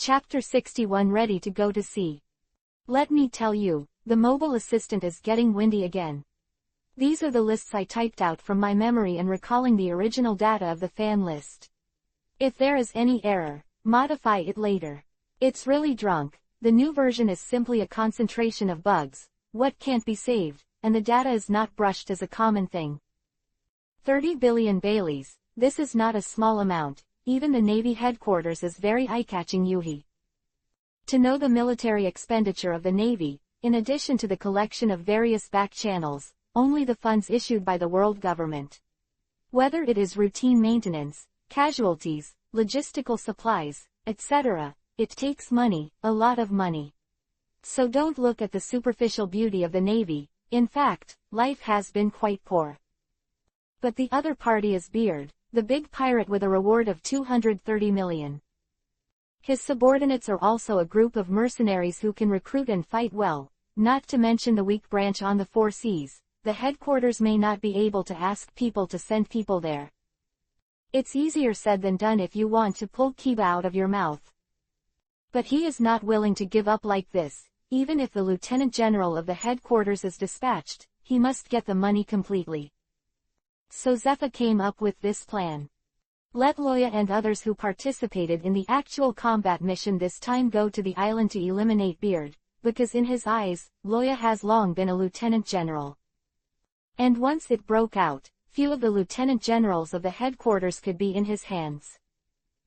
Chapter 61 Ready to go to sea. Let me tell you, the mobile assistant is getting windy again. These are the lists I typed out from my memory and recalling the original data of the fan list. If there is any error, modify it later. It's really drunk. The new version is simply a concentration of bugs, what can't be saved, and the data is not brushed as a common thing. 30 billion Baileys, this is not a small amount. Even the Navy headquarters is very eye-catching yuhi. To know the military expenditure of the Navy, in addition to the collection of various back channels, only the funds issued by the world government. Whether it is routine maintenance, casualties, logistical supplies, etc., it takes money, a lot of money. So don't look at the superficial beauty of the Navy, in fact, life has been quite poor. But the other party is Beard, the big pirate with a reward of 230 million. His subordinates are also a group of mercenaries who can recruit and fight well, not to mention the weak branch on the four seas. The headquarters may not be able to ask people to send people there. It's easier said than done if you want to pull Kiba out of your mouth. But he is not willing to give up like this. Even if the lieutenant general of the headquarters is dispatched, he must get the money completely. So Zephyr came up with this plan. Let Loya and others who participated in the actual combat mission this time go to the island to eliminate Beard, because in his eyes, Loya has long been a lieutenant general. And once it broke out, few of the lieutenant generals of the headquarters could be in his hands.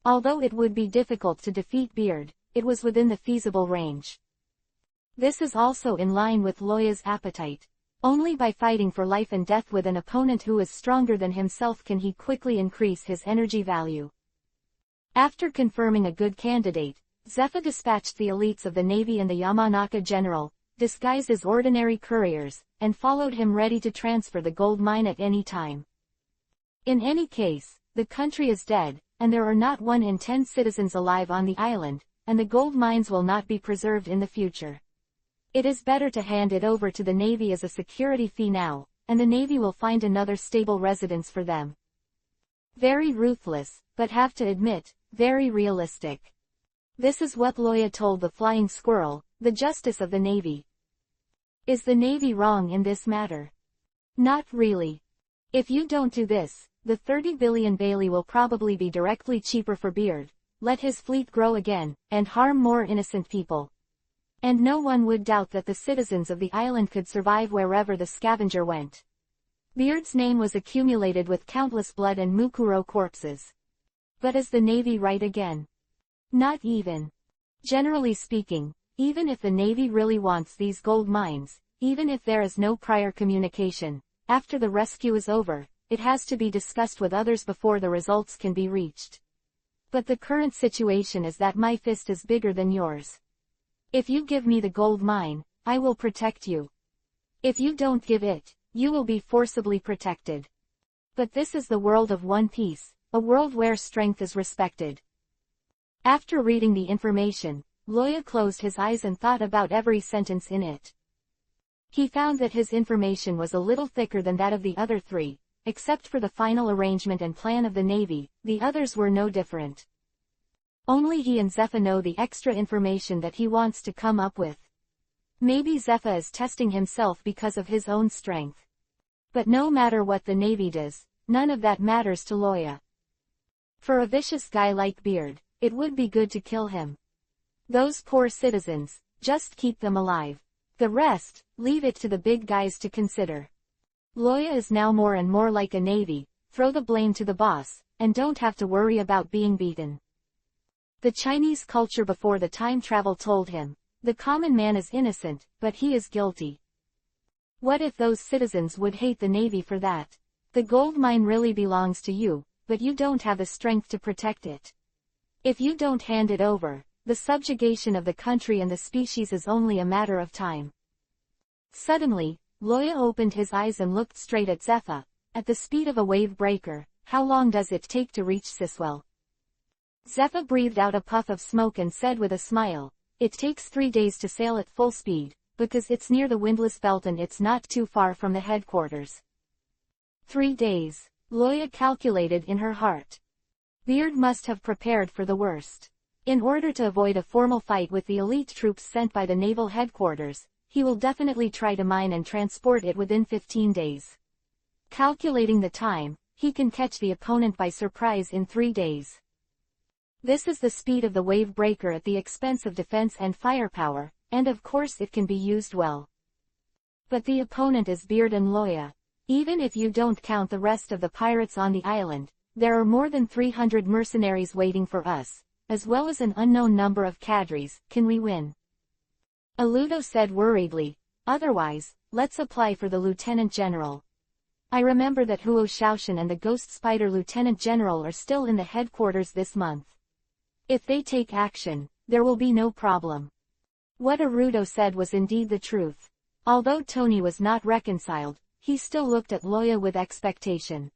Although it would be difficult to defeat Beard, it was within the feasible range. This is also in line with Loya's appetite. Only by fighting for life and death with an opponent who is stronger than himself can he quickly increase his energy value. After confirming a good candidate, Zephyr dispatched the elites of the Navy and the Yamanaka general, disguised as ordinary couriers, and followed him ready to transfer the gold mine at any time. In any case, the country is dead, and there are not 1 in 10 citizens alive on the island, and the gold mines will not be preserved in the future. It is better to hand it over to the Navy as a security fee now, and the Navy will find another stable residence for them. Very ruthless, but have to admit, very realistic. This is what Loya told the Flying Squirrel, the Justice of the Navy. Is the Navy wrong in this matter? Not really. If you don't do this, the 30 billion Bailey will probably be directly cheaper for Beard, let his fleet grow again, and harm more innocent people. And no one would doubt that the citizens of the island could survive wherever the scavenger went. Beard's name was accumulated with countless blood and Mukuro corpses. But is the Navy right again? Not even. Generally speaking, even if the Navy really wants these gold mines, even if there is no prior communication, after the rescue is over, it has to be discussed with others before the results can be reached. But the current situation is that my fist is bigger than yours. If you give me the gold mine, I will protect you. If you don't give it, you will be forcibly protected. But this is the world of One Piece, a world where strength is respected. After reading the information, Loya closed his eyes and thought about every sentence in it. He found that his information was a little thicker than that of the other three, except for the final arrangement and plan of the Navy, the others were no different. Only he and Zephyr know the extra information that he wants to come up with. Maybe Zephyr is testing himself because of his own strength. But no matter what the Navy does, none of that matters to Loya. For a vicious guy like Beard, it would be good to kill him. Those poor citizens, just keep them alive. The rest, leave it to the big guys to consider. Loya is now more and more like a Navy, throw the blame to the boss, and don't have to worry about being beaten. The Chinese culture before the time travel told him, the common man is innocent, but he is guilty. What if those citizens would hate the Navy for that? The gold mine really belongs to you, but you don't have the strength to protect it. If you don't hand it over, the subjugation of the country and the species is only a matter of time. Suddenly, Loya opened his eyes and looked straight at Zephyr. At the speed of a wave breaker, how long does it take to reach Siswell? Zephyr breathed out a puff of smoke and said with a smile, it takes 3 days to sail at full speed, because it's near the windless belt and it's not too far from the headquarters. 3 days, Loya calculated in her heart. Beard must have prepared for the worst. In order to avoid a formal fight with the elite troops sent by the naval headquarters, he will definitely try to mine and transport it within 15 days. Calculating the time, he can catch the opponent by surprise in 3 days. This is the speed of the wave breaker at the expense of defense and firepower, and of course it can be used well. But the opponent is Beard and Loya. Even if you don't count the rest of the pirates on the island, there are more than 300 mercenaries waiting for us, as well as an unknown number of cadres. Can we win? Aludo said worriedly. Otherwise, let's apply for the lieutenant general. I remember that Huo Shaoshan and the Ghost Spider Lieutenant General are still in the headquarters this month. If they take action, there will be no problem. What Arudo said was indeed the truth. Although Tony was not reconciled, he still looked at Loya with expectation.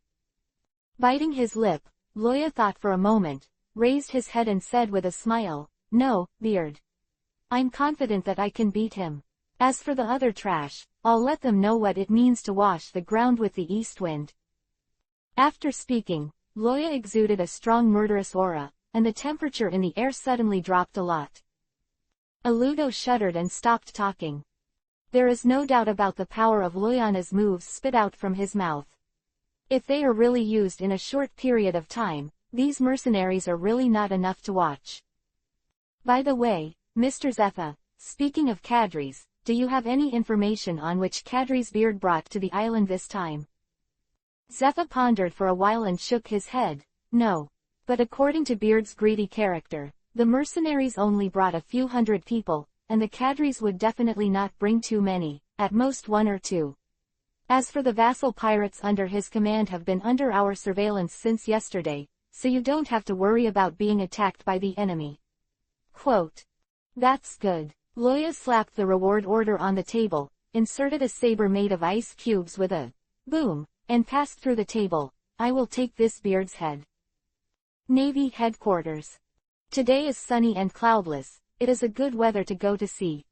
Biting his lip, Loya thought for a moment, raised his head and said with a smile, "No, Beard. I'm confident that I can beat him. As for the other trash, I'll let them know what it means to wash the ground with the east wind." After speaking, Loya exuded a strong murderous aura, and the temperature in the air suddenly dropped a lot. Aludo shuddered and stopped talking. There is no doubt about the power of Loyana's moves spit out from his mouth. If they are really used in a short period of time, these mercenaries are really not enough to watch. By the way, Mr. Zepha, speaking of cadres, do you have any information on which cadres Beard brought to the island this time? Zepha pondered for a while and shook his head. No. But according to Beard's greedy character, the mercenaries only brought a few hundred people, and the cadres would definitely not bring too many, at most 1 or 2. As for the vassal pirates under his command have been under our surveillance since yesterday, so you don't have to worry about being attacked by the enemy. Quote. That's good. Loya slapped the reward order on the table, inserted a saber made of ice cubes with a boom, and passed through the table. I will take this Beard's head. Navy Headquarters. Today is sunny and cloudless. It is a good weather to go to sea.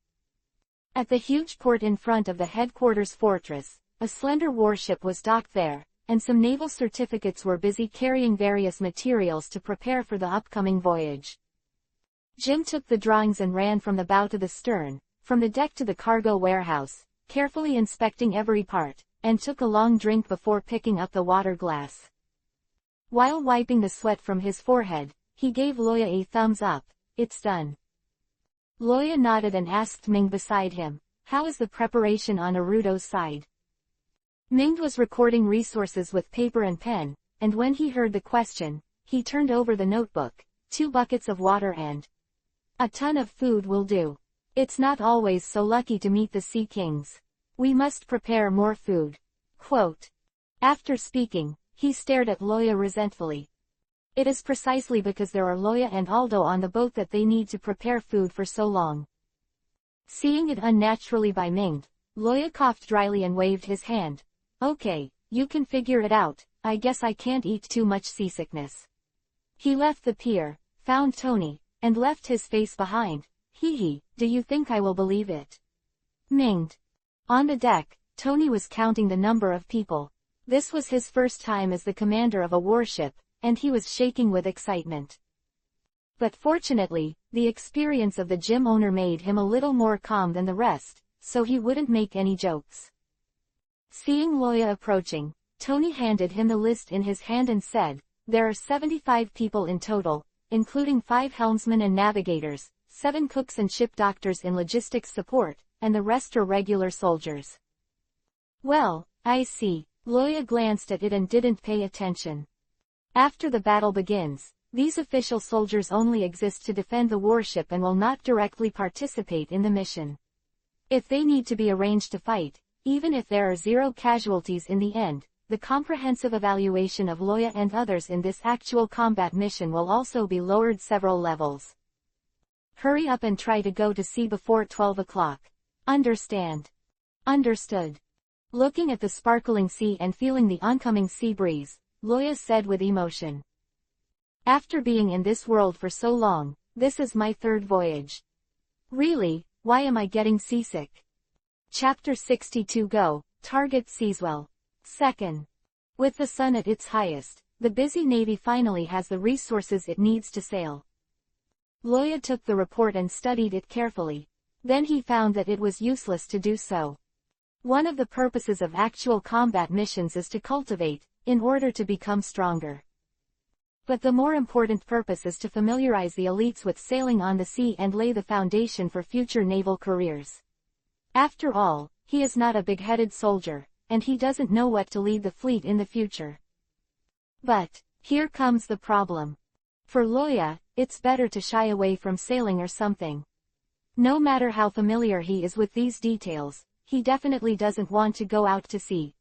At the huge port in front of the headquarters fortress, a slender warship was docked there, and some naval certificates were busy carrying various materials to prepare for the upcoming voyage. Jim took the drawings and ran from the bow to the stern, from the deck to the cargo warehouse, carefully inspecting every part, and took a long drink before picking up the water glass. While wiping the sweat from his forehead, he gave Loya a thumbs up. It's done. Loya nodded and asked Ming beside him, how is the preparation on Arudo's side? Ming was recording resources with paper and pen, and when he heard the question, he turned over the notebook. 2 buckets of water and a ton of food will do. It's not always so lucky to meet the Sea Kings. We must prepare more food. Quote. After speaking, he stared at Loya resentfully. It is precisely because there are Loya and Aldo on the boat that they need to prepare food for so long. Seeing it unnaturally by Ming, Loya coughed dryly and waved his hand. Okay, you can figure it out. I guess I can't eat too much seasickness. He left the pier, found Tony, and left his face behind. Hee, do you think I will believe it? Ming. On the deck, Tony was counting the number of people. This was his first time as the commander of a warship, and he was shaking with excitement. But fortunately, the experience of the gym owner made him a little more calm than the rest, so he wouldn't make any jokes. Seeing Loya approaching, Tony handed him the list in his hand and said, there are 75 people in total, including 5 helmsmen and navigators, 7 cooks and ship doctors in logistics support, and the rest are regular soldiers. Well, I see. Loya glanced at it and didn't pay attention. After the battle begins, these official soldiers only exist to defend the warship and will not directly participate in the mission. If they need to be arranged to fight, even if there are 0 casualties in the end, the comprehensive evaluation of Loya and others in this actual combat mission will also be lowered several levels. Hurry up and try to go to sea before 12 o'clock. Understand? Understood. Looking at the sparkling sea and feeling the oncoming sea breeze, Loya said with emotion. After being in this world for so long, this is my 3rd voyage. Really, why am I getting seasick? Chapter 62 Go, Target Seaswell. 2nd. With the sun at its highest, the busy Navy finally has the resources it needs to sail. Loya took the report and studied it carefully. Then he found that it was useless to do so. One of the purposes of actual combat missions is to cultivate, in order to become stronger. But the more important purpose is to familiarize the elites with sailing on the sea and lay the foundation for future naval careers. After all, he is not a big-headed soldier, and he doesn't know what to lead the fleet in the future. But, here comes the problem. For Loya, it's better to shy away from sailing or something. No matter how familiar he is with these details, he definitely doesn't want to go out to sea.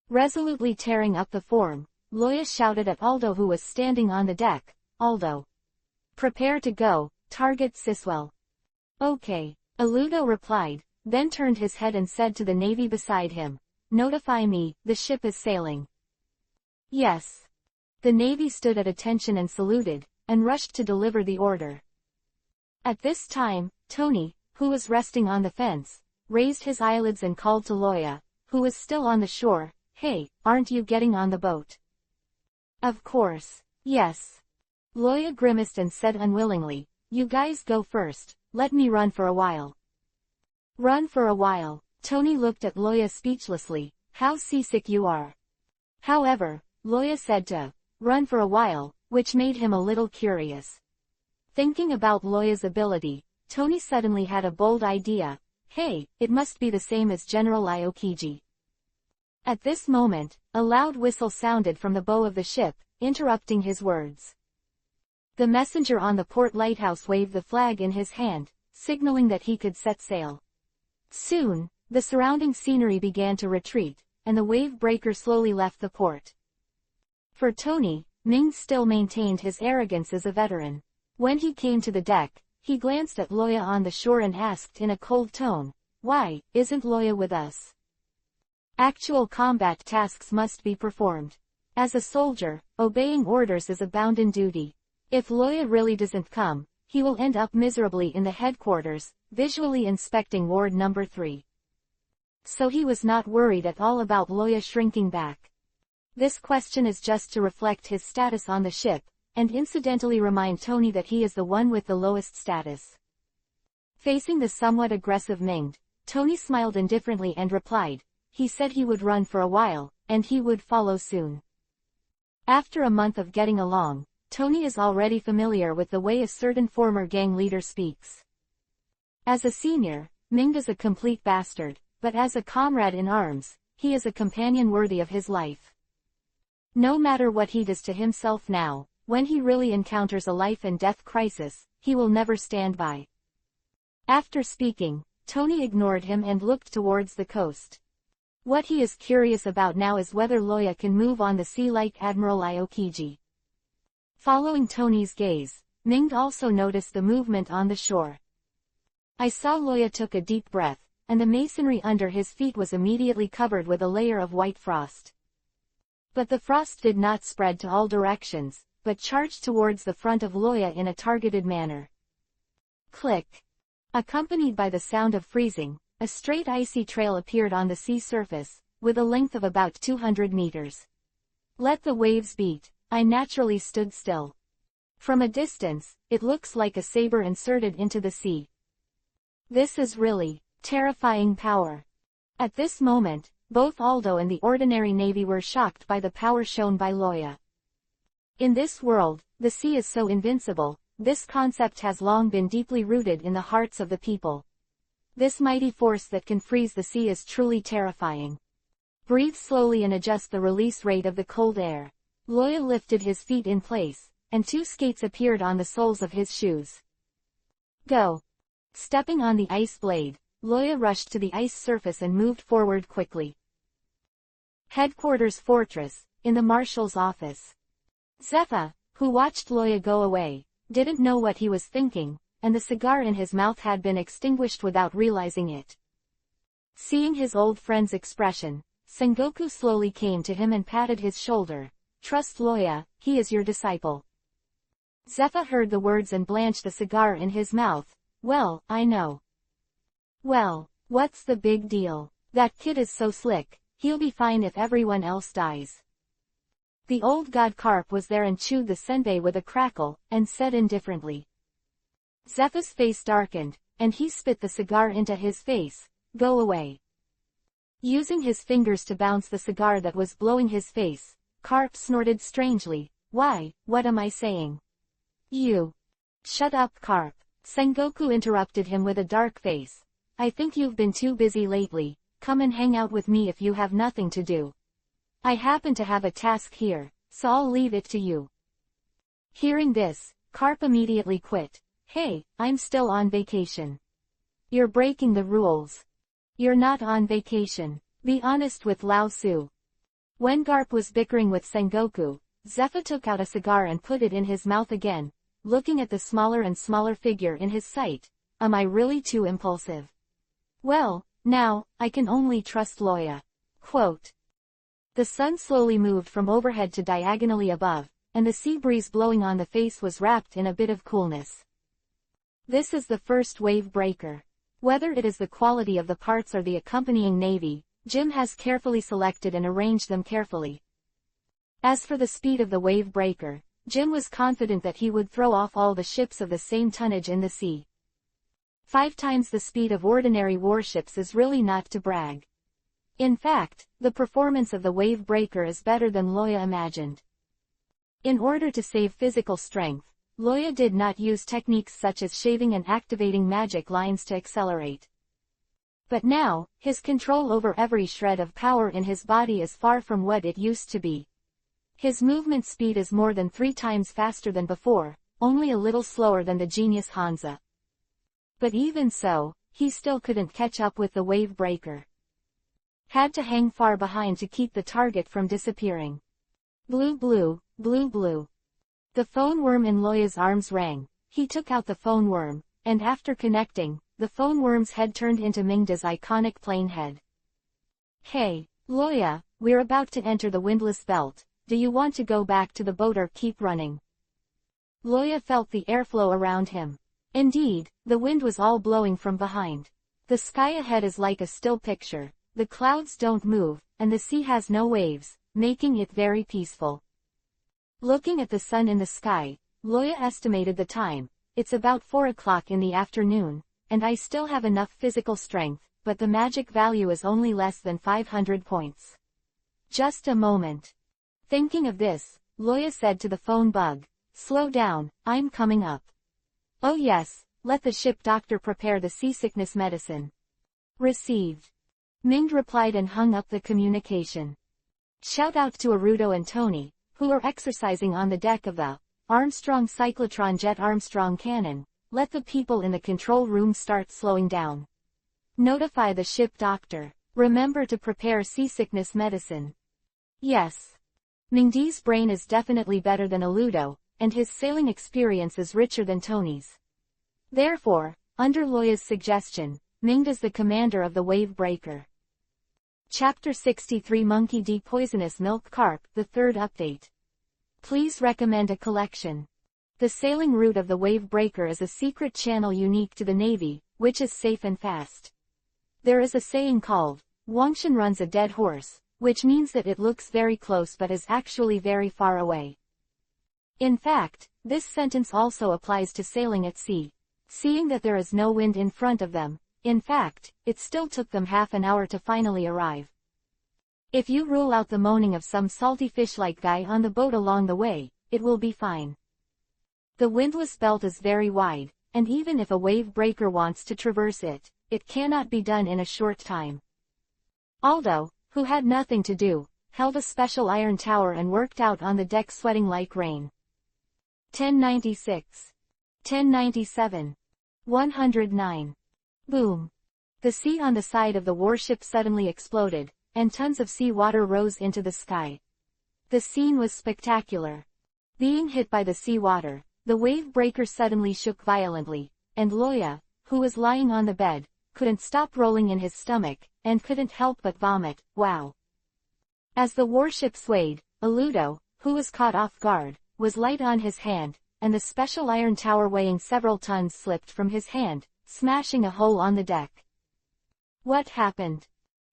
Resolutely tearing up the form, Loya shouted at Aldo, who was standing on the deck, "Aldo! Prepare to go, target Siswell." "Okay," Aludo replied, then turned his head and said to the navy beside him, "Notify me, the ship is sailing." "Yes." The navy stood at attention and saluted, and rushed to deliver the order. At this time, Tony, who was resting on the fence, raised his eyelids and called to Loya, who was still on the shore, "Hey, aren't you getting on the boat?" "Of course, yes." Loya grimaced and said unwillingly, "You guys go first, let me run for a while." "Run for a while?" Tony looked at Loya speechlessly. "How seasick you are." However, Loya said to run for a while, which made him a little curious. Thinking about Loya's ability, Tony suddenly had a bold idea. "Hey, it must be the same as General Aokiji." At this moment, a loud whistle sounded from the bow of the ship, interrupting his words. The messenger on the port lighthouse waved the flag in his hand, signaling that he could set sail. Soon, the surrounding scenery began to retreat, and the wave breaker slowly left the port. For Tony, Ming still maintained his arrogance as a veteran. When he came to the deck, he glanced at Loya on the shore and asked in a cold tone, "Why, isn't Loya with us?" Actual combat tasks must be performed. As a soldier, obeying orders is a bounden duty. If Loya really doesn't come, he will end up miserably in the headquarters, visually inspecting Ward Number 3. So he was not worried at all about Loya shrinking back. This question is just to reflect his status on the ship, and incidentally remind Tony that he is the one with the lowest status. Facing the somewhat aggressive Ming, Tony smiled indifferently and replied, "He said he would run for a while, and he would follow soon." After a month of getting along, Tony is already familiar with the way a certain former gang leader speaks. As a senior, Ming is a complete bastard, but as a comrade in arms, he is a companion worthy of his life. No matter what he does to himself now, when he really encounters a life-and-death crisis, he will never stand by. After speaking, Tony ignored him and looked towards the coast. What he is curious about now is whether Loya can move on the sea like Admiral Aokiji. Following Tony's gaze, Ming also noticed the movement on the shore. I saw Loya took a deep breath, and the masonry under his feet was immediately covered with a layer of white frost. But the frost did not spread to all directions, but charged towards the front of Loya in a targeted manner. Click! Accompanied by the sound of freezing, a straight icy trail appeared on the sea surface, with a length of about 200 meters. Let the waves beat, I naturally stood still. From a distance, it looks like a saber inserted into the sea. This is really terrifying power. At this moment, both Aldo and the ordinary navy were shocked by the power shown by Loya. In this world, the sea is so invincible. This concept has long been deeply rooted in the hearts of the people. This mighty force that can freeze the sea is truly terrifying. Breathe slowly and adjust the release rate of the cold air. Loya lifted his feet in place, and 2 skates appeared on the soles of his shoes. Go! Stepping on the ice blade, Loya rushed to the ice surface and moved forward quickly. Headquarters Fortress, in the Marshal's office. Zepha, who watched Loya go away, didn't know what he was thinking, and the cigar in his mouth had been extinguished without realizing it. Seeing his old friend's expression, Sengoku slowly came to him and patted his shoulder. Trust Loya, he is your disciple. Zepha heard the words and blanched the cigar in his mouth. Well, I know. Well, what's the big deal? That kid is so slick, he'll be fine if everyone else dies. The old god carp was there and chewed the senbei with a crackle, and said indifferently. Zepha's face darkened, and he spit the cigar into his face. Go away. Using his fingers to bounce the cigar that was blowing his face, Carp snorted strangely. Why, what am I saying? You. Shut up, Carp. Sengoku interrupted him with a dark face. I think you've been too busy lately. Come and hang out with me if you have nothing to do. I happen to have a task here, so I'll leave it to you. Hearing this, Carp immediately quit. Hey, I'm still on vacation. You're breaking the rules. You're not on vacation. Be honest with Lao Su. When Garp was bickering with Sengoku, Zepha took out a cigar and put it in his mouth again, looking at the smaller and smaller figure in his sight. Am I really too impulsive? Well, now, I can only trust Loya. Quote. The sun slowly moved from overhead to diagonally above, and the sea breeze blowing on the face was wrapped in a bit of coolness. This is the first wave breaker. Whether it is the quality of the parts or the accompanying navy, Jim has carefully selected and arranged them carefully. As for the speed of the wave breaker, Jim was confident that he would throw off all the ships of the same tonnage in the sea. 5 times the speed of ordinary warships is really not to brag. In fact, the performance of the wave breaker is better than Loya imagined. In order to save physical strength, Loya did not use techniques such as shaving and activating magic lines to accelerate. But now, his control over every shred of power in his body is far from what it used to be. His movement speed is more than 3 times faster than before, only a little slower than the genius Hanza. But even so, he still couldn't catch up with the wave breaker. Had to hang far behind to keep the target from disappearing. Blue blue, blue blue. The phone worm in Loya's arms rang. He took out the phone worm, and after connecting, the phone worm's head turned into Mingda's iconic plane head. Hey, Loya, we're about to enter the windless belt. Do you want to go back to the boat or keep running? Loya felt the airflow around him. Indeed, the wind was all blowing from behind. The sky ahead is like a still picture. The clouds don't move, and the sea has no waves, making it very peaceful. Looking at the sun in the sky, Loya estimated the time. It's about 4 o'clock in the afternoon, and I still have enough physical strength, but the magic value is only less than 500 points. Just a moment. Thinking of this, Loya said to the phone bug, slow down, I'm coming up. Oh yes, let the ship doctor prepare the seasickness medicine. Received. Ming replied and hung up the communication. Shout out to Arudo and Tony, who are exercising on the deck of the Armstrong Cyclotron Jet Armstrong Cannon. Let the people in the control room start slowing down. Notify the ship doctor. Remember to prepare seasickness medicine. Yes. Mingdi's brain is definitely better than Aludo, and his sailing experience is richer than Tony's. Therefore, under Loya's suggestion, Mingd is the commander of the wave breaker. Chapter 63 Monkey D Poisonous Milk Carp, the third update. Please recommend a collection. The sailing route of the wave breaker is a secret channel unique to the Navy, which is safe and fast. There is a saying called, Wangshan runs a dead horse, which means that it looks very close but is actually very far away. In fact, this sentence also applies to sailing at sea. Seeing that there is no wind in front of them, in fact, it still took them half an hour to finally arrive. If you rule out the moaning of some salty fish-like guy on the boat along the way, it will be fine. The windless belt is very wide, and even if a wave breaker wants to traverse it, it cannot be done in a short time. Aldo, who had nothing to do, held a special iron tower and worked out on the deck sweating like rain. 1096. 1097. 109. Boom. The sea on the side of the warship suddenly exploded, and tons of sea water rose into the sky. The scene was spectacular. Being hit by the sea water, the wave breaker suddenly shook violently, and Loya, who was lying on the bed, couldn't stop rolling in his stomach, and couldn't help but vomit. Wow. As the warship swayed, Aludo, who was caught off guard, was light on his hand, and the special iron tower weighing several tons slipped from his hand, smashing a hole on the deck. What happened?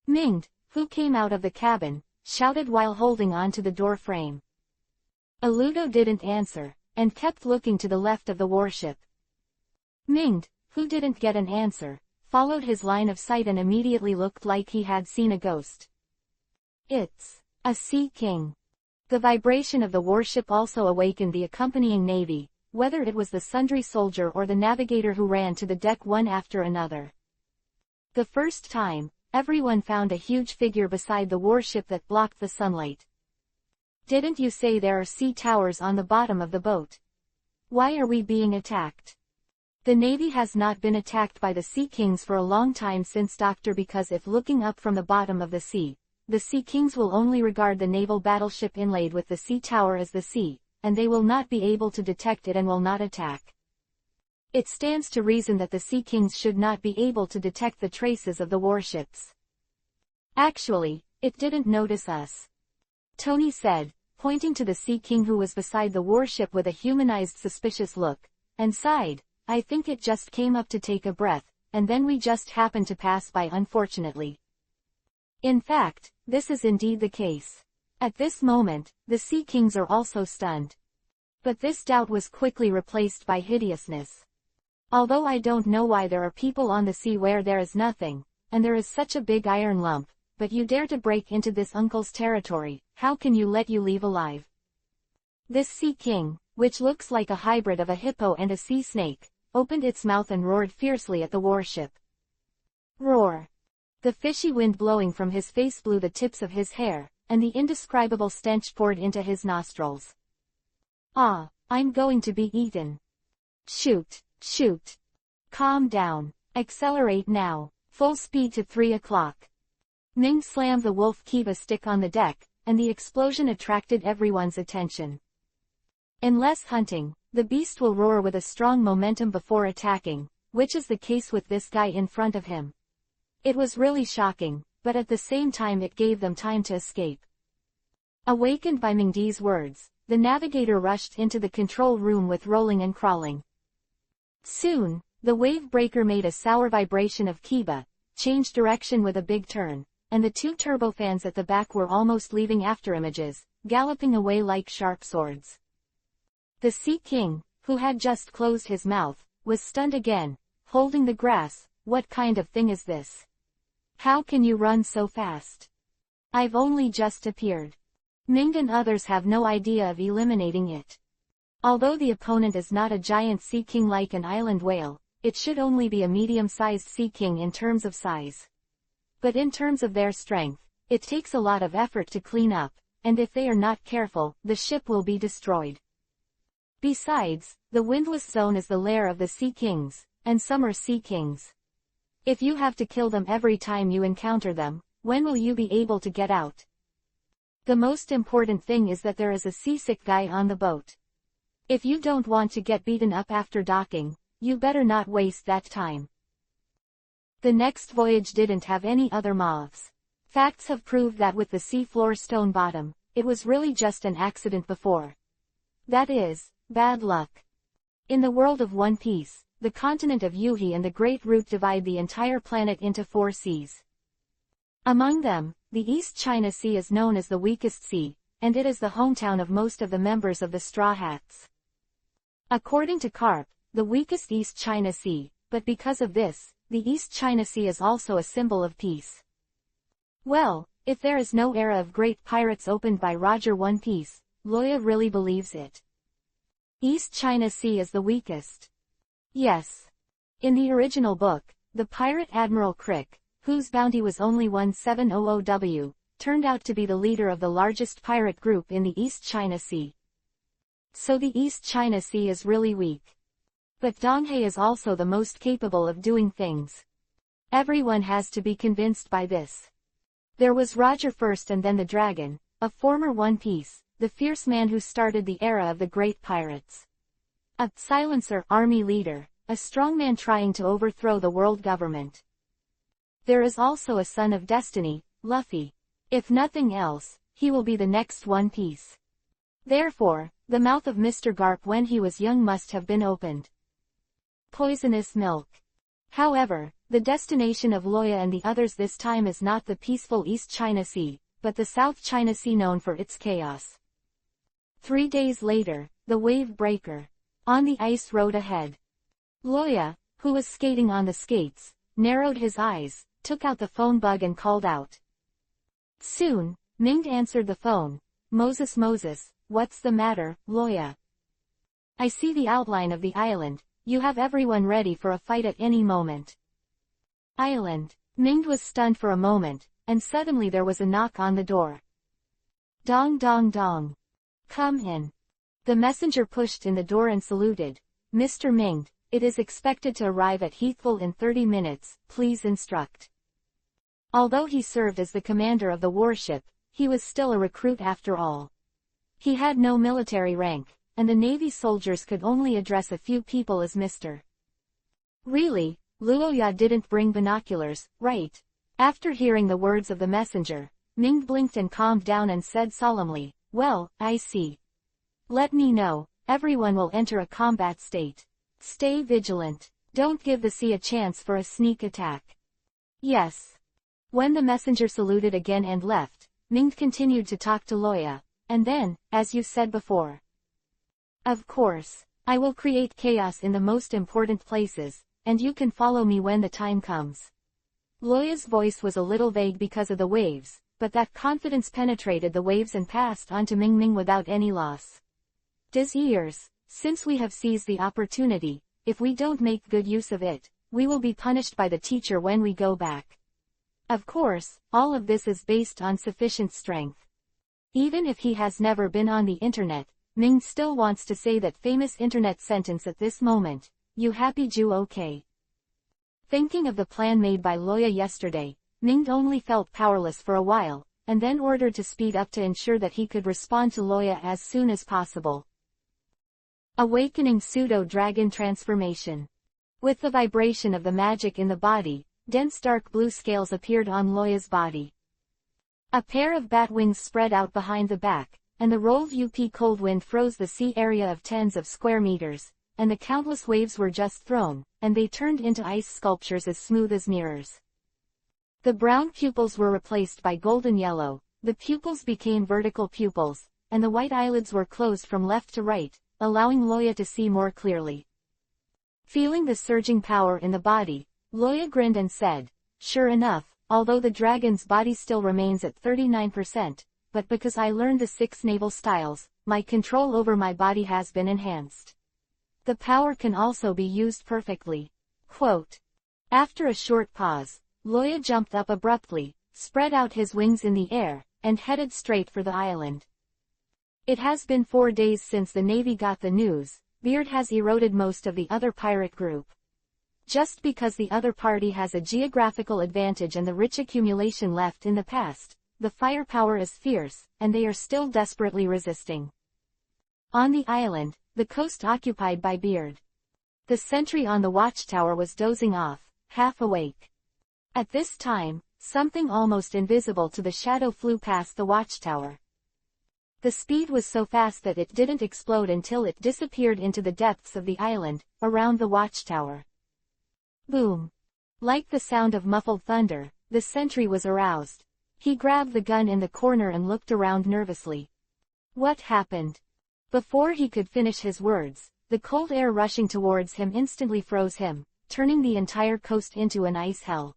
Mingd, who came out of the cabin, shouted while holding on to the door frame. Aludo didn't answer, and kept looking to the left of the warship. Minged, who didn't get an answer, followed his line of sight and immediately looked like he had seen a ghost. It's a Sea King. The vibration of the warship also awakened the accompanying navy, whether it was the sundry soldier or the navigator who ran to the deck one after another. The first time, everyone found a huge figure beside the warship that blocked the sunlight. Didn't you say there are sea towers on the bottom of the boat? Why are we being attacked? The Navy has not been attacked by the Sea Kings for a long time since Doctor, because if looking up from the bottom of the sea, the Sea Kings will only regard the naval battleship inlaid with the sea tower as the sea, and they will not be able to detect it and will not attack. It stands to reason that the Sea Kings should not be able to detect the traces of the warships. Actually, it didn't notice us, Tony said, pointing to the Sea King who was beside the warship with a humanized suspicious look, and sighed. I think it just came up to take a breath, and then we just happened to pass by, unfortunately. In fact, this is indeed the case. At this moment, the Sea Kings are also stunned. But this doubt was quickly replaced by hideousness. Although I don't know why there are people on the sea where there is nothing, and there is such a big iron lump, but you dare to break into this uncle's territory, how can you let you leave alive? This Sea King, which looks like a hybrid of a hippo and a sea snake, opened its mouth and roared fiercely at the warship. Roar! The fishy wind blowing from his face blew the tips of his hair, and the indescribable stench poured into his nostrils. Ah, I'm going to be eaten. Shoot, shoot. Calm down. Accelerate now. Full speed to 3 o'clock. Ming slammed the wolf kiba stick on the deck, and the explosion attracted everyone's attention. Unless hunting, the beast will roar with a strong momentum before attacking, which is the case with this guy in front of him. It was really shocking, but at the same time it gave them time to escape. Awakened by Mingdi's words, the navigator rushed into the control room with rolling and crawling. Soon, the wave breaker made a sour vibration of kiba, changed direction with a big turn, and the two turbofans at the back were almost leaving afterimages, galloping away like sharp swords. The Sea King, who had just closed his mouth, was stunned again, holding the grass. What kind of thing is this? How can you run so fast? I've only just appeared. Ming and others have no idea of eliminating it. Although the opponent is not a giant Sea King like an island whale, it should only be a medium-sized Sea King in terms of size. But in terms of their strength, it takes a lot of effort to clean up, and if they are not careful, the ship will be destroyed. Besides, the windless zone is the lair of the Sea Kings, and some are Sea Kings. If you have to kill them every time you encounter them, when will you be able to get out? The most important thing is that there is a seasick guy on the boat. If you don't want to get beaten up after docking, you better not waste that time. The next voyage didn't have any other moths. Facts have proved that with the seafloor stone bottom, it was really just an accident before. That is, bad luck. In the world of One Piece, the continent of Yuhi and the Great Root divide the entire planet into 4 seas. Among them, the East China Sea is known as the weakest sea, and it is the hometown of most of the members of the Straw Hats. According to Carp, the weakest East China Sea, but because of this, the East China Sea is also a symbol of peace. Well, if there is no era of great pirates opened by Roger One Piece, Loya really believes it. East China Sea is the weakest. Yes. In the original book, the pirate Admiral Crick, whose bounty was only 1700W, turned out to be the leader of the largest pirate group in the East China Sea. So the East China Sea is really weak. But Donghae is also the most capable of doing things. Everyone has to be convinced by this. There was Roger first and then the Dragon, a former One Piece, the fierce man who started the era of the great pirates. A silencer army leader, a strong man trying to overthrow the world government. There is also a son of destiny, Luffy. If nothing else, he will be the next One Piece. Therefore, the mouth of Mr. Garp when he was young must have been opened. Poisonous milk. However, the destination of Loya and the others this time is not the peaceful East China Sea, but the South China Sea known for its chaos. 3 days later, the wave breaker on the ice rode ahead. Loya, who was skating on the skates, narrowed his eyes, took out the phone bug and called out. Soon, Ming answered the phone. Moses, what's the matter, Loya? I see the outline of the island. You have everyone ready for a fight at any moment. Island. Ming was stunned for a moment, and suddenly there was a knock on the door. Dong dong dong. Come in. The messenger pushed in the door and saluted. Mr. Ming, it is expected to arrive at Heathville in 30 minutes, please instruct. Although he served as the commander of the warship, he was still a recruit after all. He had no military rank, and the Navy soldiers could only address a few people as Mr. Really, Luoya didn't bring binoculars, right? After hearing the words of the messenger, Ming blinked and calmed down and said solemnly, well, I see. Let me know, everyone will enter a combat state. Stay vigilant. Don't give the sea a chance for a sneak attack. Yes. When the messenger saluted again and left, Ming continued to talk to Loya, and then, as you said before. Of course, I will create chaos in the most important places, and you can follow me when the time comes. Loya's voice was a little vague because of the waves, but that confidence penetrated the waves and passed on to Ming without any loss. Years, since we have seized the opportunity, if we don't make good use of it, we will be punished by the teacher when we go back. Of course, all of this is based on sufficient strength. Even if he has never been on the internet, Ming still wants to say that famous internet sentence at this moment, you happy Jew okay? Thinking of the plan made by Loya yesterday, Ming only felt powerless for a while, and then ordered to speed up to ensure that he could respond to Loya as soon as possible. Awakening Pseudo-Dragon Transformation. With the vibration of the magic in the body, dense dark blue scales appeared on Loya's body. A pair of bat wings spread out behind the back, and the rolled UP cold wind froze the sea area of tens of square meters, and the countless waves were just thrown, and they turned into ice sculptures as smooth as mirrors. The brown pupils were replaced by golden yellow, the pupils became vertical pupils, and the white eyelids were closed from left to right, allowing Loya to see more clearly. Feeling the surging power in the body, Loya grinned and said, sure enough, although the dragon's body still remains at 39%, but because I learned the 6 naval styles, my control over my body has been enhanced. The power can also be used perfectly. Quote. After a short pause, Loya jumped up abruptly, spread out his wings in the air, and headed straight for the island. It has been 4 days since the Navy got the news. Beard has eroded most of the other pirate group. Just because the other party has a geographical advantage and the rich accumulation left in the past, the firepower is fierce, and they are still desperately resisting. On the island, the coast occupied by Beard. The sentry on the watchtower was dozing off, half awake. At this time, something almost invisible to the shadow flew past the watchtower. The speed was so fast that it didn't explode until it disappeared into the depths of the island, around the watchtower. Boom! Like the sound of muffled thunder, the sentry was aroused. He grabbed the gun in the corner and looked around nervously. What happened? Before he could finish his words, the cold air rushing towards him instantly froze him, turning the entire coast into an ice hell.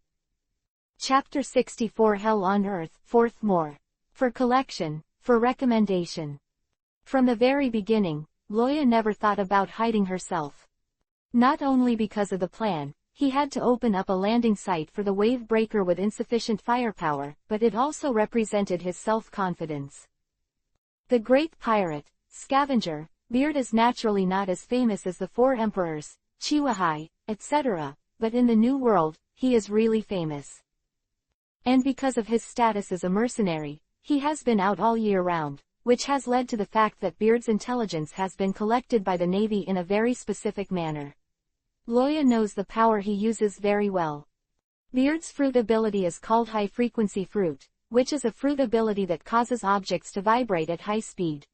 Chapter 64 Hell on Earth, 4th more. For collection. For recommendation. From the very beginning, Loya never thought about hiding herself. Not only because of the plan, he had to open up a landing site for the wave breaker with insufficient firepower, but it also represented his self-confidence. The great pirate, scavenger, Beard is naturally not as famous as the 4 emperors, Chiwahai, etc., but in the New World, he is really famous. And because of his status as a mercenary, he has been out all year round, which has led to the fact that Beard's intelligence has been collected by the Navy in a very specific manner. Loya knows the power he uses very well. Beard's fruit ability is called high-frequency fruit, which is a fruit ability that causes objects to vibrate at high speed.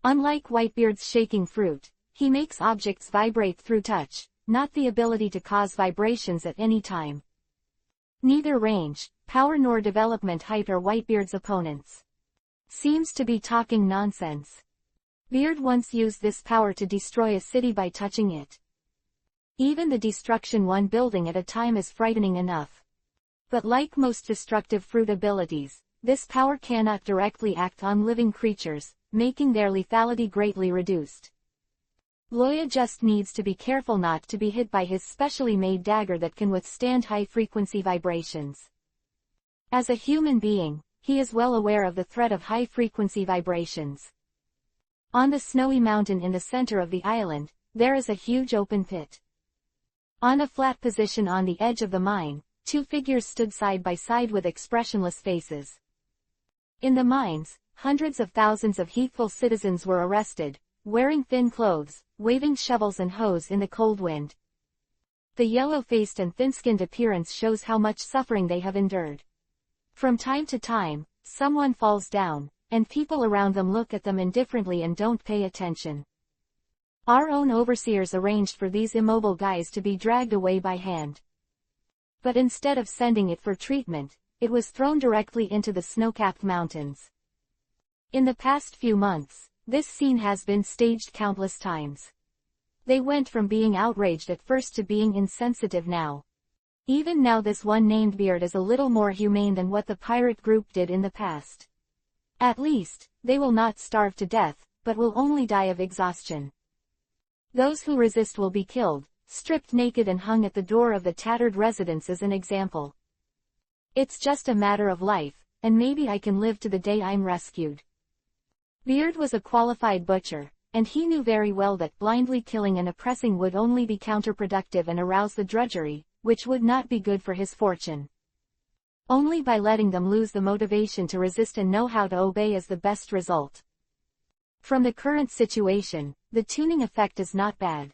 Unlike Whitebeard's shaking fruit, he makes objects vibrate through touch, not the ability to cause vibrations at any time. Neither range, power nor development height are Whitebeard's opponents. Seems to be talking nonsense. Beard once used this power to destroy a city by touching it. Even the destruction one building at a time is frightening enough. But like most destructive fruit abilities, this power cannot directly act on living creatures, making their lethality greatly reduced. Loya just needs to be careful not to be hit by his specially made dagger that can withstand high-frequency vibrations. As a human being, he is well aware of the threat of high-frequency vibrations. On the snowy mountain in the center of the island, there is a huge open pit. On a flat position on the edge of the mine, two figures stood side by side with expressionless faces. In the mines, hundreds of thousands of heathful citizens were arrested, wearing thin clothes, waving shovels and hoes in the cold wind. The yellow-faced and thin-skinned appearance shows how much suffering they have endured. From time to time, someone falls down, and people around them look at them indifferently and don't pay attention. Our own overseers arranged for these immobile guys to be dragged away by hand. But instead of sending it for treatment, it was thrown directly into the snow-capped mountains. In the past few months, this scene has been staged countless times. They went from being outraged at first to being insensitive now. Even now this one named Beard is a little more humane than what the pirate group did in the past. At least, they will not starve to death, but will only die of exhaustion. Those who resist will be killed, stripped naked and hung at the door of the tattered residence as an example. It's just a matter of life, and maybe I can live to the day I'm rescued. Beard was a qualified butcher, and he knew very well that blindly killing and oppressing would only be counterproductive and arouse the drudgery, which would not be good for his fortune. Only by letting them lose the motivation to resist and know how to obey is the best result. From the current situation, the tuning effect is not bad.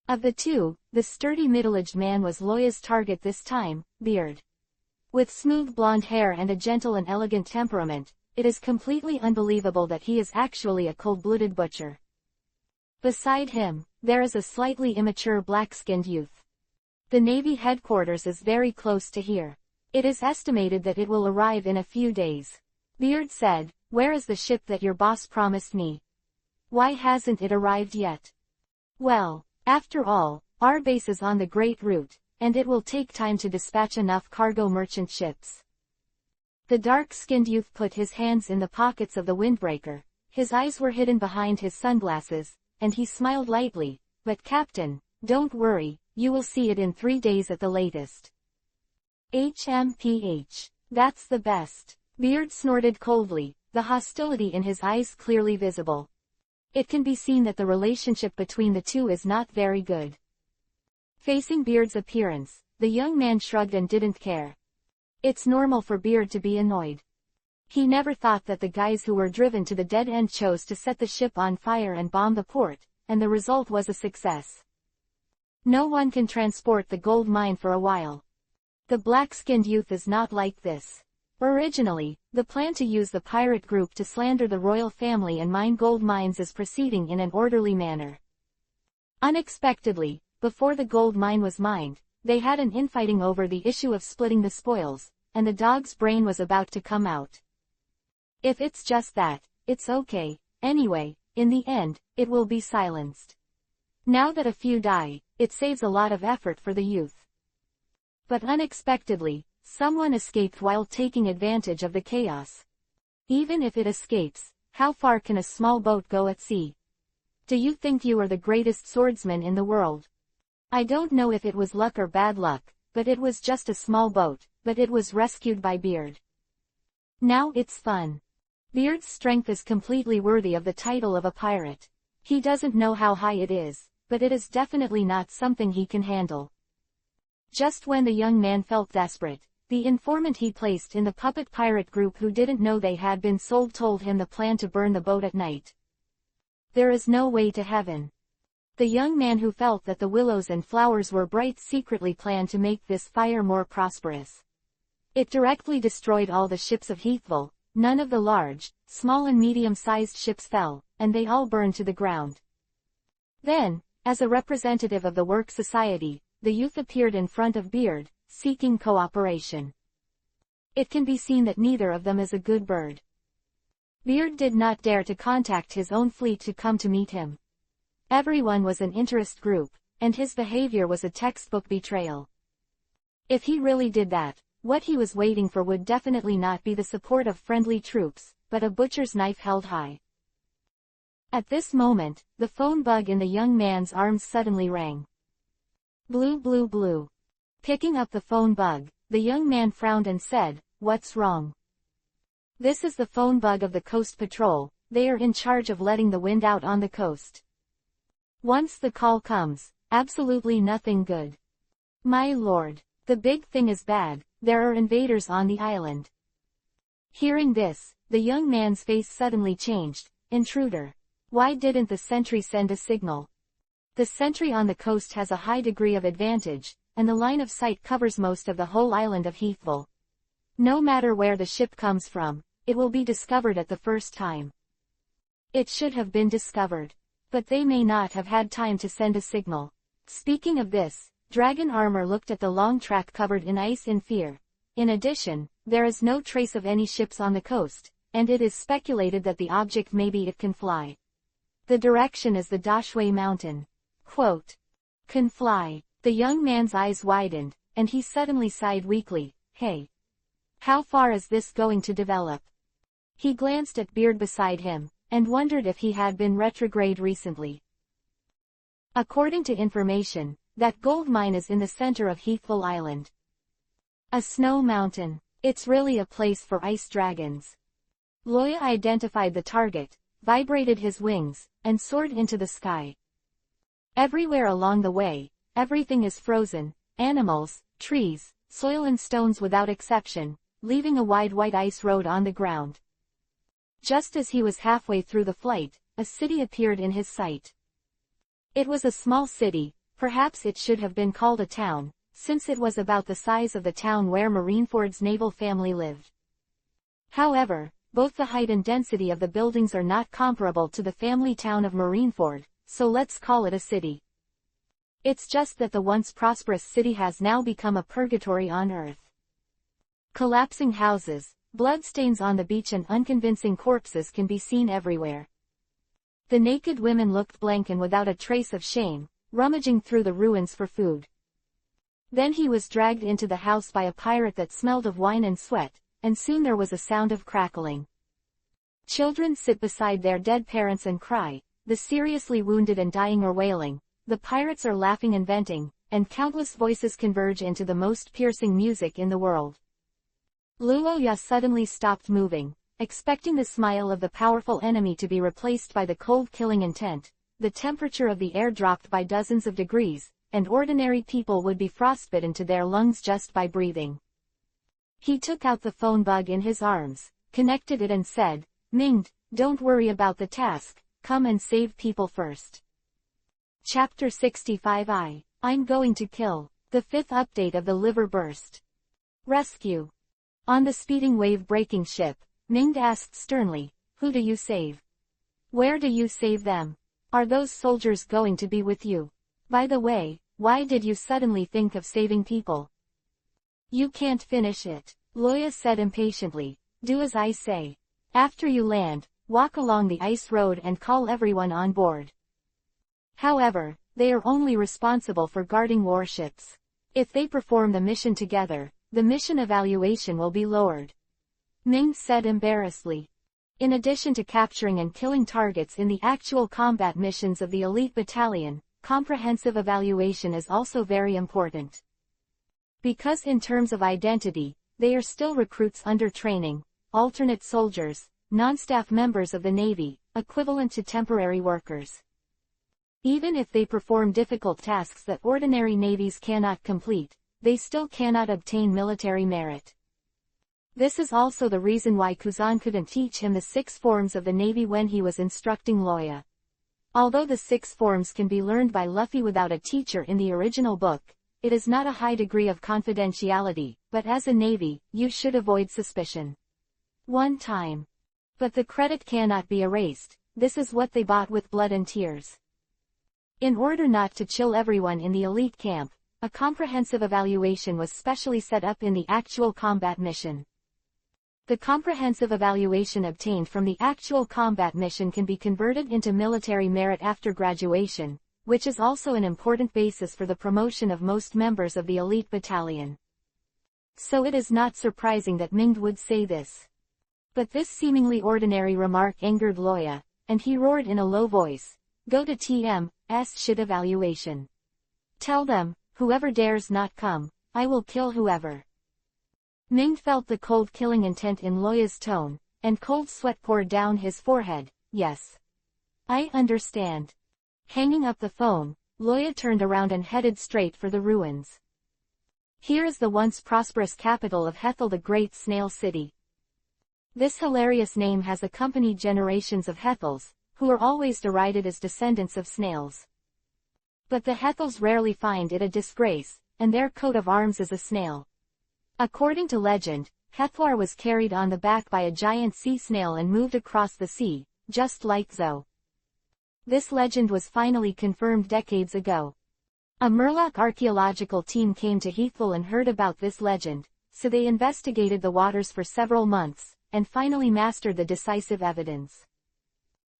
Of the two, the sturdy middle-aged man was Loya's target this time, Beard. With smooth blonde hair and a gentle and elegant temperament, it is completely unbelievable that he is actually a cold-blooded butcher. Beside him, there is a slightly immature black-skinned youth. The Navy headquarters is very close to here. It is estimated that it will arrive in a few days. Beard said, "Where is the ship that your boss promised me? Why hasn't it arrived yet?" Well, after all, our base is on the Great Route, and it will take time to dispatch enough cargo merchant ships. The dark-skinned youth put his hands in the pockets of the windbreaker, his eyes were hidden behind his sunglasses, and he smiled lightly, "But Captain, don't worry, you will see it in 3 days at the latest." HMPH. That's the best. Beard snorted coldly, the hostility in his eyes clearly visible. It can be seen that the relationship between the two is not very good. Facing Beard's appearance, the young man shrugged and didn't care. It's normal for Beard to be annoyed. He never thought that the guys who were driven to the dead end chose to set the ship on fire and bomb the port, and the result was a success. No one can transport the gold mine for a while. The black-skinned youth is not like this. Originally, the plan to use the pirate group to slander the royal family and mine gold mines is proceeding in an orderly manner. Unexpectedly, before the gold mine was mined, they had an infighting over the issue of splitting the spoils, and the dog's brain was about to come out. If it's just that, it's okay. Anyway, in the end, it will be silenced. Now that a few die, it saves a lot of effort for the youth. But unexpectedly, someone escaped while taking advantage of the chaos. Even if it escapes, how far can a small boat go at sea? Do you think you are the greatest swordsman in the world? I don't know if it was luck or bad luck, but it was just a small boat, but it was rescued by Beard. Now it's fun. Beard's strength is completely worthy of the title of a pirate. He doesn't know how high it is, but it is definitely not something he can handle. Just when the young man felt desperate, the informant he placed in the puppet pirate group who didn't know they had been sold told him the plan to burn the boat at night. There is no way to heaven. The young man who felt that the willows and flowers were bright secretly planned to make this fire more prosperous. It directly destroyed all the ships of Heathville, none of the large, small and medium-sized ships fell, and they all burned to the ground. Then, as a representative of the work society, the youth appeared in front of Beard, seeking cooperation. It can be seen that neither of them is a good bird. Beard did not dare to contact his own fleet to come to meet him. Everyone was an interest group, and his behavior was a textbook betrayal. If he really did that, what he was waiting for would definitely not be the support of friendly troops, but a butcher's knife held high. At this moment, the phone bug in the young man's arms suddenly rang. Blue blue blue. Picking up the phone bug, the young man frowned and said, "What's wrong?" "This is the phone bug of the Coast Patrol. They are in charge of letting the wind out on the coast. Once the call comes, absolutely nothing good. My lord, the big thing is bad, there are invaders on the island." Hearing this, the young man's face suddenly changed. Intruder. Why didn't the sentry send a signal? The sentry on the coast has a high degree of advantage, and the line of sight covers most of the whole island of Heathville. No matter where the ship comes from, it will be discovered at the first time. It should have been discovered. But they may not have had time to send a signal. Speaking of this, Dragon Armor looked at the long track covered in ice in fear. In addition, there is no trace of any ships on the coast, and it is speculated that the object maybe it can fly. The direction is the Dashway Mountain. Quote. Can fly. The young man's eyes widened, and he suddenly sighed weakly. Hey. How far is this going to develop? He glanced at Beard beside him, and wondered if he had been retrograde recently. According to information, that gold mine is in the center of Heathville Island. A snow mountain. It's really a place for ice dragons. Loya identified the target, vibrated his wings, and soared into the sky. Everywhere along the way, everything is frozen, animals, trees, soil and stones without exception, leaving a wide white ice road on the ground. Just as he was halfway through the flight, a city appeared in his sight. It was a small city, perhaps it should have been called a town, since it was about the size of the town where Marineford's naval family lived. However, both the height and density of the buildings are not comparable to the family town of Marineford, so let's call it a city. It's just that the once prosperous city has now become a purgatory on earth. Collapsing houses, bloodstains on the beach and unconvincing corpses can be seen everywhere. The naked women looked blank and without a trace of shame, rummaging through the ruins for food. Then he was dragged into the house by a pirate that smelled of wine and sweat, and soon there was a sound of crackling. Children sit beside their dead parents and cry, the seriously wounded and dying are wailing, the pirates are laughing and venting, and countless voices converge into the most piercing music in the world. Luoya suddenly stopped moving, expecting the smile of the powerful enemy to be replaced by the cold killing intent. The temperature of the air dropped by dozens of degrees, and ordinary people would be frostbitten to their lungs just by breathing. He took out the phone bug in his arms, connected it and said, Mingd, don't worry about the task, come and save people first. Chapter 65-80, I'm going to kill. The fifth update of the liver burst. Rescue. On the speeding wave-breaking ship, Mingd asked sternly, who do you save? Where do you save them? Are those soldiers going to be with you? By the way, why did you suddenly think of saving people? You can't finish it, Loya said impatiently. Do as I say. After you land, walk along the ice road and call everyone on board. However, they are only responsible for guarding warships. If they perform the mission together, the mission evaluation will be lowered. Ming said embarrassedly. In addition to capturing and killing targets in the actual combat missions of the elite battalion, comprehensive evaluation is also very important. Because in terms of identity, they are still recruits under training, alternate soldiers, non-staff members of the Navy, equivalent to temporary workers. Even if they perform difficult tasks that ordinary navies cannot complete, they still cannot obtain military merit. This is also the reason why Kuzan couldn't teach him the 6 forms of the Navy when he was instructing Loya. Although the 6 forms can be learned by Luffy without a teacher in the original book, it is not a high degree of confidentiality, but as a Navy, you should avoid suspicion. One time. But the credit cannot be erased, this is what they bought with blood and tears. In order not to chill everyone in the elite camp, a comprehensive evaluation was specially set up in the actual combat mission. The comprehensive evaluation obtained from the actual combat mission can be converted into military merit after graduation, which is also an important basis for the promotion of most members of the elite battalion. So it is not surprising that Ming would say this. But this seemingly ordinary remark angered Loya, and he roared in a low voice, "Go to TM's shit evaluation. Tell them, whoever dares not come, I will kill whoever." Ming felt the cold killing intent in Loya's tone, and cold sweat poured down his forehead. "Yes. I understand." Hanging up the phone, Loya turned around and headed straight for the ruins. Here is the once prosperous capital of Hethel, the Great Snail City. This hilarious name has accompanied generations of Hethels, who are always derided as descendants of snails. But the Hethels rarely find it a disgrace, and their coat of arms is a snail. According to legend, Hethlar was carried on the back by a giant sea snail and moved across the sea, just like Zoe. This legend was finally confirmed decades ago. A Murloc archaeological team came to Hethel and heard about this legend, so they investigated the waters for several months, and finally mastered the decisive evidence.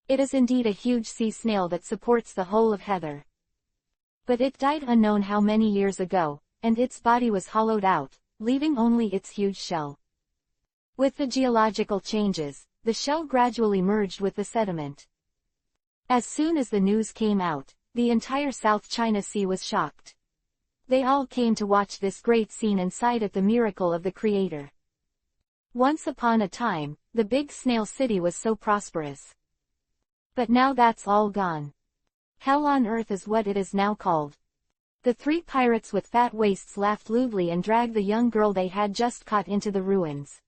It is indeed a huge sea snail that supports the whole of Heather. But it died unknown how many years ago, and its body was hollowed out, leaving only its huge shell. With the geological changes, the shell gradually merged with the sediment. As soon as the news came out, the entire South China Sea was shocked. They all came to watch this great scene and sighed at the miracle of the Creator. Once upon a time, the big snail city was so prosperous. But now that's all gone. Hell on earth is what it is now called. The three pirates with fat waists laughed lewdly and dragged the young girl they had just caught into the ruins.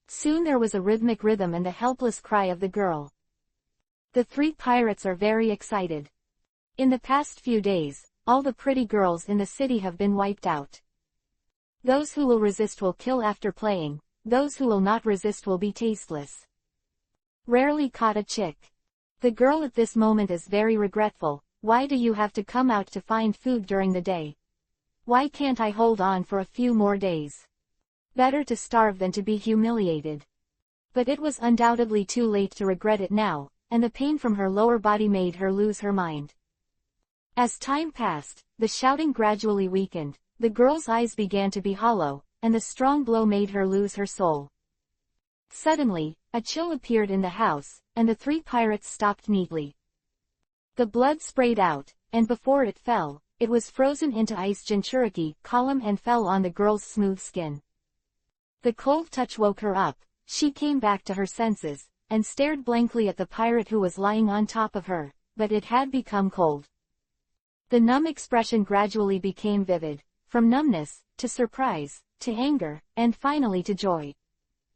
Soon there was a rhythmic rhythm and the helpless cry of the girl. The three pirates are very excited. In the past few days, all the pretty girls in the city have been wiped out. Those who will resist will kill after playing, those who will not resist will be tasteless. Rarely caught a chick. The girl at this moment is very regretful. Why do you have to come out to find food during the day? Why can't I hold on for a few more days? Better to starve than to be humiliated. But it was undoubtedly too late to regret it now, and the pain from her lower body made her lose her mind. As time passed, the shouting gradually weakened, the girl's eyes began to be hollow, and the strong blow made her lose her soul. Suddenly, a chill appeared in the house, and the three pirates stopped neatly. The blood sprayed out, and before it fell, it was frozen into ice. Jinchuriki column and fell on the girl's smooth skin. The cold touch woke her up. She came back to her senses, and stared blankly at the pirate who was lying on top of her, but it had become cold. The numb expression gradually became vivid, from numbness, to surprise, to anger, and finally to joy.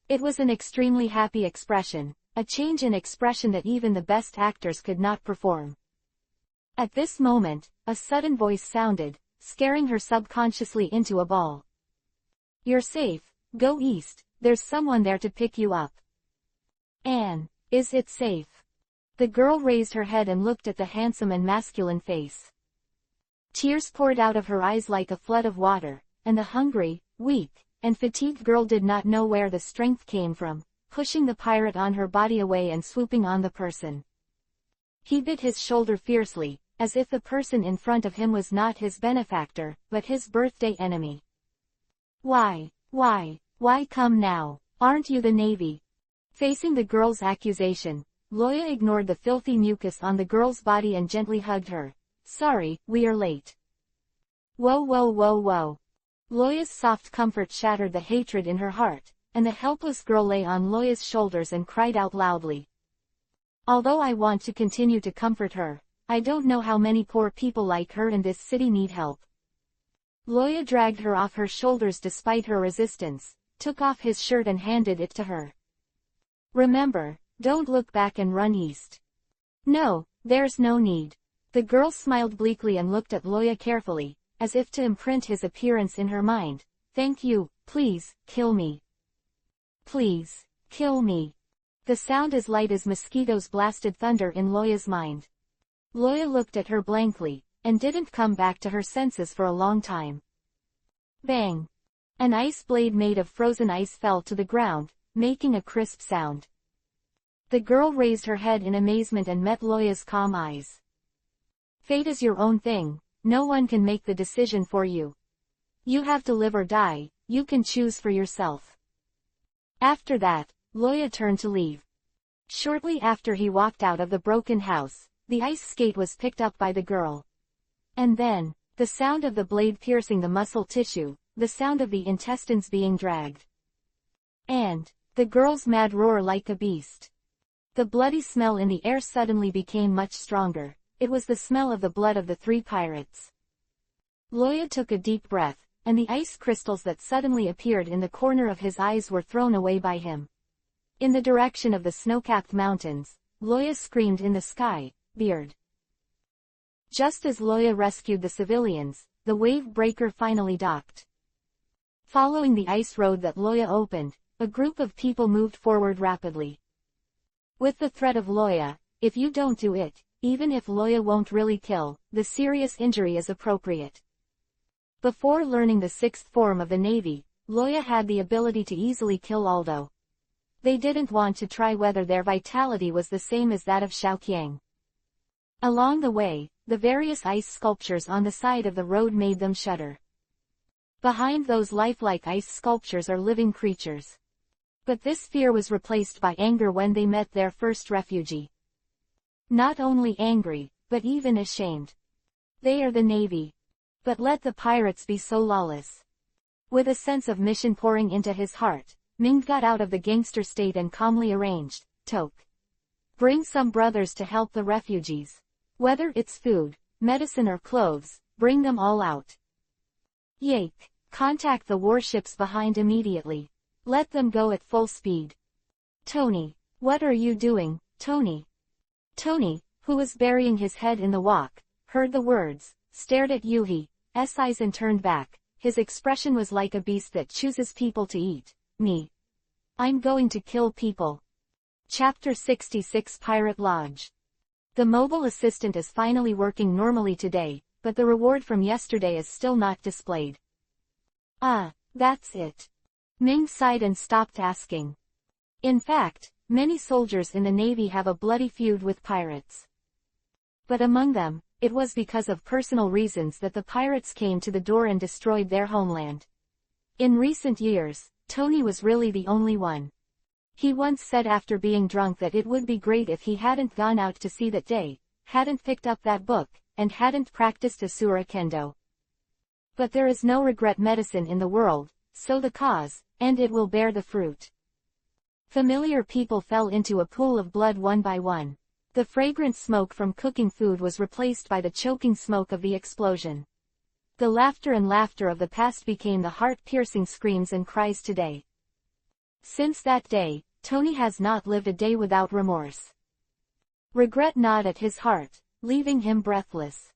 It was an extremely happy expression, a change in expression that even the best actors could not perform. At this moment, a sudden voice sounded, scaring her subconsciously into a ball. "You're safe, go east, there's someone there to pick you up." "Anne, is it safe?" The girl raised her head and looked at the handsome and masculine face. Tears poured out of her eyes like a flood of water, and the hungry, weak, and fatigued girl did not know where the strength came from, pushing the pirate on her body away and swooping on the person. He bit his shoulder fiercely, as if the person in front of him was not his benefactor, but his birthday enemy. Why come now? Aren't you the Navy?" Facing the girl's accusation, Loya ignored the filthy mucus on the girl's body and gently hugged her. "Sorry, we are late." Whoa. Loya's soft comfort shattered the hatred in her heart, and the helpless girl lay on Loya's shoulders and cried out loudly. "Although I want to continue to comfort her, I don't know how many poor people like her in this city need help." Loya dragged her off her shoulders despite her resistance, took off his shirt and handed it to her. "Remember, don't look back and run east." "No, there's no need." The girl smiled bleakly and looked at Loya carefully, as if to imprint his appearance in her mind. "Thank you, please, kill me. Please, kill me." The sound as light as mosquitoes blasted thunder in Loya's mind. Loya looked at her blankly, and didn't come back to her senses for a long time. Bang! An ice blade made of frozen ice fell to the ground, making a crisp sound. The girl raised her head in amazement and met Loya's calm eyes. Fate is your own thing, no one can make the decision for you. You have to live or die, you can choose for yourself. After that, Loya turned to leave. Shortly after he walked out of the broken house, the ice skate was picked up by the girl. And then, the sound of the blade piercing the muscle tissue, the sound of the intestines being dragged. And, the girl's mad roar like a beast. The bloody smell in the air suddenly became much stronger. It was the smell of the blood of the 3 pirates. Loya took a deep breath, and the ice crystals that suddenly appeared in the corner of his eyes were thrown away by him. In the direction of the snow-capped mountains, Loya screamed in the sky, "Beard!" Just as Loya rescued the civilians, the wave breaker finally docked. Following the ice road that Loya opened, a group of people moved forward rapidly. With the threat of Loya, "If you don't do it, even if Loya won't really kill, the serious injury is appropriate." Before learning the 6th form of the Navy, Loya had the ability to easily kill Aldo. They didn't want to try whether their vitality was the same as that of Xiaoqiang. Along the way, the various ice sculptures on the side of the road made them shudder. Behind those lifelike ice sculptures are living creatures. But this fear was replaced by anger when they met their first refugee. Not only angry, but even ashamed. They are the Navy. But let the pirates be so lawless. With a sense of mission pouring into his heart, Ming got out of the gangster state and calmly arranged, "Toke. Bring some brothers to help the refugees. Whether it's food, medicine or clothes, bring them all out. Yake. Contact the warships behind immediately. Let them go at full speed." "Tony. What are you doing, Tony?" Tony, who was burying his head in the wok, heard the words, stared at Yuhi's eyes and turned back. His expression was like a beast that chooses people to eat. "Me. I'm going to kill people." Chapter 66 Pirate Lodge. The mobile assistant is finally working normally today, but the reward from yesterday is still not displayed. "Ah, that's it." Ming sighed and stopped asking. In fact, many soldiers in the Navy have a bloody feud with pirates. But among them, it was because of personal reasons that the pirates came to the door and destroyed their homeland. In recent years, Tony was really the only one. He once said after being drunk that it would be great if he hadn't gone out to sea that day, hadn't picked up that book, and hadn't practiced Asura Kendo. But there is no regret medicine in the world, sow the cause, and it will bear the fruit. Familiar people fell into a pool of blood one by one. The fragrant smoke from cooking food was replaced by the choking smoke of the explosion. The laughter and laughter of the past became the heart-piercing screams and cries today. Since that day, Tony has not lived a day without remorse. Regret gnawed at his heart, leaving him breathless.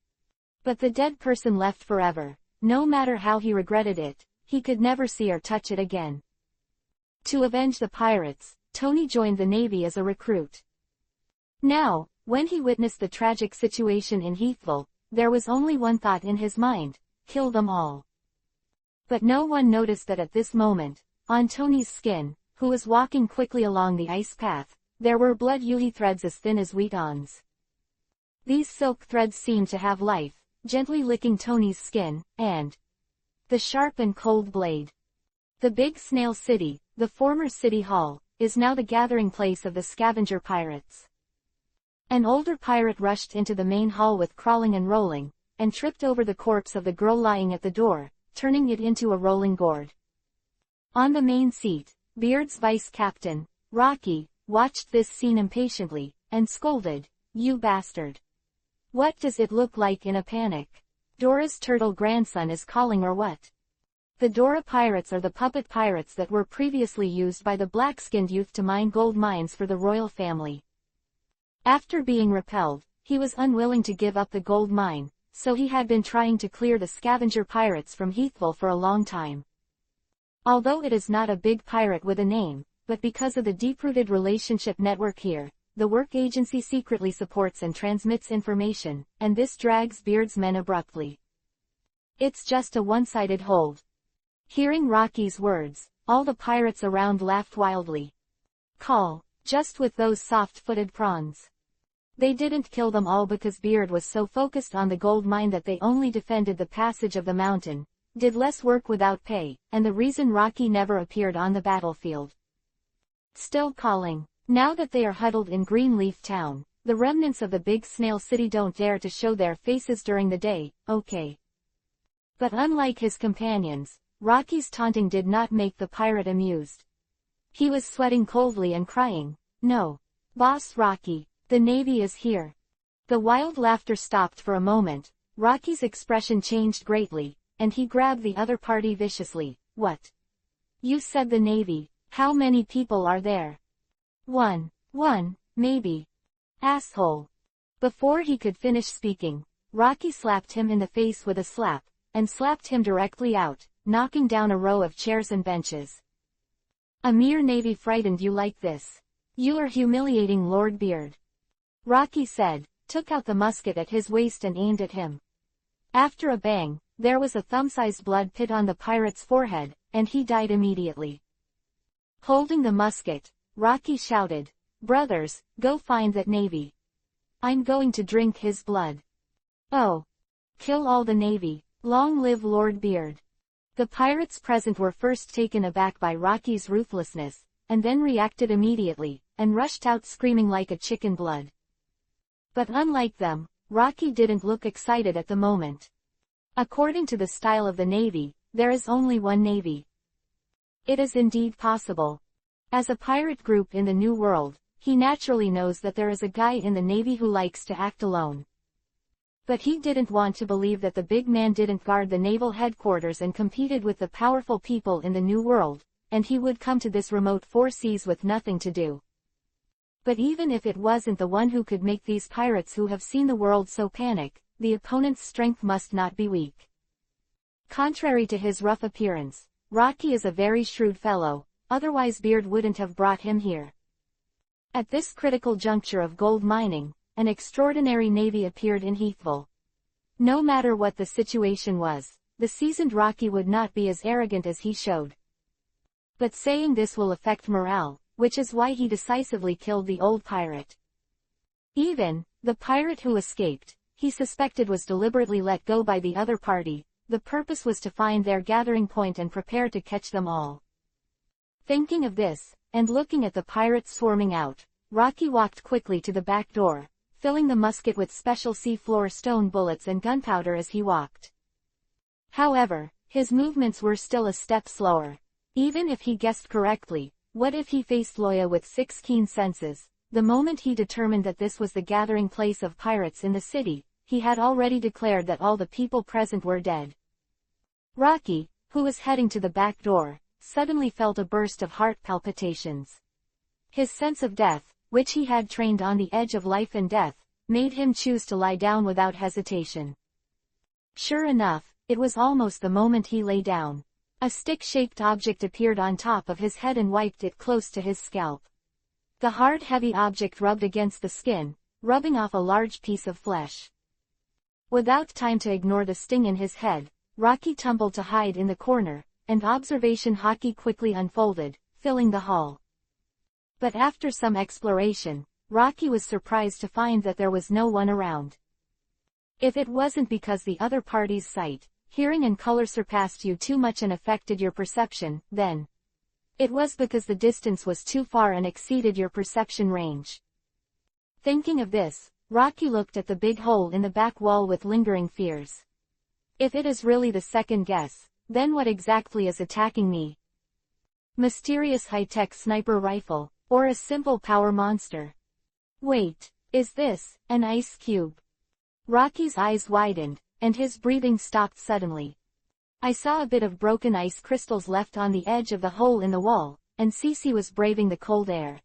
But the dead person left forever. No matter how he regretted it, he could never see or touch it again. To avenge the pirates, Tony joined the Navy as a recruit. Now, when he witnessed the tragic situation in Heathville, there was only one thought in his mind: kill them all. But no one noticed that at this moment, on Tony's skin, who was walking quickly along the ice path, there were blood yuhi threads as thin as wheat awns. These silk threads seemed to have life, gently licking Tony's skin, and the sharp and cold blade. The Big Snail City, the former city hall, is now the gathering place of the scavenger pirates. An older pirate rushed into the main hall with crawling and rolling, and tripped over the corpse of the girl lying at the door, turning it into a rolling gourd. On the main seat, Beard's vice captain, Rocky, watched this scene impatiently, and scolded, "You bastard! What does it look like in a panic? Dora's turtle grandson is calling or what?" The Dora pirates are the puppet pirates that were previously used by the black-skinned youth to mine gold mines for the royal family. After being repelled, he was unwilling to give up the gold mine, so he had been trying to clear the scavenger pirates from Heathville for a long time. Although it is not a big pirate with a name, but because of the deep-rooted relationship network here, the work agency secretly supports and transmits information, and this drags Beard's men abruptly. It's just a one-sided hold. Hearing Rocky's words, all the pirates around laughed wildly. "Call, just with those soft-footed prawns." They didn't kill them all because Beard was so focused on the gold mine that they only defended the passage of the mountain, did less work without pay, and the reason Rocky never appeared on the battlefield. Still calling. Now that they are huddled in Greenleaf Town, the remnants of the big snail city don't dare to show their faces during the day, okay. But unlike his companions, Rocky's taunting did not make the pirate amused. He was sweating coldly and crying, "No. Boss Rocky, the Navy is here." The wild laughter stopped for a moment, Rocky's expression changed greatly, and he grabbed the other party viciously. "What? You said the Navy. How many people are there?" One, maybe. Asshole." Before he could finish speaking, Rocky slapped him in the face with a slap, and slapped him directly out, knocking down a row of chairs and benches. "A mere Navy frightened you like this? You are humiliating Lord Beard," Rocky said, took out the musket at his waist and aimed at him. After a bang, there was a thumb-sized blood pit on the pirate's forehead, and he died immediately. Holding the musket, Rocky shouted, "Brothers, go find that Navy. I'm going to drink his blood. Oh. Kill all the Navy. Long live Lord Beard." The pirates present were first taken aback by Rocky's ruthlessness, and then reacted immediately, and rushed out screaming like a chicken blood. But unlike them, Rocky didn't look excited at the moment. According to the style of the Navy, there is only one Navy. It is indeed possible. As a pirate group in the New World, he naturally knows that there is a guy in the Navy who likes to act alone. But he didn't want to believe that the big man didn't guard the naval headquarters and competed with the powerful people in the New World, and he would come to this remote four seas with nothing to do. But even if it wasn't the one who could make these pirates who have seen the world so panic, the opponent's strength must not be weak. Contrary to his rough appearance, Rocky is a very shrewd fellow, otherwise Beard wouldn't have brought him here. At this critical juncture of gold mining, an extraordinary navy appeared in Heathville. No matter what the situation was, the seasoned Rocky would not be as arrogant as he showed. But saying this will affect morale, which is why he decisively killed the old pirate. Even the pirate who escaped, he suspected was deliberately let go by the other party. The purpose was to find their gathering point and prepare to catch them all. Thinking of this, and looking at the pirates swarming out, Rocky walked quickly to the back door, filling the musket with special sea-floor stone bullets and gunpowder as he walked. However, his movements were still a step slower. Even if he guessed correctly, what if he faced Loya with 6 keen senses? The moment he determined that this was the gathering place of pirates in the city, he had already declared that all the people present were dead. Rocky, who was heading to the back door, suddenly felt a burst of heart palpitations. His sense of death, which he had trained on the edge of life and death, made him choose to lie down without hesitation. Sure enough, it was almost the moment he lay down. A stick-shaped object appeared on top of his head and wiped it close to his scalp. The hard heavy object rubbed against the skin, rubbing off a large piece of flesh. Without time to ignore the sting in his head, Rocky tumbled to hide in the corner, and observation hockey quickly unfolded, filling the hall. But after some exploration, Rocky was surprised to find that there was no one around. If it wasn't because the other party's sight, hearing and color surpassed you too much and affected your perception, then it was because the distance was too far and exceeded your perception range. Thinking of this, Rocky looked at the big hole in the back wall with lingering fears. If it is really the second guess, then what exactly is attacking me? Mysterious high-tech sniper rifle, or a simple power monster? Wait, is this an ice cube? Rocky's eyes widened, and his breathing stopped suddenly. I saw a bit of broken ice crystals left on the edge of the hole in the wall, and Cece was braving the cold air.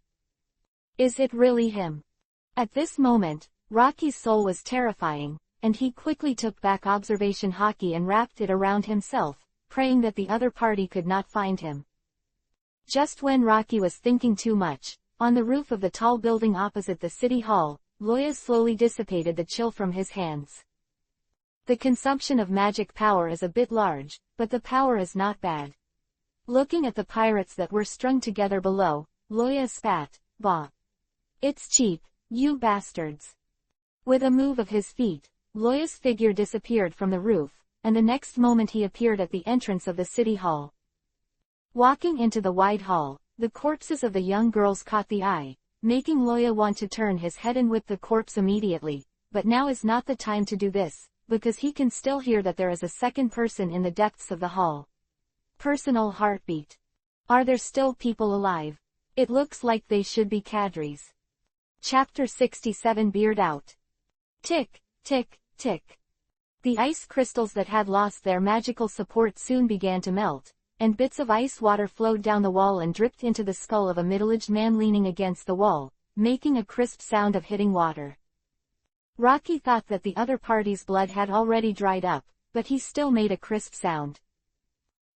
Is it really him? At this moment, Rocky's soul was terrifying, and he quickly took back observation hockey and wrapped it around himself, praying that the other party could not find him. Just when Rocky was thinking too much, on the roof of the tall building opposite the city hall, Loya slowly dissipated the chill from his hands. The consumption of magic power is a bit large, but the power is not bad. Looking at the pirates that were strung together below, Loya spat, "Bah! It's cheap, you bastards. With a move of his feet, Loya's figure disappeared from the roof, and the next moment he appeared at the entrance of the city hall. Walking into the wide hall, the corpses of the young girls caught the eye, making Loya want to turn his head and whip the corpse immediately, but now is not the time to do this, because he can still hear that there is a second person in the depths of the hall. Personal heartbeat. Are there still people alive? It looks like they should be cadres. Chapter 67 Beard Out. Tick, tick, tick. The ice crystals that had lost their magical support soon began to melt, and bits of ice water flowed down the wall and dripped into the skull of a middle-aged man leaning against the wall, making a crisp sound of hitting water. Rocky thought that the other party's blood had already dried up, but he still made a crisp sound.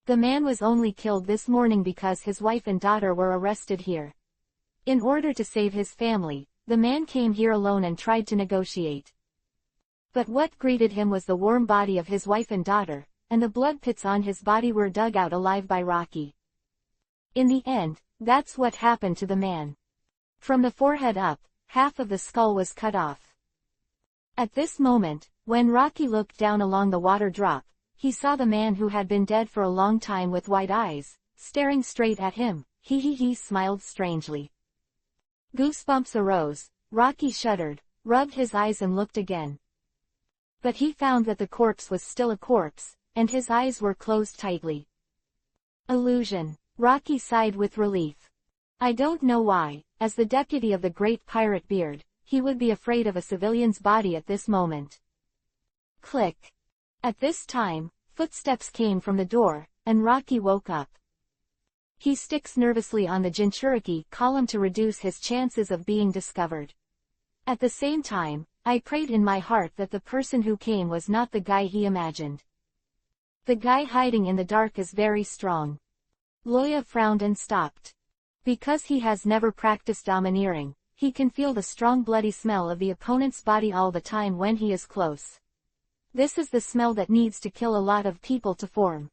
The man was only killed this morning because his wife and daughter were arrested here. In order to save his family, the man came here alone and tried to negotiate. But what greeted him was the warm body of his wife and daughter, and the blood pits on his body were dug out alive by Rocky. In the end, that's what happened to the man. From the forehead up, half of the skull was cut off. At this moment, when Rocky looked down along the water drop, he saw the man who had been dead for a long time with wide eyes, staring straight at him. He smiled strangely. Goosebumps arose, Rocky shuddered, rubbed his eyes and looked again. But he found that the corpse was still a corpse, and his eyes were closed tightly. Illusion. Rocky sighed with relief. I don't know why, as the deputy of the great pirate Beard, he would be afraid of a civilian's body at this moment. Click. At this time, footsteps came from the door, and Rocky woke up. He sticks nervously on the Jinchuriki column to reduce his chances of being discovered. At the same time, I prayed in my heart that the person who came was not the guy he imagined. The guy hiding in the dark is very strong. Loya frowned and stopped. Because he has never practiced domineering, he can feel the strong bloody smell of the opponent's body all the time when he is close. This is the smell that needs to kill a lot of people to form.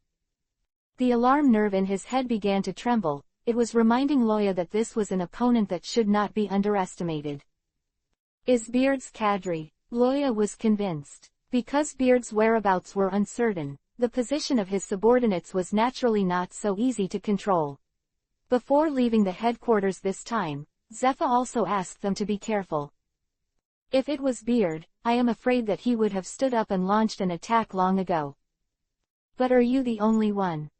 The alarm nerve in his head began to tremble. It was reminding Loya that this was an opponent that should not be underestimated. Is Beard's cadre? Loya was convinced. Because Beard's whereabouts were uncertain, the position of his subordinates was naturally not so easy to control. Before leaving the headquarters this time, Zephyr also asked them to be careful. If it was Beard, I am afraid that he would have stood up and launched an attack long ago. But are you the only one?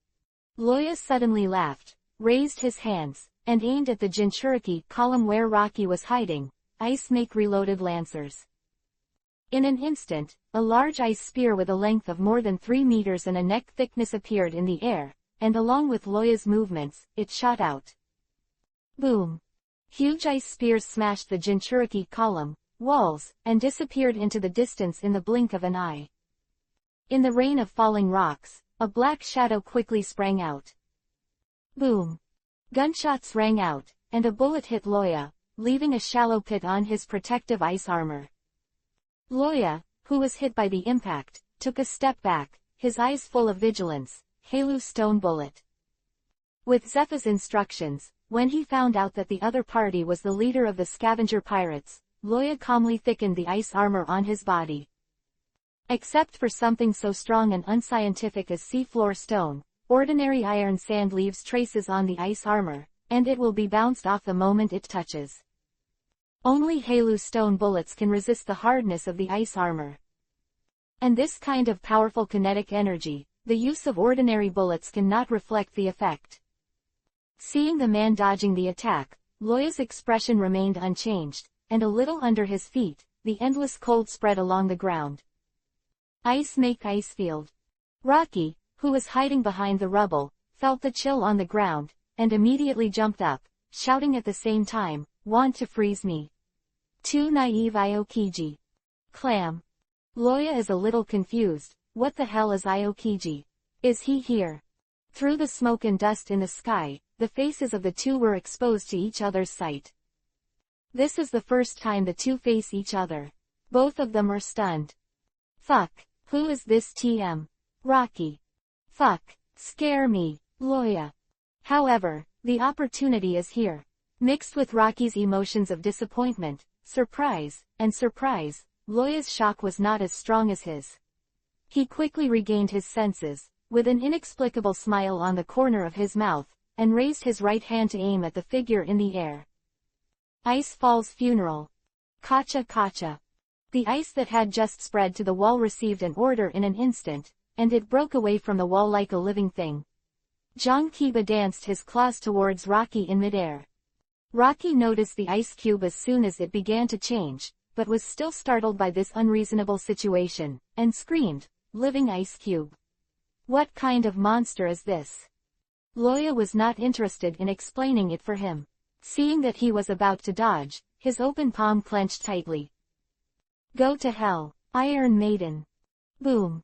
Loya suddenly laughed, raised his hands, and aimed at the Jinchuriki column where Rocky was hiding. Ice make reloaded lancers. In an instant, a large ice spear with a length of more than 3 meters and a neck thickness appeared in the air, and along with Loya's movements, it shot out. Boom! Huge ice spears smashed the Jinchuriki column, walls, and disappeared into the distance in the blink of an eye. In the rain of falling rocks, a black shadow quickly sprang out. Boom! Gunshots rang out, and a bullet hit Loya, leaving a shallow pit on his protective ice armor. Loya, who was hit by the impact, took a step back, his eyes full of vigilance. Halu stone bullet. With Zephyr's instructions, when he found out that the other party was the leader of the scavenger pirates, Loya calmly thickened the ice armor on his body. Except for something so strong and unscientific as seafloor stone, ordinary iron sand leaves traces on the ice armor, and it will be bounced off the moment it touches. Only Halu stone bullets can resist the hardness of the ice armor. And this kind of powerful kinetic energy, the use of ordinary bullets cannot reflect the effect. Seeing the man dodging the attack, Loya's expression remained unchanged, and a little under his feet, the endless cold spread along the ground. Ice make ice field. Rocky, who was hiding behind the rubble, felt the chill on the ground, and immediately jumped up, shouting at the same time, "Want to freeze me? Too naive Iokiji. Clam." Loya is a little confused. What the hell is Iokiji? Is he here? Through the smoke and dust in the sky, the faces of the two were exposed to each other's sight. This is the first time the two face each other. Both of them are stunned. Fuck, who is this TM? Rocky. Fuck, scare me, Loya. However, the opportunity is here. Mixed with Rocky's emotions of disappointment, surprise, Loya's shock was not as strong as his. He quickly regained his senses, with an inexplicable smile on the corner of his mouth, and raised his right hand to aim at the figure in the air. Ice Fall's funeral. Kacha kacha. The ice that had just spread to the wall received an order in an instant, and it broke away from the wall like a living thing. Jong Kiba danced his claws towards Rocky in midair. Rocky noticed the ice cube as soon as it began to change, but was still startled by this unreasonable situation, and screamed, "Living ice cube! What kind of monster is this?" Loya was not interested in explaining it for him. Seeing that he was about to dodge, his open palm clenched tightly. "Go to hell, Iron Maiden!" Boom!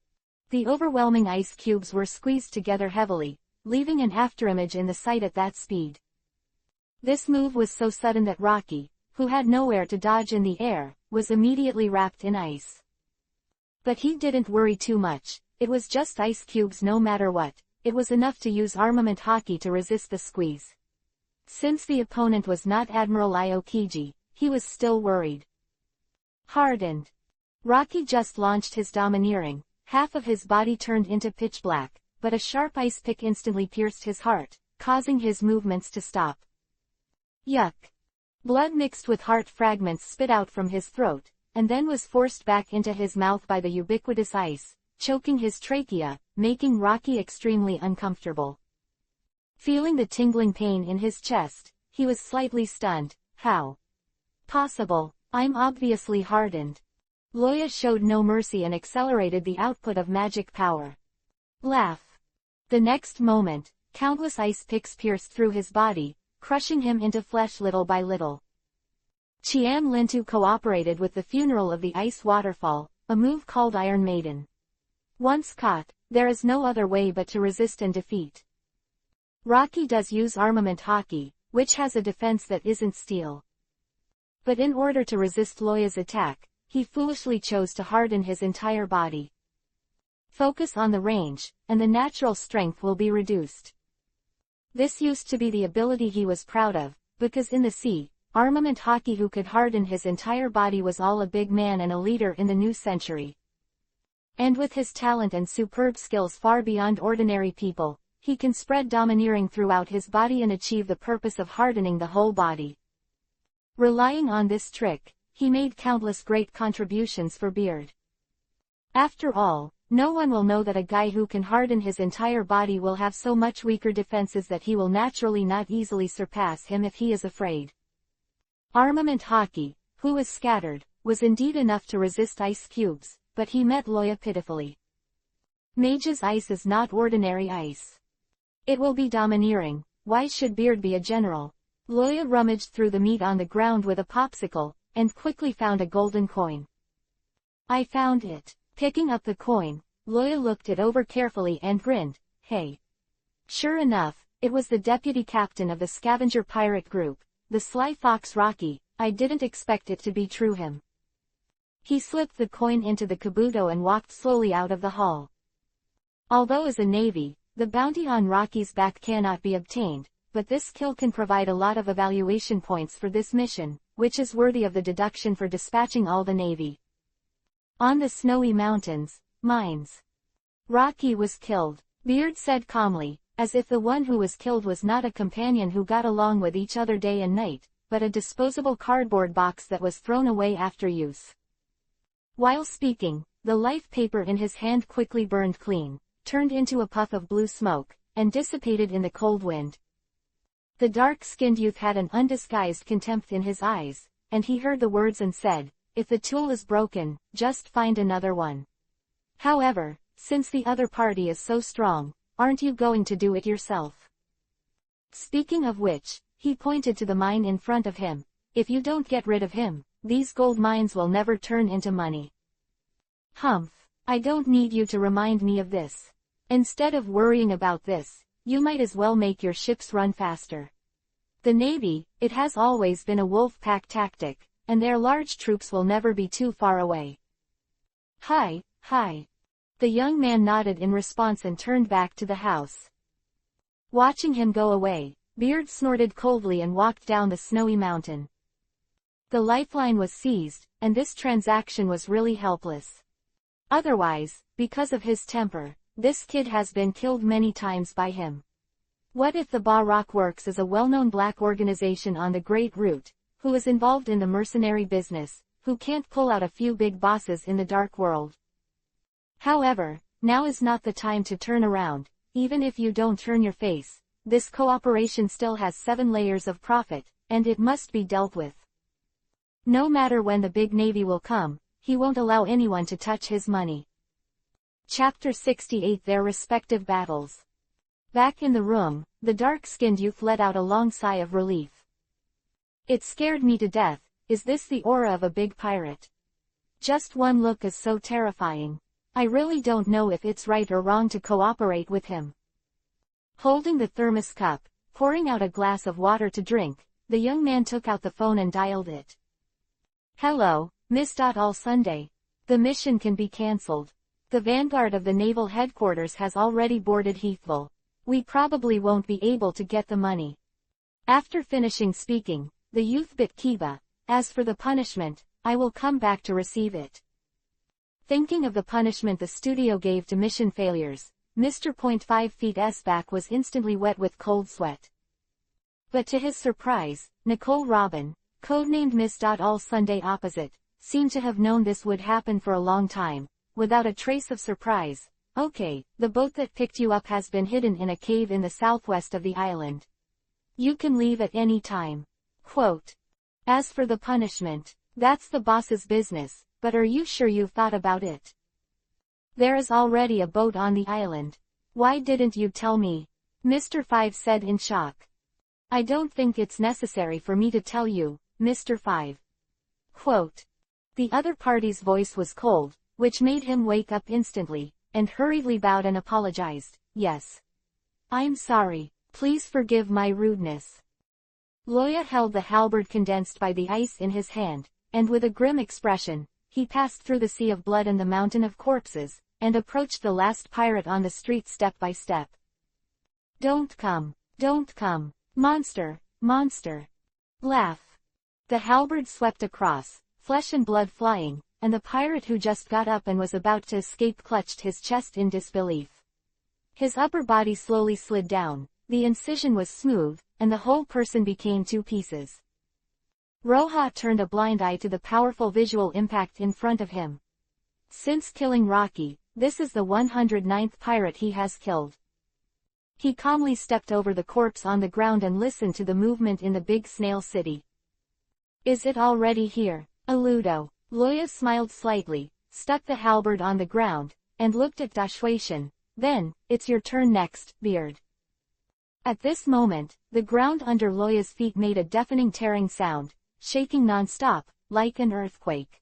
The overwhelming ice cubes were squeezed together heavily, leaving an afterimage in the sight at that speed. This move was so sudden that Rocky, who had nowhere to dodge in the air, was immediately wrapped in ice. But he didn't worry too much. It was just ice cubes no matter what. It was enough to use armament hockey to resist the squeeze. Since the opponent was not Admiral Aokiji, he was still worried. Hardened. Rocky just launched his domineering. Half of his body turned into pitch black, but a sharp ice pick instantly pierced his heart, causing his movements to stop. Yuck. Blood mixed with heart fragments spit out from his throat, and then was forced back into his mouth by the ubiquitous ice, choking his trachea, making Rocky extremely uncomfortable. Feeling the tingling pain in his chest, he was slightly stunned. How possible? I'm obviously hardened. Loya showed no mercy and accelerated the output of magic power. Laugh. The next moment, countless ice picks pierced through his body, crushing him into flesh little by little. Qian Lintu cooperated with the funeral of the ice waterfall, a move called Iron Maiden. Once caught, there is no other way but to resist and defeat. Rocky does use armament hockey, which has a defense that isn't steel. But in order to resist Loya's attack, he foolishly chose to harden his entire body. Focus on the range, and the natural strength will be reduced. This used to be the ability he was proud of, because in the sea, armament hockey who could harden his entire body was all a big man and a leader in the new century. And with his talent and superb skills far beyond ordinary people, he can spread domineering throughout his body and achieve the purpose of hardening the whole body. Relying on this trick, he made countless great contributions for Beard. After all, no one will know that a guy who can harden his entire body will have so much weaker defenses that he will naturally not easily surpass him if he is afraid. Armament hockey, who was scattered, was indeed enough to resist ice cubes, but he met Loya pitifully. Mage's ice is not ordinary ice. It will be domineering. Why should Beard be a general? Loya rummaged through the meat on the ground with a popsicle, and quickly found a golden coin. I found it. Picking up the coin, Loya looked it over carefully and grinned. Hey. Sure enough, it was the deputy captain of the scavenger pirate group, the sly fox Rocky. I didn't expect it to be true him. He slipped the coin into the kabuto and walked slowly out of the hall. Although as a navy, the bounty on Rocky's back cannot be obtained, but this kill can provide a lot of evaluation points for this mission, which is worthy of the deduction for dispatching all the navy. On the snowy mountains, mines. Rocky was killed, Beard said calmly, as if the one who was killed was not a companion who got along with each other day and night, but a disposable cardboard box that was thrown away after use. While speaking, the life paper in his hand quickly burned clean, turned into a puff of blue smoke, and dissipated in the cold wind. The dark-skinned youth had an undisguised contempt in his eyes, and he heard the words and said, if the tool is broken, just find another one. However, since the other party is so strong, aren't you going to do it yourself? Speaking of which, he pointed to the mine in front of him. If you don't get rid of him, these gold mines will never turn into money. Humph, I don't need you to remind me of this. Instead of worrying about this, you might as well make your ships run faster. The Navy, it has always been a wolf pack tactic, and their large troops will never be too far away. Hi. The young man nodded in response and turned back to the house. Watching him go away, Beard snorted coldly and walked down the snowy mountain. The lifeline was seized, and this transaction was really helpless. Otherwise, because of his temper, this kid has been killed many times by him. What if the Ba Rock Works is a well-known black organization on the Great Route, who is involved in the mercenary business, who can't pull out a few big bosses in the dark world? However, now is not the time to turn around. Even if you don't turn your face, this cooperation still has 7 layers of profit, and it must be dealt with. No matter when the big navy will come, he won't allow anyone to touch his money. Chapter 68 Their Respective Battles. Back in the room, the dark-skinned youth let out a long sigh of relief. It scared me to death. Is this the aura of a big pirate? Just one look is so terrifying. I really don't know if it's right or wrong to cooperate with him. Holding the thermos cup, pouring out a glass of water to drink, the young man took out the phone and dialed it. Hello, Miss All Sunday. The mission can be cancelled. The vanguard of the naval headquarters has already boarded Heathville. We probably won't be able to get the money. After finishing speaking, the youth bit Kiba. As for the punishment, I will come back to receive it. Thinking of the punishment the studio gave to mission failures, Mr. 5 Feet's back was instantly wet with cold sweat. But to his surprise, Nicole Robin, codenamed Miss All Sunday Opposite, seemed to have known this would happen for a long time, without a trace of surprise. Okay, the boat that picked you up has been hidden in a cave in the southwest of the island. You can leave at any time. Quote. As for the punishment, that's the boss's business, but are you sure you've thought about it? There is already a boat on the island. Why didn't you tell me? Mr. 5 said in shock. I don't think it's necessary for me to tell you, Mr. 5. Quote. The other party's voice was cold, which made him wake up instantly, and hurriedly bowed and apologized. Yes. I'm sorry. Please forgive my rudeness. Loya held the halberd condensed by the ice in his hand, and with a grim expression, he passed through the sea of blood and the mountain of corpses, and approached the last pirate on the street step by step. Don't come, monster, monster. Laugh. The halberd swept across, flesh and blood flying, and the pirate who just got up and was about to escape clutched his chest in disbelief. His upper body slowly slid down, the incision was smooth, and the whole person became 2 pieces. Roja turned a blind eye to the powerful visual impact in front of him. Since killing Rocky, this is the 109th pirate he has killed. He calmly stepped over the corpse on the ground and listened to the movement in the big snail city. Is it already here, Aludo? Loya smiled slightly, stuck the halberd on the ground, and looked at Dashwation. Then, it's your turn next, Beard. At this moment, the ground under Loya's feet made a deafening tearing sound, shaking non-stop, like an earthquake.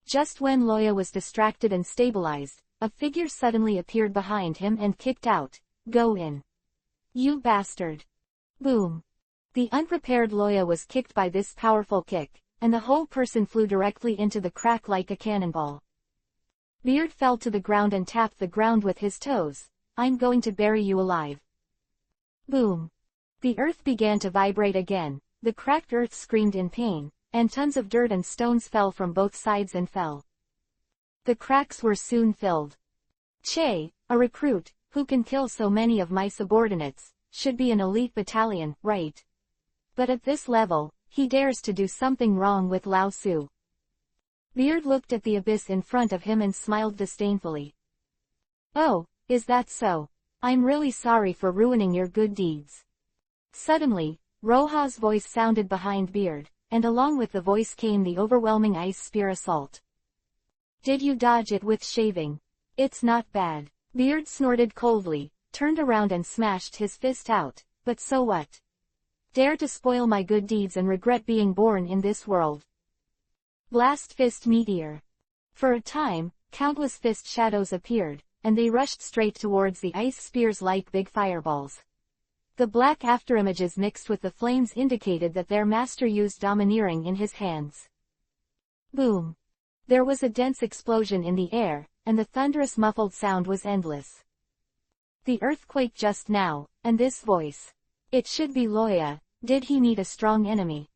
Just when Loya was distracted and stabilized, a figure suddenly appeared behind him and kicked out, Go in. You bastard. Boom. The unprepared Loya was kicked by this powerful kick, and the whole person flew directly into the crack like a cannonball. Beard fell to the ground and tapped the ground with his toes. I'm going to bury you alive. Boom. The earth began to vibrate again, the cracked earth screamed in pain, and tons of dirt and stones fell from both sides and fell. The cracks were soon filled. Che, a recruit, who can kill so many of my subordinates, should be an elite battalion, right? But at this level, he dares to do something wrong with Lao Su. Beard looked at the abyss in front of him and smiled disdainfully. Oh, is that so? I'm really sorry for ruining your good deeds. Suddenly, Roja's voice sounded behind Beard, and along with the voice came the overwhelming ice spear assault. Did you dodge it with shaving? It's not bad. Beard snorted coldly, turned around and smashed his fist out, but so what? Dare to spoil my good deeds and regret being born in this world. Blast Fist Meteor. For a time, countless fist shadows appeared, and they rushed straight towards the ice spears like big fireballs. The black afterimages mixed with the flames indicated that their master used domineering in his hands. Boom. There was a dense explosion in the air, and the thunderous muffled sound was endless. The earthquake just now, and this voice. It should be Loya. Did he need a strong enemy?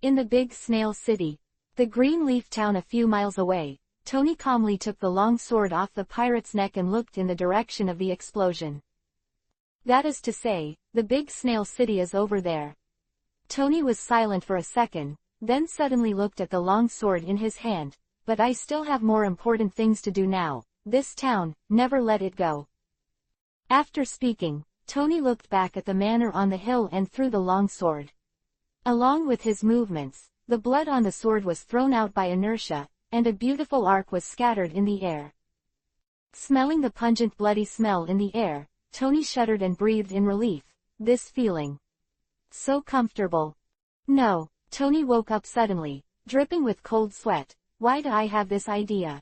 In the big snail city, the green leaf town a few miles away, Tony calmly took the long sword off the pirate's neck and looked in the direction of the explosion. That is to say, the big snail city is over there. Tony was silent for a second, then suddenly looked at the long sword in his hand. But I still have more important things to do now. This town, never let it go. After speaking, Tony looked back at the manor on the hill and threw the long sword. Along with his movements, the blood on the sword was thrown out by inertia, and a beautiful arc was scattered in the air. Smelling the pungent bloody smell in the air, Tony shuddered and breathed in relief. This feeling. So comfortable. No, Tony woke up suddenly, dripping with cold sweat. Why do I have this idea?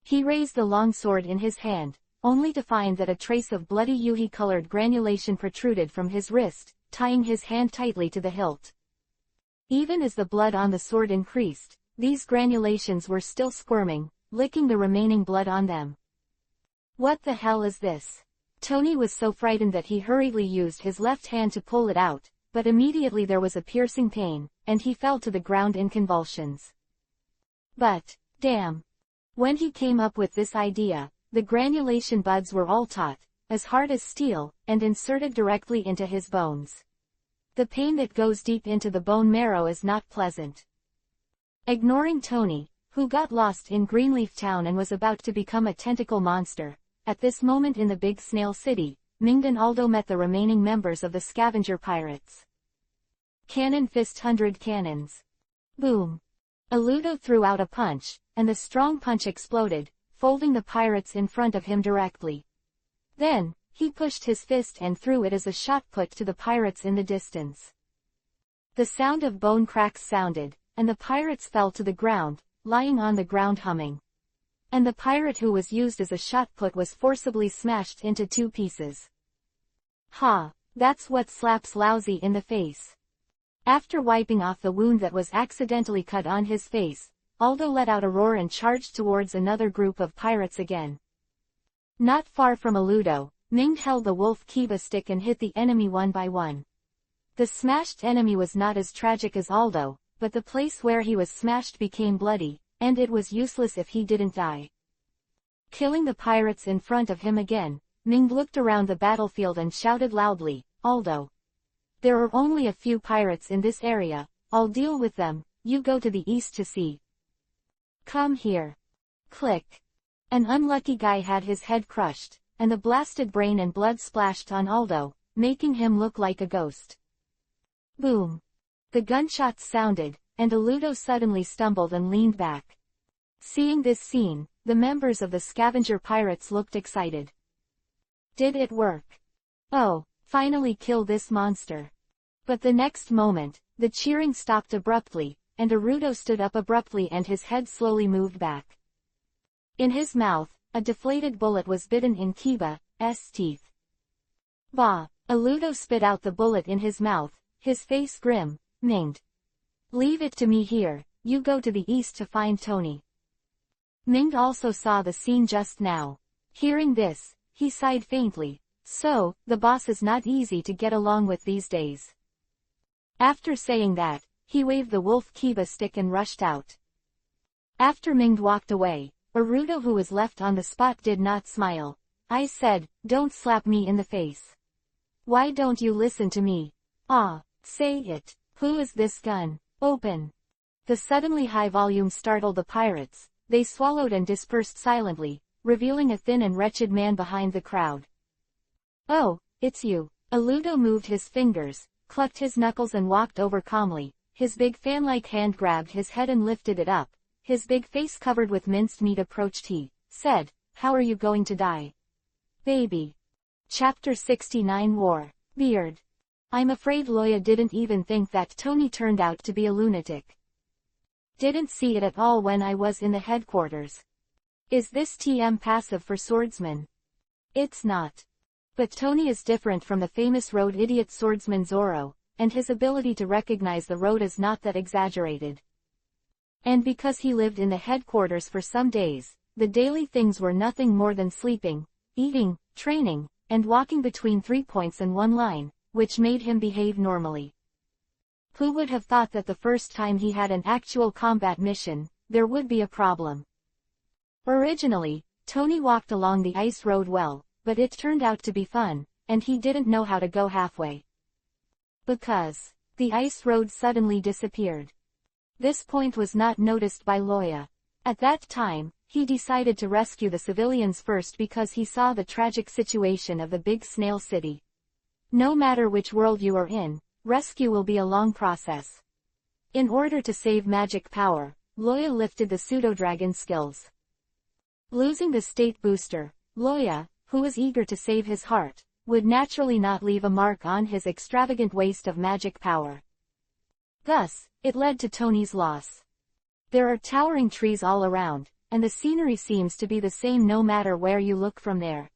He raised the long sword in his hand, only to find that a trace of bloody yuhi-colored granulation protruded from his wrist, tying his hand tightly to the hilt. Even as the blood on the sword increased, these granulations were still squirming, licking the remaining blood on them. What the hell is this? Tony was so frightened that he hurriedly used his left hand to pull it out, but immediately there was a piercing pain, and he fell to the ground in convulsions. But, damn. When he came up with this idea, the granulation buds were all taut, as hard as steel, and inserted directly into his bones. The pain that goes deep into the bone marrow is not pleasant. Ignoring Tony, who got lost in Greenleaf Town and was about to become a tentacle monster, at this moment in the big snail city, Ming and Aldo met the remaining members of the scavenger pirates. Cannon fist 100 cannons. Boom. Aldo threw out a punch, and the strong punch exploded, folding the pirates in front of him directly. Then, he pushed his fist and threw it as a shot put to the pirates in the distance. The sound of bone cracks sounded, and the pirates fell to the ground, lying on the ground humming. And the pirate who was used as a shot put was forcibly smashed into 2 pieces. Ha, that's what slaps lousy in the face. After wiping off the wound that was accidentally cut on his face, Aldo let out a roar and charged towards another group of pirates again. Not far from Aldo, Ming held the wolf kiba stick and hit the enemy one by one. The smashed enemy was not as tragic as Aldo, but the place where he was smashed became bloody, and it was useless if he didn't die. Killing the pirates in front of him again, Ming looked around the battlefield and shouted loudly, "Aldo! There are only a few pirates in this area, I'll deal with them, you go to the east to see. Come here." Click. An unlucky guy had his head crushed, and the blasted brain and blood splashed on Aldo, making him look like a ghost. Boom. The gunshots sounded, and Aldo suddenly stumbled and leaned back. Seeing this scene, the members of the scavenger pirates looked excited. Did it work? Oh, finally kill this monster. But the next moment, the cheering stopped abruptly, and Aldo stood up abruptly and his head slowly moved back. In his mouth, a deflated bullet was bitten in Kiba's teeth. Bah! Aldo spit out the bullet in his mouth, his face grim. Minged. Leave it to me here, you go to the east to find Tony. Ming also saw the scene just now. Hearing this, he sighed faintly. So, the boss is not easy to get along with these days. After saying that, he waved the wolf kiba stick and rushed out. After Ming walked away, Aldo, who was left on the spot, did not smile. I said, don't slap me in the face. Why don't you listen to me? Ah, say it. Who is this gun? Open. The suddenly high volume startled the pirates. They swallowed and dispersed silently, revealing a thin and wretched man behind the crowd. Oh, it's you. Aldo moved his fingers, clucked his knuckles and walked over calmly. His big fan-like hand grabbed his head and lifted it up. His big face covered with minced meat approached. He said, how are you going to die? Baby. Chapter 69 War. Beard. I'm afraid Loya didn't even think that Tony turned out to be a lunatic. Didn't see it at all when I was in the headquarters. Is this TM passive for swordsman? It's not. But Tony is different from the famous road idiot swordsman Zoro, and his ability to recognize the road is not that exaggerated. And because he lived in the headquarters for some days, the daily things were nothing more than sleeping, eating, training, and walking between 3 points and one line, which made him behave normally. Who would have thought that the first time he had an actual combat mission, there would be a problem? Originally, Tony walked along the ice road well, but it turned out to be fun, and he didn't know how to go halfway. Because the ice road suddenly disappeared. This point was not noticed by Loya. At that time, he decided to rescue the civilians first because he saw the tragic situation of the big snail city. No matter which world you are in, rescue will be a long process. In order to save magic power, Loya lifted the pseudo-dragon skills. Losing the state booster, Loya, who was eager to save his heart, would naturally not leave a mark on his extravagant waste of magic power. Thus, it led to Tony's loss. There are towering trees all around, and the scenery seems to be the same no matter where you look from there.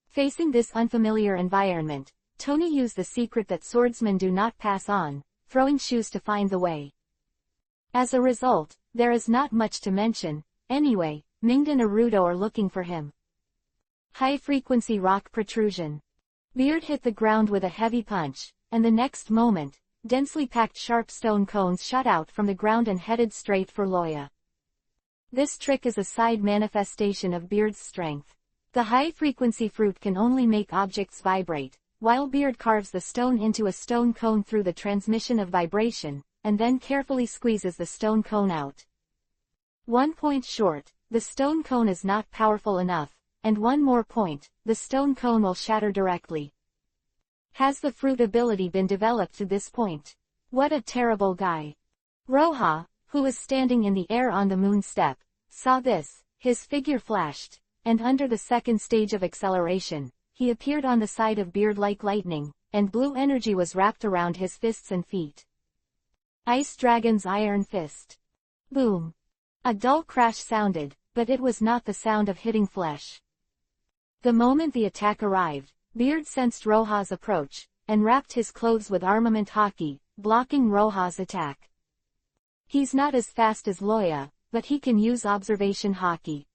Facing this unfamiliar environment, Tony used the secret that swordsmen do not pass on, throwing shoes to find the way. As a result, there is not much to mention. Anyway, Ming and Naruto are looking for him. High-frequency rock protrusion. Beard hit the ground with a heavy punch, and the next moment, densely packed sharp stone cones shot out from the ground and headed straight for Loya. This trick is a side manifestation of Beard's strength. The high-frequency fruit can only make objects vibrate, while Beard carves the stone into a stone cone through the transmission of vibration, and then carefully squeezes the stone cone out. 1 point short, the stone cone is not powerful enough, and 1 more point, the stone cone will shatter directly. Has the fruit ability been developed to this point? What a terrible guy. Roha, who was standing in the air on the moon step, saw this, his figure flashed, and under the second stage of acceleration, he appeared on the side of Beard like lightning, and blue energy was wrapped around his fists and feet. Ice Dragon's Iron Fist. Boom. A dull crash sounded, but it was not the sound of hitting flesh. The moment the attack arrived, Beard sensed Roha's approach, and wrapped his clothes with armament hockey, blocking Roha's attack. He's not as fast as Loya, but he can use observation hockey.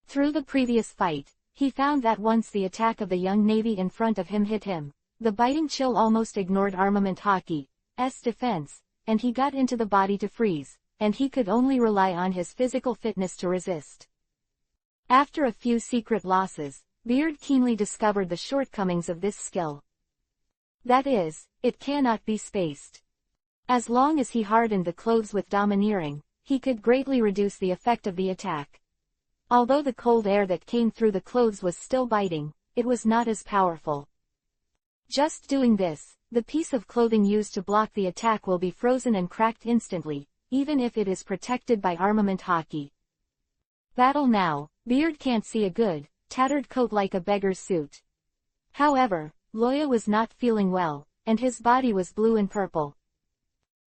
Through the previous fight, he found that once the attack of the young navy in front of him hit him, the biting chill almost ignored armament hockey's defense, and he got into the body to freeze, and he could only rely on his physical fitness to resist. After a few secret losses, Beard keenly discovered the shortcomings of this skill. That is, it cannot be spaced. As long as he hardened the clothes with domineering, he could greatly reduce the effect of the attack. Although the cold air that came through the clothes was still biting, it was not as powerful. Just doing this, the piece of clothing used to block the attack will be frozen and cracked instantly, even if it is protected by armament hockey. Battle now. Beard can't see a good, tattered coat like a beggar's suit. However, Loya was not feeling well, and his body was blue and purple.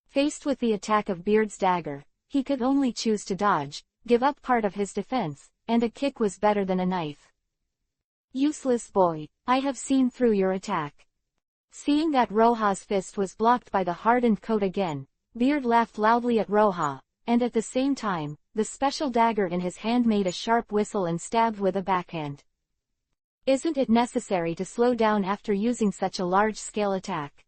Faced with the attack of Beard's dagger, he could only choose to dodge, give up part of his defense, and a kick was better than a knife. Useless boy, I have seen through your attack. Seeing that Roha's fist was blocked by the hardened coat again, Beard laughed loudly at Roha, and at the same time, the special dagger in his hand made a sharp whistle and stabbed with a backhand. Isn't it necessary to slow down after using such a large-scale attack?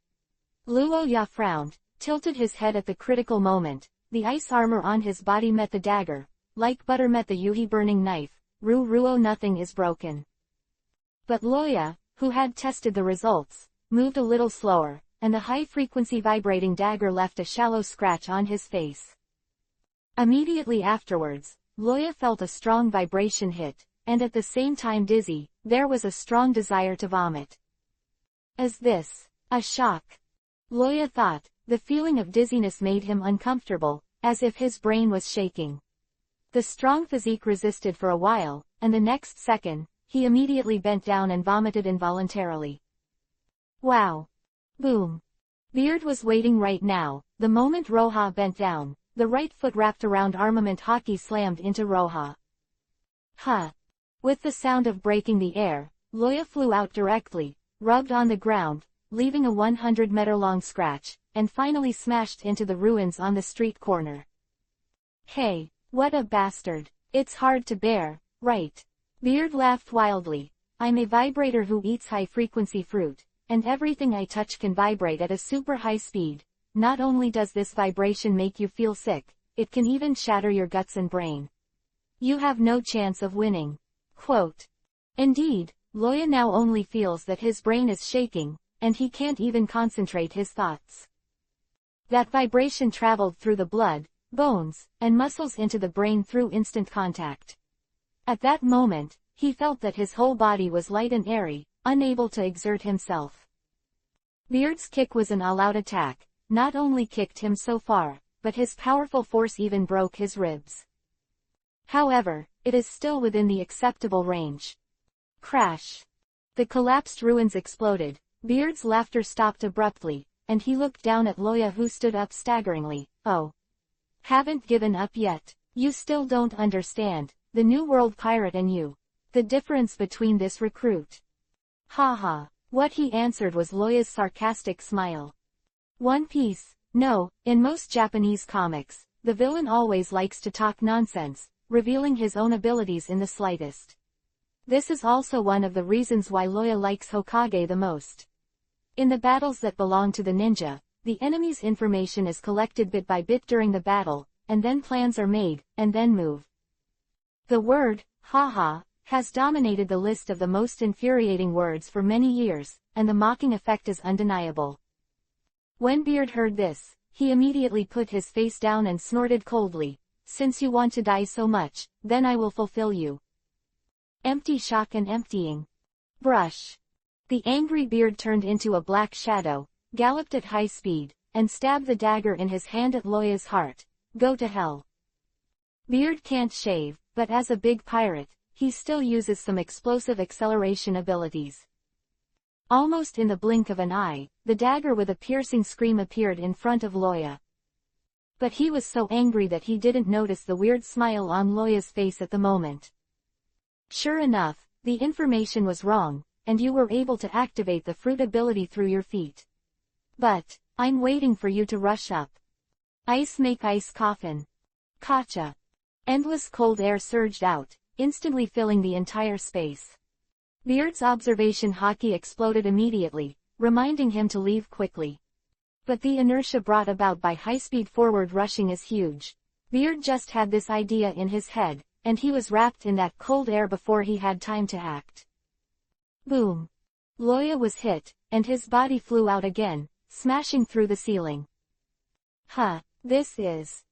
Luoya frowned, tilted his head at the critical moment. The ice armor on his body met the dagger, like butter met the Yuhi burning knife. Ruo nothing is broken. But Loya, who had tested the results, moved a little slower, and the high-frequency vibrating dagger left a shallow scratch on his face. Immediately afterwards, Loya felt a strong vibration hit, and at the same time dizzy. There was a strong desire to vomit. Is this a shock? Loya thought. The feeling of dizziness made him uncomfortable, as if his brain was shaking. The strong physique resisted for a while, and the next second, he immediately bent down and vomited involuntarily. Wow. Boom. Beard was waiting right now. The moment Roha bent down, the right foot wrapped around armament hockey slammed into Roha. Huh. With the sound of breaking the air, Loya flew out directly, rubbed on the ground, leaving a 100-meter-long scratch, and finally smashed into the ruins on the street corner. Hey, what a bastard. It's hard to bear, right? Beard laughed wildly. I'm a vibrator who eats high-frequency fruit, and everything I touch can vibrate at a super high speed. not only does this vibration make you feel sick, it can even shatter your guts and brain. You have no chance of winning. Quote. Indeed, Loya now only feels that his brain is shaking, and he can't even concentrate his thoughts. That vibration traveled through the blood, bones, and muscles into the brain through instant contact. At that moment, he felt that his whole body was light and airy, unable to exert himself. Beard's kick was an all-out attack, not only kicked him so far, but his powerful force even broke his ribs. However, it is still within the acceptable range. Crash! The collapsed ruins exploded, Beard's laughter stopped abruptly, and he looked down at Loya, who stood up staggeringly. Oh. Haven't given up yet. You still don't understand, the New World pirate and you. The difference between this recruit. Ha ha. What he answered was Loya's sarcastic smile. One Piece. No, in most Japanese comics, the villain always likes to talk nonsense, revealing his own abilities in the slightest. This is also one of the reasons why Loya likes Hokage the most. In the battles that belong to the ninja, the enemy's information is collected bit by bit during the battle, and then plans are made, and then move. The word, haha, has dominated the list of the most infuriating words for many years, and the mocking effect is undeniable. When Beard heard this, he immediately put his face down and snorted coldly. Since you want to die so much, then I will fulfill you. Empty shock and emptying. Brush. The angry Beard turned into a black shadow, galloped at high speed, and stabbed the dagger in his hand at Loya's heart. Go to hell. Beard can't shave, but as a big pirate, he still uses some explosive acceleration abilities. Almost in the blink of an eye, the dagger with a piercing scream appeared in front of Loya. But he was so angry that he didn't notice the weird smile on Loya's face at the moment. Sure enough, the information was wrong, and you were able to activate the fruit ability through your feet. But, I'm waiting for you to rush up. Ice make ice coffin. Gotcha. Endless cold air surged out, instantly filling the entire space. Beard's observation hockey exploded immediately, reminding him to leave quickly. But the inertia brought about by high-speed forward rushing is huge. Beard just had this idea in his head, and he was wrapped in that cold air before he had time to act. Boom. Loya was hit, and his body flew out again, smashing through the ceiling. Huh, this is...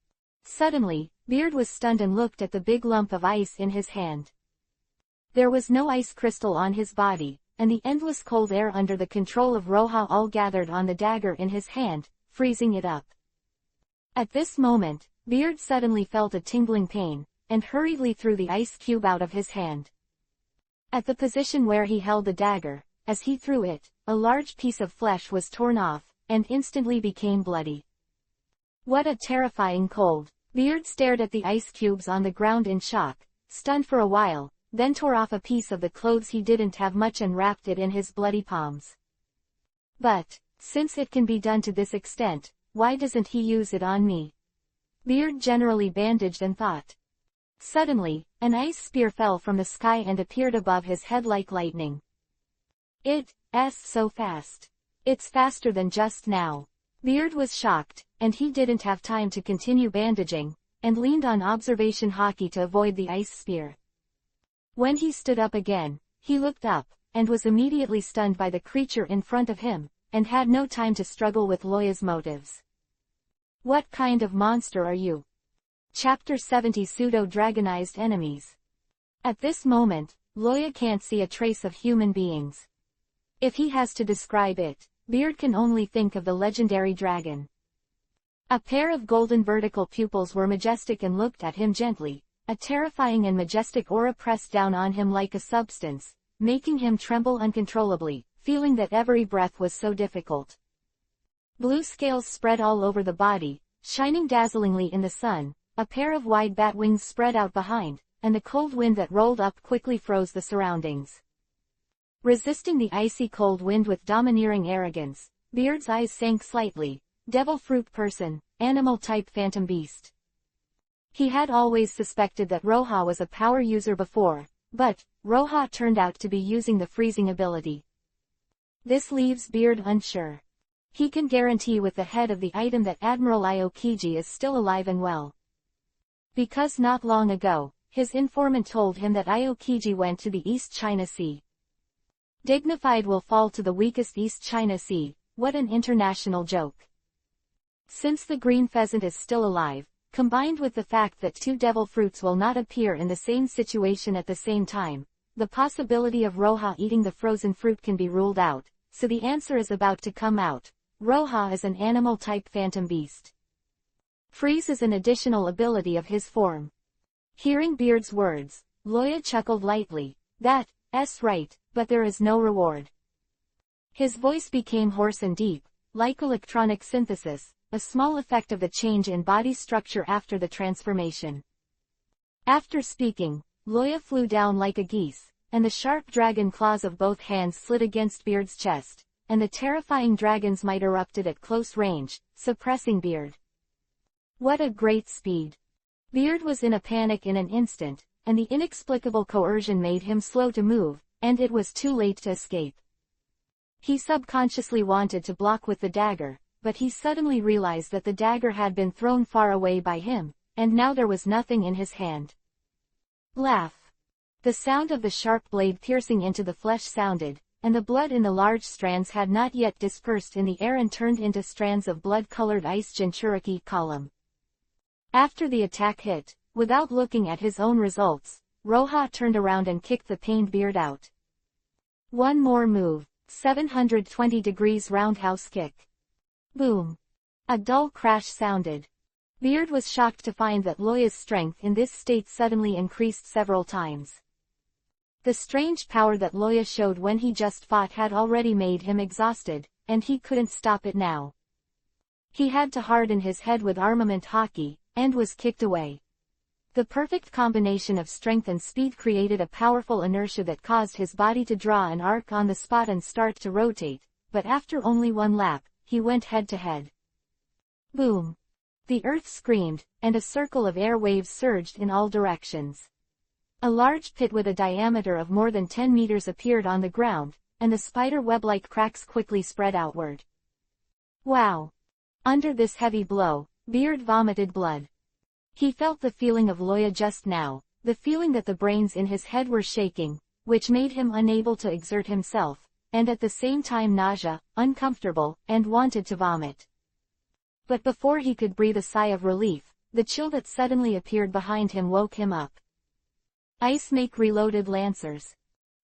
Suddenly, Beard was stunned and looked at the big lump of ice in his hand. There was no ice crystal on his body, and the endless cold air under the control of Roha all gathered on the dagger in his hand, freezing it up. At this moment, Beard suddenly felt a tingling pain, and hurriedly threw the ice cube out of his hand. At the position where he held the dagger, as he threw it, a large piece of flesh was torn off, and instantly became bloody. What a terrifying cold! Beard stared at the ice cubes on the ground in shock, stunned for a while, then tore off a piece of the clothes he didn't have much and wrapped it in his bloody palms. But, since it can be done to this extent, why doesn't he use it on me? Beard generally bandaged and thought. Suddenly, an ice spear fell from the sky and appeared above his head like lightning. It's so fast. It's faster than just now. Beard was shocked, and he didn't have time to continue bandaging, and leaned on observation hockey to avoid the ice spear. When he stood up again, he looked up, and was immediately stunned by the creature in front of him, and had no time to struggle with Loya's motives. What kind of monster are you? Chapter 70 Pseudo-Dragonized Enemies. At this moment, Loya can't see a trace of human beings. If he has to describe it, Beard can only think of the legendary dragon. A pair of golden vertical pupils were majestic and looked at him gently, a terrifying and majestic aura pressed down on him like a substance, making him tremble uncontrollably, feeling that every breath was so difficult. Blue scales spread all over the body, shining dazzlingly in the sun, a pair of wide bat wings spread out behind, and the cold wind that rolled up quickly froze the surroundings. Resisting the icy cold wind with domineering arrogance, Beard's eyes sank slightly. Devil fruit person, animal-type phantom beast. He had always suspected that Roha was a power user before, but Roha turned out to be using the freezing ability. This leaves Beard unsure. He can guarantee with the head of the item that Admiral Aokiji is still alive and well. Because not long ago, his informant told him that Aokiji went to the East China Sea. Dignified will fall to the weakest East China Sea. What an international joke. Since the green pheasant is still alive, combined with the fact that two devil fruits will not appear in the same situation at the same time, the possibility of Roha eating the frozen fruit can be ruled out, so the answer is about to come out. Roha is an animal-type phantom beast. Freeze is an additional ability of his form. Hearing Beard's words, Loya chuckled lightly. That's right, but there is no reward. His voice became hoarse and deep, like electronic synthesis, a small effect of the change in body structure after the transformation. After speaking, Loya flew down like a geese, and the sharp dragon claws of both hands slid against Beard's chest, and the terrifying dragon's might erupted at close range, suppressing Beard. What a great speed! Beard was in a panic in an instant, and the inexplicable coercion made him slow to move, and it was too late to escape. He subconsciously wanted to block with the dagger, but he suddenly realized that the dagger had been thrown far away by him, and now there was nothing in his hand. Laugh. The sound of the sharp blade piercing into the flesh sounded, and the blood in the large strands had not yet dispersed in the air and turned into strands of blood-colored ice Jinchuriki column. After the attack hit, without looking at his own results, Roha turned around and kicked the pained Beard out. One more move, 720 degrees roundhouse kick. Boom. A dull crash sounded. Beard was shocked to find that Loya's strength in this state suddenly increased several times. The strange power that Loya showed when he just fought had already made him exhausted, and he couldn't stop it now. He had to harden his head with armament hockey, and was kicked away. The perfect combination of strength and speed created a powerful inertia that caused his body to draw an arc on the spot and start to rotate, but after only one lap, he went head to head. Boom! The earth screamed, and a circle of air waves surged in all directions. A large pit with a diameter of more than 10 meters appeared on the ground, and the spider web-like cracks quickly spread outward. Wow! Under this heavy blow, Beard vomited blood. He felt the feeling of Loya just now, the feeling that the brains in his head were shaking, which made him unable to exert himself, and at the same time nausea, uncomfortable, and wanted to vomit. But before he could breathe a sigh of relief, the chill that suddenly appeared behind him woke him up. Ice make reloaded lancers.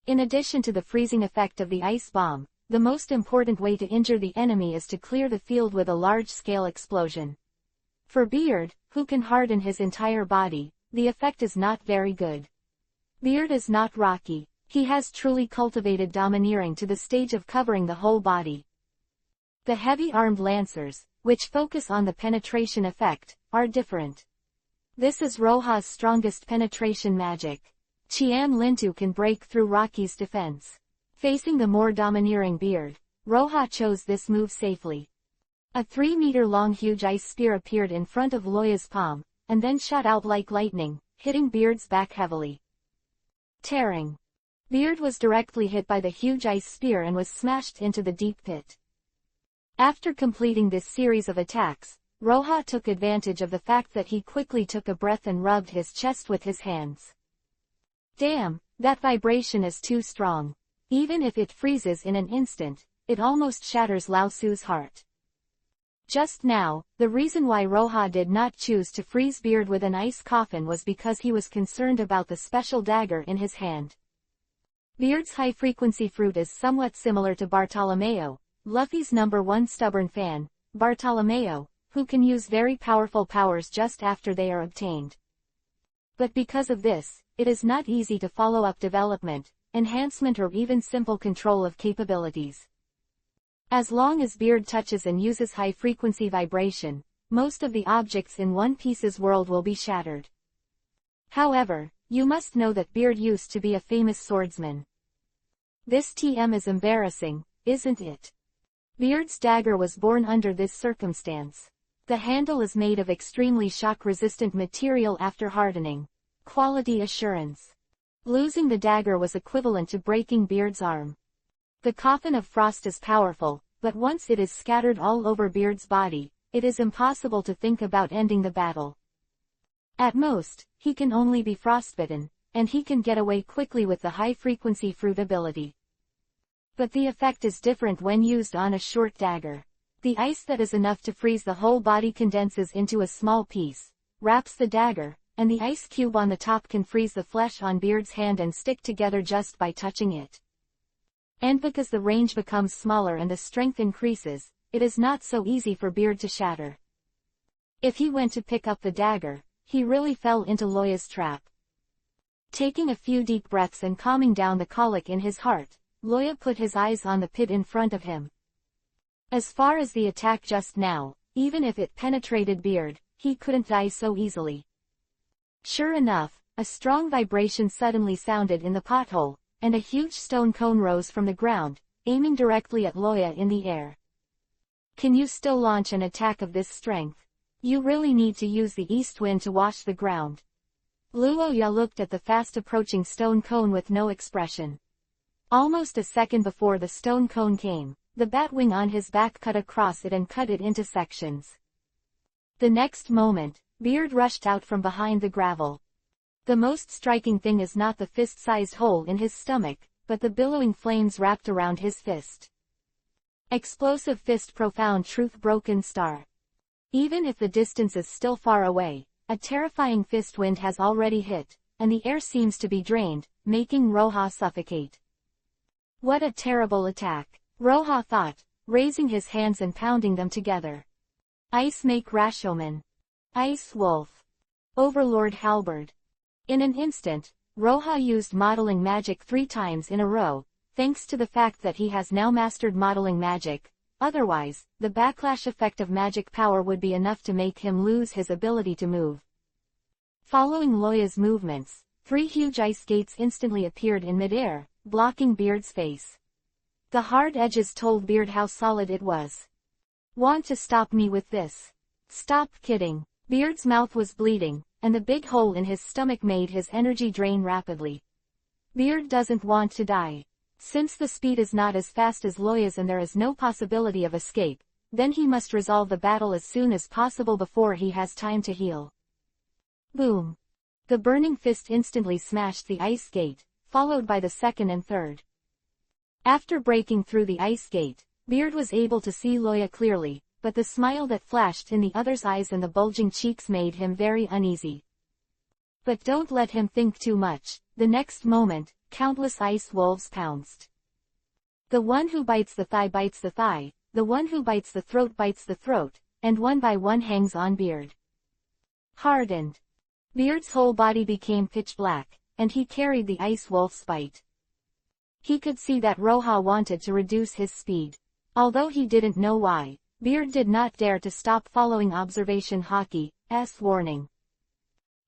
In addition to the freezing effect of the ice bomb, the most important way to injure the enemy is to clear the field with a large-scale explosion. For Beard, who can harden his entire body, the effect is not very good. Beard is not Rocky. He has truly cultivated domineering to the stage of covering the whole body. The heavy-armed lancers, which focus on the penetration effect, are different. This is Roha's strongest penetration magic. Qian Lintu can break through Rocky's defense. Facing the more domineering Beard, Roha chose this move safely. A 3-meter-long huge ice spear appeared in front of Loya's palm, and then shot out like lightning, hitting Beard's back heavily. Tearing. Beard was directly hit by the huge ice spear and was smashed into the deep pit. After completing this series of attacks, Roha took advantage of the fact that he quickly took a breath and rubbed his chest with his hands. Damn, that vibration is too strong. Even if it freezes in an instant, it almost shatters Lao Su's heart. Just now, the reason why Roha did not choose to freeze Beard with an ice coffin was because he was concerned about the special dagger in his hand. Beard's high-frequency fruit is somewhat similar to Bartolomeo, Luffy's #1 stubborn fan, Bartolomeo, who can use very powerful powers just after they are obtained. But because of this, it is not easy to follow up development, enhancement or even simple control of capabilities. As long as Beard touches and uses high-frequency vibration, most of the objects in One Piece's world will be shattered. However, you must know that Beard used to be a famous swordsman. This TM is embarrassing, isn't it? Beard's dagger was born under this circumstance. The handle is made of extremely shock-resistant material after hardening. Quality assurance. Losing the dagger was equivalent to breaking Beard's arm. The coffin of frost is powerful, but once it is scattered all over Beard's body, it is impossible to think about ending the battle. At most, he can only be frostbitten, and he can get away quickly with the high-frequency fruit ability. But the effect is different when used on a short dagger. The ice that is enough to freeze the whole body condenses into a small piece, wraps the dagger, and the ice cube on the top can freeze the flesh on Beard's hand and stick together just by touching it. And because the range becomes smaller and the strength increases, it is not so easy for Beard to shatter. If he went to pick up the dagger, he really fell into Loya's trap. Taking a few deep breaths and calming down the colic in his heart, Loya put his eyes on the pit in front of him. As far as the attack just now, even if it penetrated Beard, he couldn't die so easily. Sure enough, a strong vibration suddenly sounded in the pothole, and a huge stone cone rose from the ground, aiming directly at Loya in the air. Can you still launch an attack of this strength? You really need to use the east wind to wash the ground. Luoya looked at the fast-approaching stone cone with no expression. Almost a second before the stone cone came, the bat wing on his back cut across it and cut it into sections. The next moment, Beard rushed out from behind the gravel. The most striking thing is not the fist-sized hole in his stomach, but the billowing flames wrapped around his fist. Explosive fist, profound truth, broken star. Even if the distance is still far away, a terrifying fist wind has already hit, and the air seems to be drained, making Roja suffocate. What a terrible attack, Roja thought, raising his hands and pounding them together. Ice make Rashomon. Ice Wolf. Overlord Halberd. In an instant, Roja used modeling magic 3 times in a row, thanks to the fact that he has now mastered modeling magic. Otherwise, the backlash effect of magic power would be enough to make him lose his ability to move. Following Loya's movements, 3 huge ice gates instantly appeared in midair, blocking Beard's face. The hard edges told Beard how solid it was. Want to stop me with this? Stop kidding. Beard's mouth was bleeding, and the big hole in his stomach made his energy drain rapidly. Beard doesn't want to die. Since the speed is not as fast as Loya's and there is no possibility of escape, then he must resolve the battle as soon as possible before he has time to heal. Boom! The burning fist instantly smashed the ice gate, followed by the second and third. After breaking through the ice gate, Beard was able to see Loya clearly, but the smile that flashed in the other's eyes and the bulging cheeks made him very uneasy. But don't let him think too much. The next moment, countless ice wolves pounced. The one who bites the thigh bites the thigh, the one who bites the throat bites the throat, and one by one hangs on Beard. Hardened. Beard's whole body became pitch black, and he carried the ice wolf's bite. He could see that Roja wanted to reduce his speed. Although he didn't know why, Beard did not dare to stop following Observation Hockey's warning.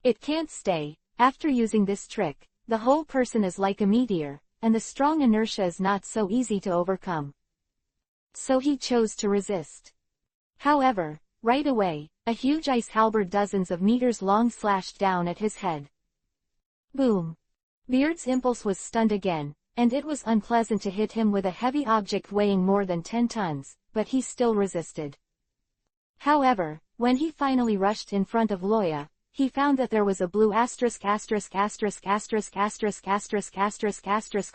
It can't stay. After using this trick, the whole person is like a meteor, and the strong inertia is not so easy to overcome. So he chose to resist. However, right away, a huge ice halberd dozens of meters long slashed down at his head. Boom! Beard's impulse was stunned again, and it was unpleasant to hit him with a heavy object weighing more than 10 tons, but he still resisted. However, when he finally rushed in front of Loya, he found that there was a blue *******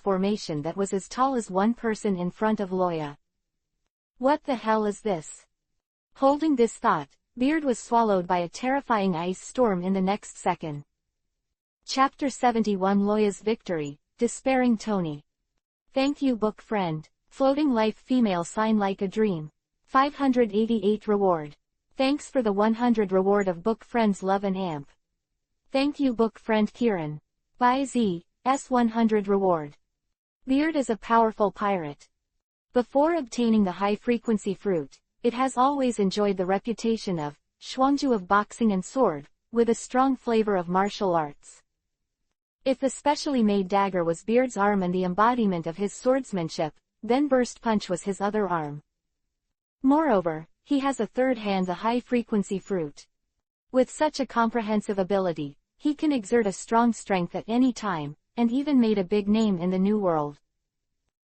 formation that was as tall as one person in front of Loya. What the hell is this? Holding this thought, Beard was swallowed by a terrifying ice storm in the next second. Chapter 71 Loya's Victory, Despairing Tony. Thank you book friend. Floating life female sign like a dream. 588 reward. Thanks for the 100 reward of book friends love and amp. Thank you book friend Kieran. By Z, S100 reward. Beard is a powerful pirate. Before obtaining the high-frequency fruit, it has always enjoyed the reputation of Shuangju of boxing and sword, with a strong flavor of martial arts. If the specially made dagger was Beard's arm and the embodiment of his swordsmanship, then Burst Punch was his other arm. Moreover, he has a third hand, the high-frequency fruit. With such a comprehensive ability, he can exert a strong strength at any time, and even made a big name in the New World.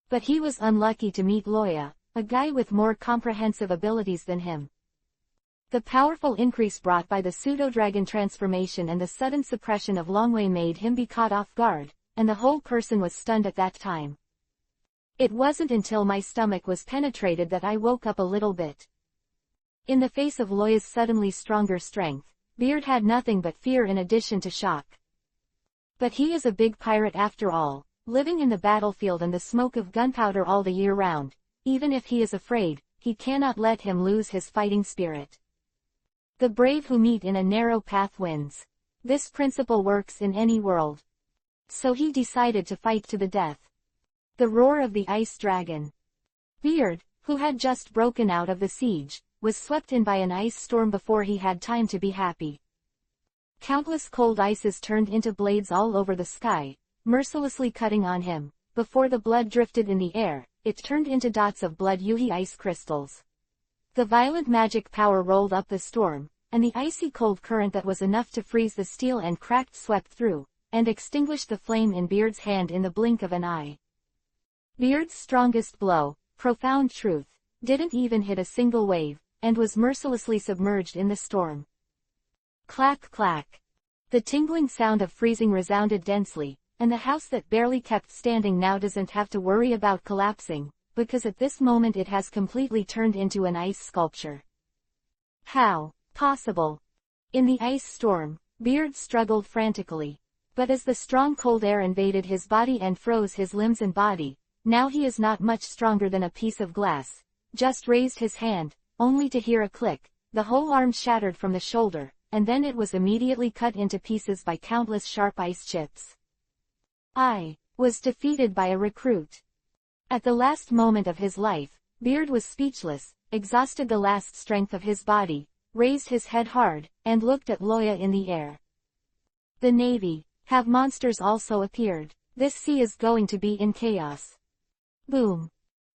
But he was unlucky to meet Loya, a guy with more comprehensive abilities than him. The powerful increase brought by the pseudo-dragon transformation and the sudden suppression of Longwei made him be caught off guard, and the whole person was stunned at that time. It wasn't until my stomach was penetrated that I woke up a little bit. In the face of Loya's suddenly stronger strength, Beard had nothing but fear in addition to shock. But he is a big pirate after all, living in the battlefield and the smoke of gunpowder all the year round. Even if he is afraid, he cannot let him lose his fighting spirit. The brave who meet in a narrow path wins. This principle works in any world. So he decided to fight to the death. The roar of the ice dragon. Beard, who had just broken out of the siege, was swept in by an ice storm before he had time to be happy. Countless cold ices turned into blades all over the sky, mercilessly cutting on him. Before the blood drifted in the air, it turned into dots of blood Yuhi ice crystals. The violent magic power rolled up the storm, and the icy cold current that was enough to freeze the steel and cracked swept through, and extinguished the flame in Beard's hand in the blink of an eye. Beard's strongest blow, profound truth, didn't even hit a single wave, and was mercilessly submerged in the storm. Clack clack. The tingling sound of freezing resounded densely, and the house that barely kept standing now doesn't have to worry about collapsing, because at this moment it has completely turned into an ice sculpture. How possible? In the ice storm, Beard struggled frantically. But as the strong cold air invaded his body and froze his limbs and body, now he is not much stronger than a piece of glass. Just raised his hand, only to hear a click, the whole arm shattered from the shoulder, and then it was immediately cut into pieces by countless sharp ice chips. I was defeated by a recruit. At the last moment of his life, Beard was speechless, exhausted the last strength of his body, raised his head hard, and looked at Loya in the air. The Navy. Have monsters also appeared? This sea is going to be in chaos. Boom.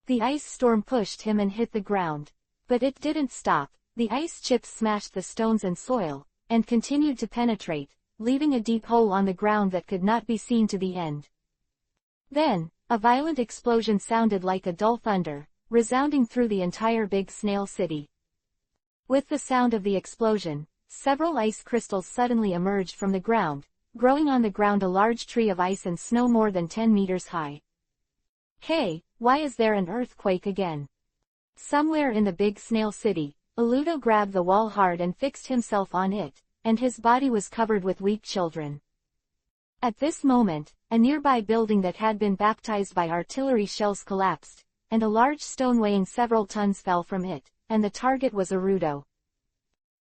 The ice storm pushed him and hit the ground. But it didn't stop. The ice chips smashed the stones and soil, and continued to penetrate, leaving a deep hole on the ground that could not be seen to the end. Then, a violent explosion sounded like a dull thunder, resounding through the entire Big Snail City. With the sound of the explosion, several ice crystals suddenly emerged from the ground, growing on the ground a large tree of ice and snow more than 10 meters high. Hey, why is there an earthquake again? Somewhere in the Big Snail City, Aludo grabbed the wall hard and fixed himself on it, and his body was covered with weak children. At this moment, a nearby building that had been baptized by artillery shells collapsed, and a large stone weighing several tons fell from it, and the target was Arudo.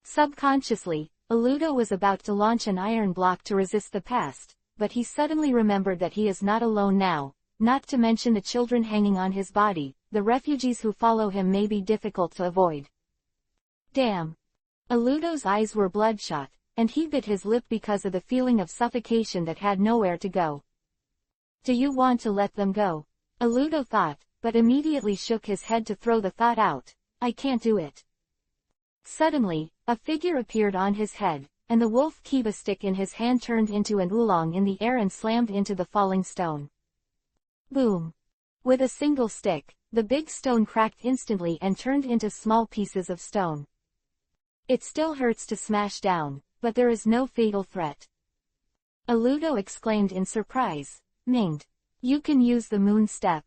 Subconsciously, Aludo was about to launch an iron block to resist the past, but he suddenly remembered that he is not alone now, not to mention the children hanging on his body. The refugees who follow him may be difficult to avoid. Damn. Aludo's eyes were bloodshot, and he bit his lip because of the feeling of suffocation that had nowhere to go. Do you want to let them go? Aludo thought, but immediately shook his head to throw the thought out. I can't do it. Suddenly, a figure appeared on his head, and the wolf kiba stick in his hand turned into an oolong in the air and slammed into the falling stone. Boom. With a single stick, the big stone cracked instantly and turned into small pieces of stone. It still hurts to smash down, but there is no fatal threat. Aludo exclaimed in surprise. Minged. You can use the moon step.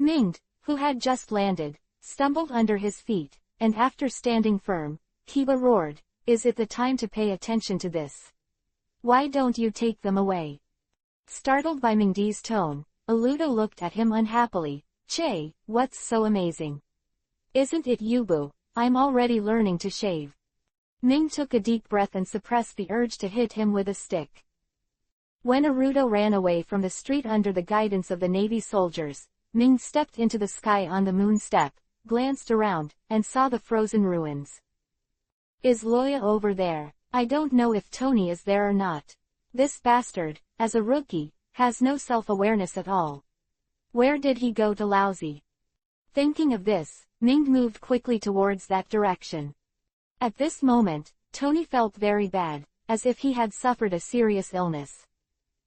Minged, who had just landed, stumbled under his feet, and after standing firm, Kiba roared, Is it the time to pay attention to this? Why don't you take them away? Startled by Mingdi's tone, Aludo looked at him unhappily. Che, what's so amazing? Isn't it Yubu? I'm already learning to shave. Ming took a deep breath and suppressed the urge to hit him with a stick. When Arudo ran away from the street under the guidance of the Navy soldiers, Ming stepped into the sky on the moon step, glanced around, and saw the frozen ruins. Is Loya over there? I don't know if Tony is there or not. This bastard, as a rookie, has no self-awareness at all. Where did he go to lousy? Thinking of this, Ming moved quickly towards that direction. At this moment, Tony felt very bad, as if he had suffered a serious illness.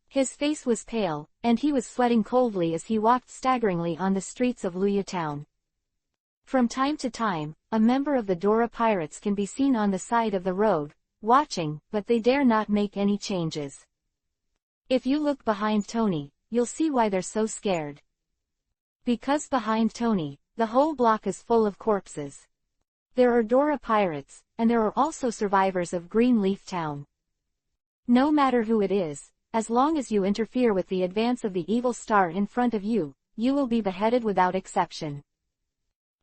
His face was pale, and he was sweating coldly as he walked staggeringly on the streets of Luya town. From time to time, a member of the Dora pirates can be seen on the side of the road, watching, but they dare not make any changes. If you look behind Tony, you'll see why they're so scared. Because behind Tony, the whole block is full of corpses. There are Dora pirates, and there are also survivors of Greenleaf Town. No matter who it is, as long as you interfere with the advance of the evil star in front of you, you will be beheaded without exception.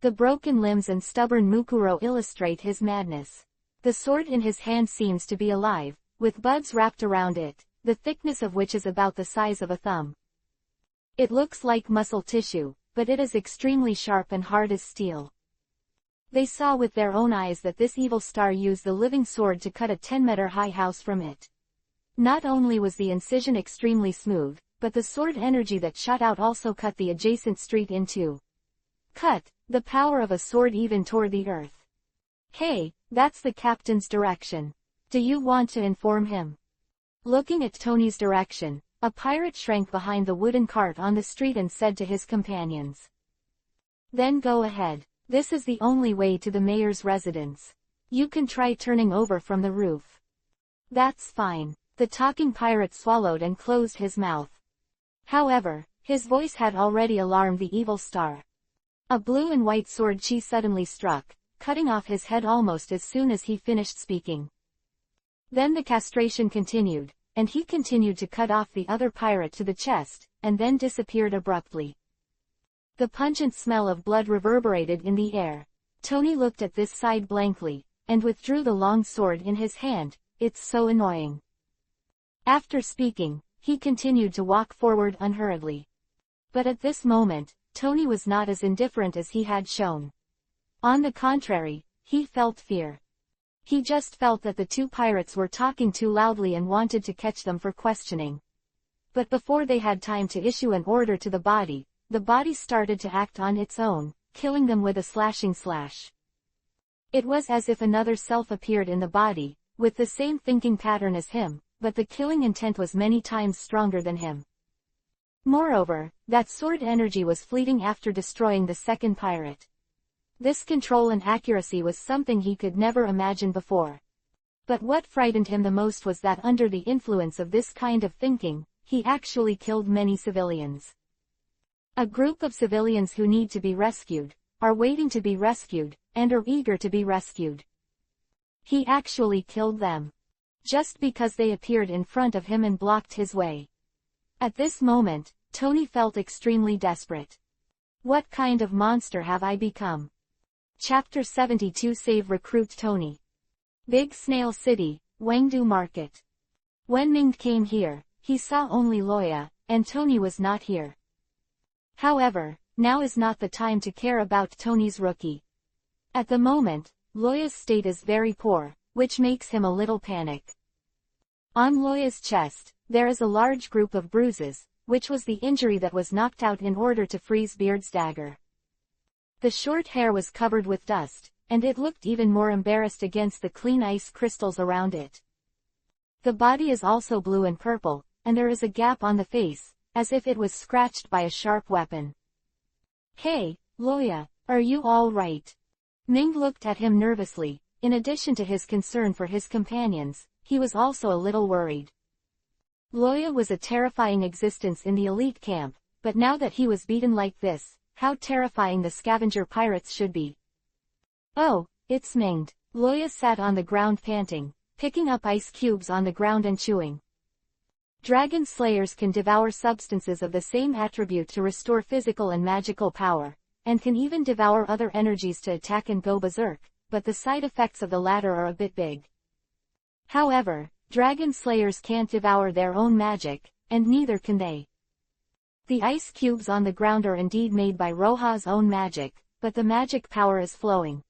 The broken limbs and stubborn Mukuro illustrate his madness. The sword in his hand seems to be alive, with buds wrapped around it, the thickness of which is about the size of a thumb. It looks like muscle tissue, but it is extremely sharp and hard as steel. They saw with their own eyes that this evil star used the living sword to cut a 10-meter-high house from it. Not only was the incision extremely smooth, but the sword energy that shot out also cut the adjacent street in two. Cut, the power of a sword even tore the earth. Hey, that's the captain's direction. Do you want to inform him? Looking at Tony's direction, a pirate shrank behind the wooden cart on the street and said to his companions. Then go ahead. This is the only way to the mayor's residence. You can try turning over from the roof. That's fine. The talking pirate swallowed and closed his mouth. However, his voice had already alarmed the evil star. A blue and white sword she suddenly struck, cutting off his head almost as soon as he finished speaking. Then the castration continued, and he continued to cut off the other pirate to the chest, and then disappeared abruptly. The pungent smell of blood reverberated in the air. Tony looked at this side blankly, and withdrew the long sword in his hand. It's so annoying. After speaking, he continued to walk forward unhurriedly. But at this moment, Tony was not as indifferent as he had shown. On the contrary, he felt fear. He just felt that the two pirates were talking too loudly and wanted to catch them for questioning. But before they had time to issue an order to the body started to act on its own, killing them with a slashing slash. It was as if another self appeared in the body, with the same thinking pattern as him, but the killing intent was many times stronger than him. Moreover, that sword energy was fleeting after destroying the second pirate. This control and accuracy was something he could never imagine before. But what frightened him the most was that under the influence of this kind of thinking, he actually killed many civilians. A group of civilians who need to be rescued, are waiting to be rescued, and are eager to be rescued. He actually killed them. Just because they appeared in front of him and blocked his way. At this moment, Tony felt extremely desperate. What kind of monster have I become? Chapter 72 Save Recruit Tony. Big Snail City, Wangdu Market. When Ming came here, he saw only Loya, and Tony was not here. However, now is not the time to care about Tony's rookie. At the moment, Loya's state is very poor, which makes him a little panic. On Loya's chest, there is a large group of bruises, which was the injury that was knocked out in order to freeze Beard's dagger. The short hair was covered with dust, and it looked even more embarrassed against the clean ice crystals around it. The body is also blue and purple, and there is a gap on the face, as if it was scratched by a sharp weapon. Hey, Loya, are you all right? Ming looked at him nervously. In addition to his concern for his companions, he was also a little worried. Loya was a terrifying existence in the elite camp, but now that he was beaten like this, how terrifying the scavenger pirates should be. Oh, it's Ming. Loya sat on the ground panting, picking up ice cubes on the ground and chewing. Dragon slayers can devour substances of the same attribute to restore physical and magical power, and can even devour other energies to attack and go berserk, but the side effects of the latter are a bit big. However, dragon slayers can't devour their own magic, and neither can they. The ice cubes on the ground are indeed made by Roha's own magic, but the magic power is flowing.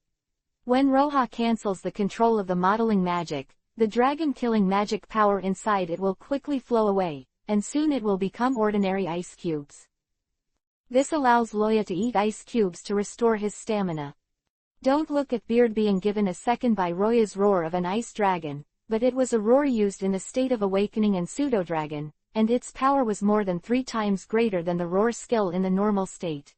When Roha cancels the control of the modeling magic, the dragon-killing magic power inside it will quickly flow away, and soon it will become ordinary ice cubes. This allows Loya to eat ice cubes to restore his stamina. Don't look at Beard being given a second by Roya's roar of an ice dragon, but it was a roar used in the state of awakening and pseudo-dragon, and its power was more than 3 times greater than the roar skill in the normal state.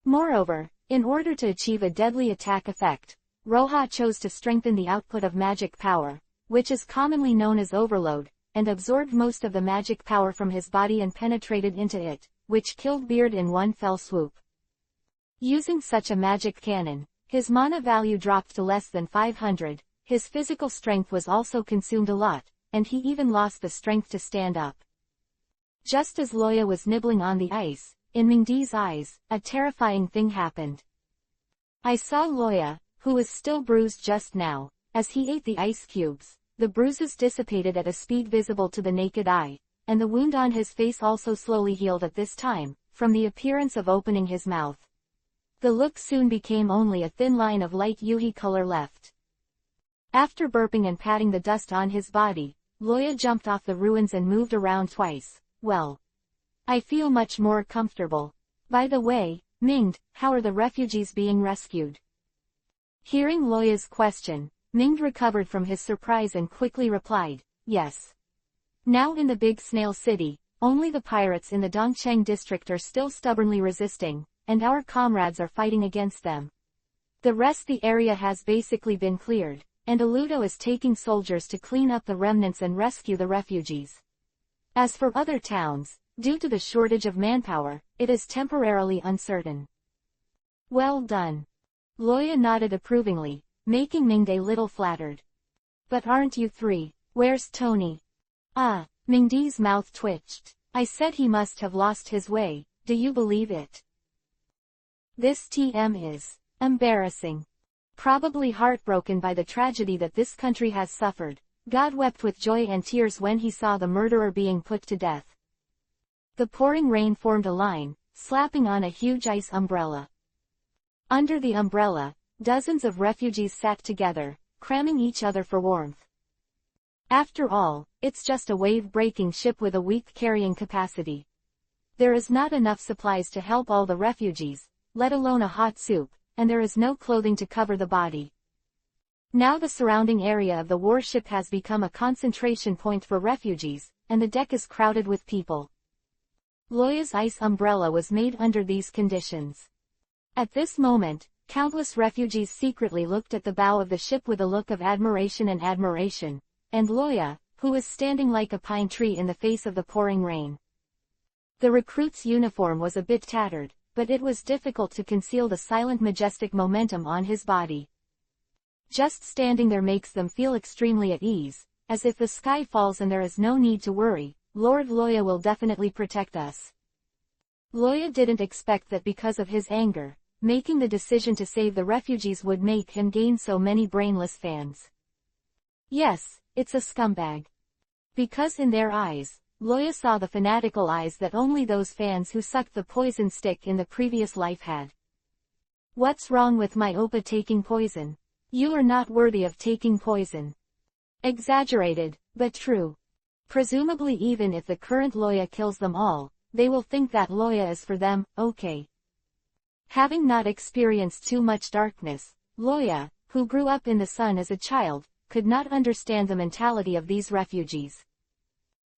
Moreover, In order to achieve a deadly attack effect, Roja chose to strengthen the output of magic power, which is commonly known as overload, and absorbed most of the magic power from his body and penetrated into it, which killed Beard in one fell swoop. Using such a magic cannon, his mana value dropped to less than 500, his physical strength was also consumed a lot, and he even lost the strength to stand up. Just as Loya was nibbling on the ice, in Mingdi's eyes, a terrifying thing happened. I saw Loya, who was still bruised just now, as he ate the ice cubes. The bruises dissipated at a speed visible to the naked eye, and the wound on his face also slowly healed at this time, from the appearance of opening his mouth. The look soon became only a thin line of light yuhi color left. After burping and patting the dust on his body, Loya jumped off the ruins and moved around twice. Well, I feel much more comfortable. By the way, Mingd, how are the refugees being rescued? Hearing Loya's question, Mingd recovered from his surprise and quickly replied, yes. Now in the big snail city, only the pirates in the Dongcheng district are still stubbornly resisting, and our comrades are fighting against them. The rest the area has basically been cleared, and Aludo is taking soldiers to clean up the remnants and rescue the refugees. As for other towns, due to the shortage of manpower, it is temporarily uncertain. Well done. Loya nodded approvingly, making Mingd a little flattered. But aren't you three? Where's Tony? Ah, Mingdi's mouth twitched. I said he must have lost his way, do you believe it? This TM is embarrassing. Probably heartbroken by the tragedy that this country has suffered, God wept with joy and tears when he saw the murderer being put to death. The pouring rain formed a line, slapping on a huge ice umbrella. Under the umbrella, dozens of refugees sat together, cramming each other for warmth. After all, it's just a wave-breaking ship with a weak carrying capacity. There is not enough supplies to help all the refugees, let alone a hot soup, and there is no clothing to cover the body. Now the surrounding area of the warship has become a concentration point for refugees, and the deck is crowded with people. Loya's ice umbrella was made under these conditions. At this moment, countless refugees secretly looked at the bow of the ship with a look of admiration, and Loya, who was standing like a pine tree in the face of the pouring rain. The recruit's uniform was a bit tattered, but it was difficult to conceal the silent majestic momentum on his body. Just standing there makes them feel extremely at ease, as if the sky falls and there is no need to worry, Lord Loya will definitely protect us. Loya didn't expect that because of his anger, making the decision to save the refugees would make him gain so many brainless fans. Yes, it's a scumbag. Because in their eyes, Loya saw the fanatical eyes that only those fans who sucked the poison stick in the previous life had. What's wrong with my Oppa taking poison? You are not worthy of taking poison. Exaggerated, but true. Presumably even if the current Loya kills them all, they will think that Loya is for them, okay. Having not experienced too much darkness, Loya, who grew up in the sun as a child, could not understand the mentality of these refugees.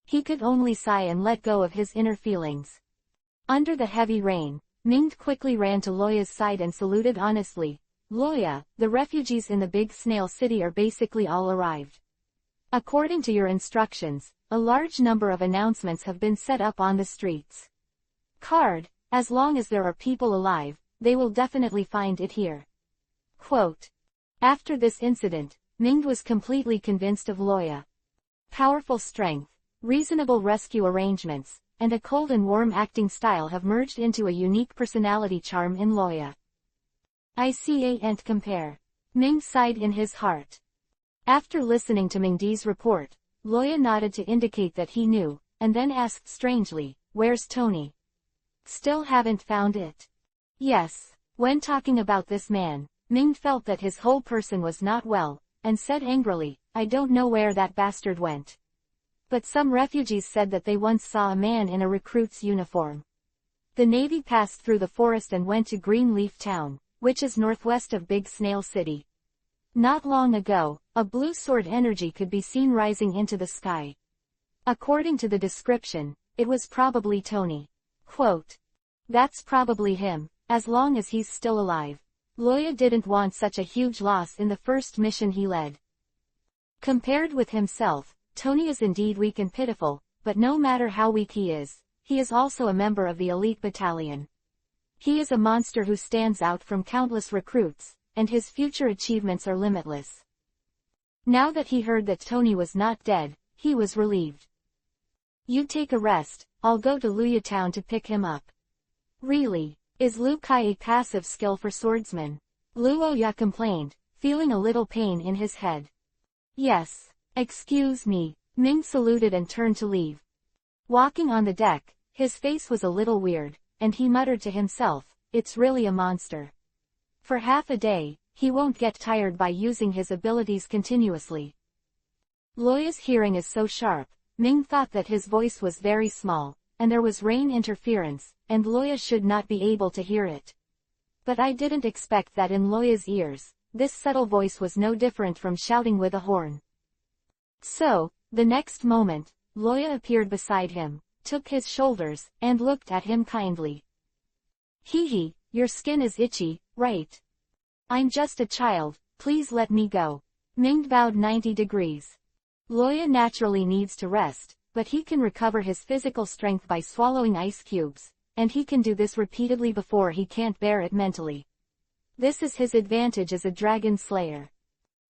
He could only sigh and let go of his inner feelings. Under the heavy rain, Mingd quickly ran to Loya's side and saluted honestly. Loya, the refugees in the big snail city are basically all arrived. According to your instructions, a large number of announcements have been set up on the streets. Card, as long as there are people alive, they will definitely find it here. Quote. After this incident, Mingd was completely convinced of Loya. Powerful strength, reasonable rescue arrangements, and a cold and warm acting style have merged into a unique personality charm in Loya. I see and compare. Mingd sighed in his heart. After listening to Mingdi's report, Loya nodded to indicate that he knew, and then asked strangely, where's Tony? Still haven't found it. Yes. When talking about this man, Mingd felt that his whole person was not well, and said angrily, I don't know where that bastard went. But some refugees said that they once saw a man in a recruit's uniform. The Navy passed through the forest and went to Greenleaf Town, which is northwest of Big Snail City. Not long ago, a blue sword energy could be seen rising into the sky. According to the description, it was probably Tony. Quote. That's probably him, as long as he's still alive. Loya didn't want such a huge loss in the first mission he led. Compared with himself, Tony is indeed weak and pitiful, but no matter how weak he is also a member of the elite battalion. He is a monster who stands out from countless recruits, and his future achievements are limitless. Now that he heard that Tony was not dead, he was relieved. You take a rest, I'll go to Luya town to pick him up. Really? Is Lu Kai a passive skill for swordsmen? Luoya complained, feeling a little pain in his head. Yes. Excuse me. Ming saluted and turned to leave. Walking on the deck, his face was a little weird, and he muttered to himself, it's really a monster. For half a day, he won't get tired by using his abilities continuously. Loya's hearing is so sharp, Ming thought that his voice was very small, and there was rain interference, and Loya should not be able to hear it. But I didn't expect that in Loya's ears, this subtle voice was no different from shouting with a horn. So, the next moment, Loya appeared beside him, took his shoulders, and looked at him kindly. Hee, your skin is itchy, right? I'm just a child, please let me go. Ming bowed 90 degrees. Loya naturally needs to rest, but he can recover his physical strength by swallowing ice cubes, and he can do this repeatedly before he can't bear it mentally. This is his advantage as a dragon slayer.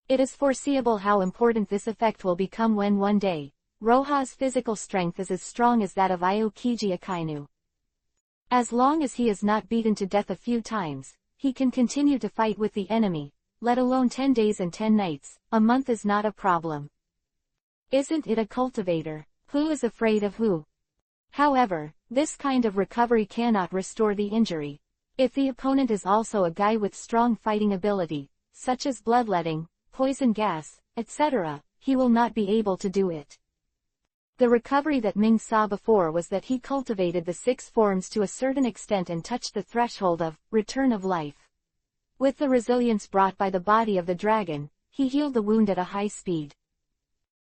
It is foreseeable how important this effect will become when one day, Roha's physical strength is as strong as that of Aokiji Akainu. As long as he is not beaten to death a few times, he can continue to fight with the enemy, let alone 10 days and 10 nights, a month is not a problem. Isn't it a cultivator? Who is afraid of who? However, this kind of recovery cannot restore the injury. If the opponent is also a guy with strong fighting ability, such as bloodletting, poison gas, etc., he will not be able to do it. The recovery that Ming saw before was that he cultivated the 6 forms to a certain extent and touched the threshold of return of life. With the resilience brought by the body of the dragon, he healed the wound at a high speed.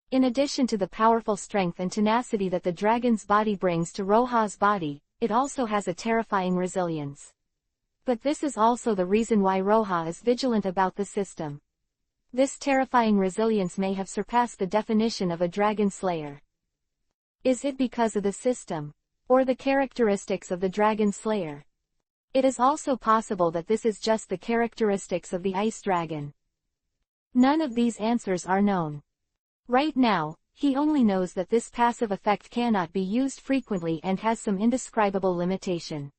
In addition to the powerful strength and tenacity that the dragon's body brings to Roha's body, it also has a terrifying resilience. But this is also the reason why Roha is vigilant about the system. This terrifying resilience may have surpassed the definition of a dragon slayer. Is it because of the system? Or the characteristics of the dragon slayer? It is also possible that this is just the characteristics of the ice dragon. None of these answers are known. Right now, he only knows that this passive effect cannot be used frequently and has some indescribable limitation.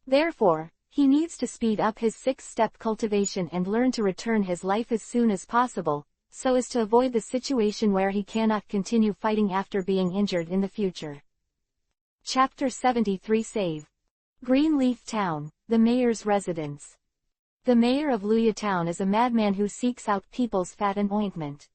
Therefore, he needs to speed up his 6-step cultivation and learn to return his life as soon as possible, so as to avoid the situation where he cannot continue fighting after being injured in the future. Chapter 73 Save. Greenleaf Town, the mayor's residence. The mayor of Luya Town is a madman who seeks out people's fat and ointment.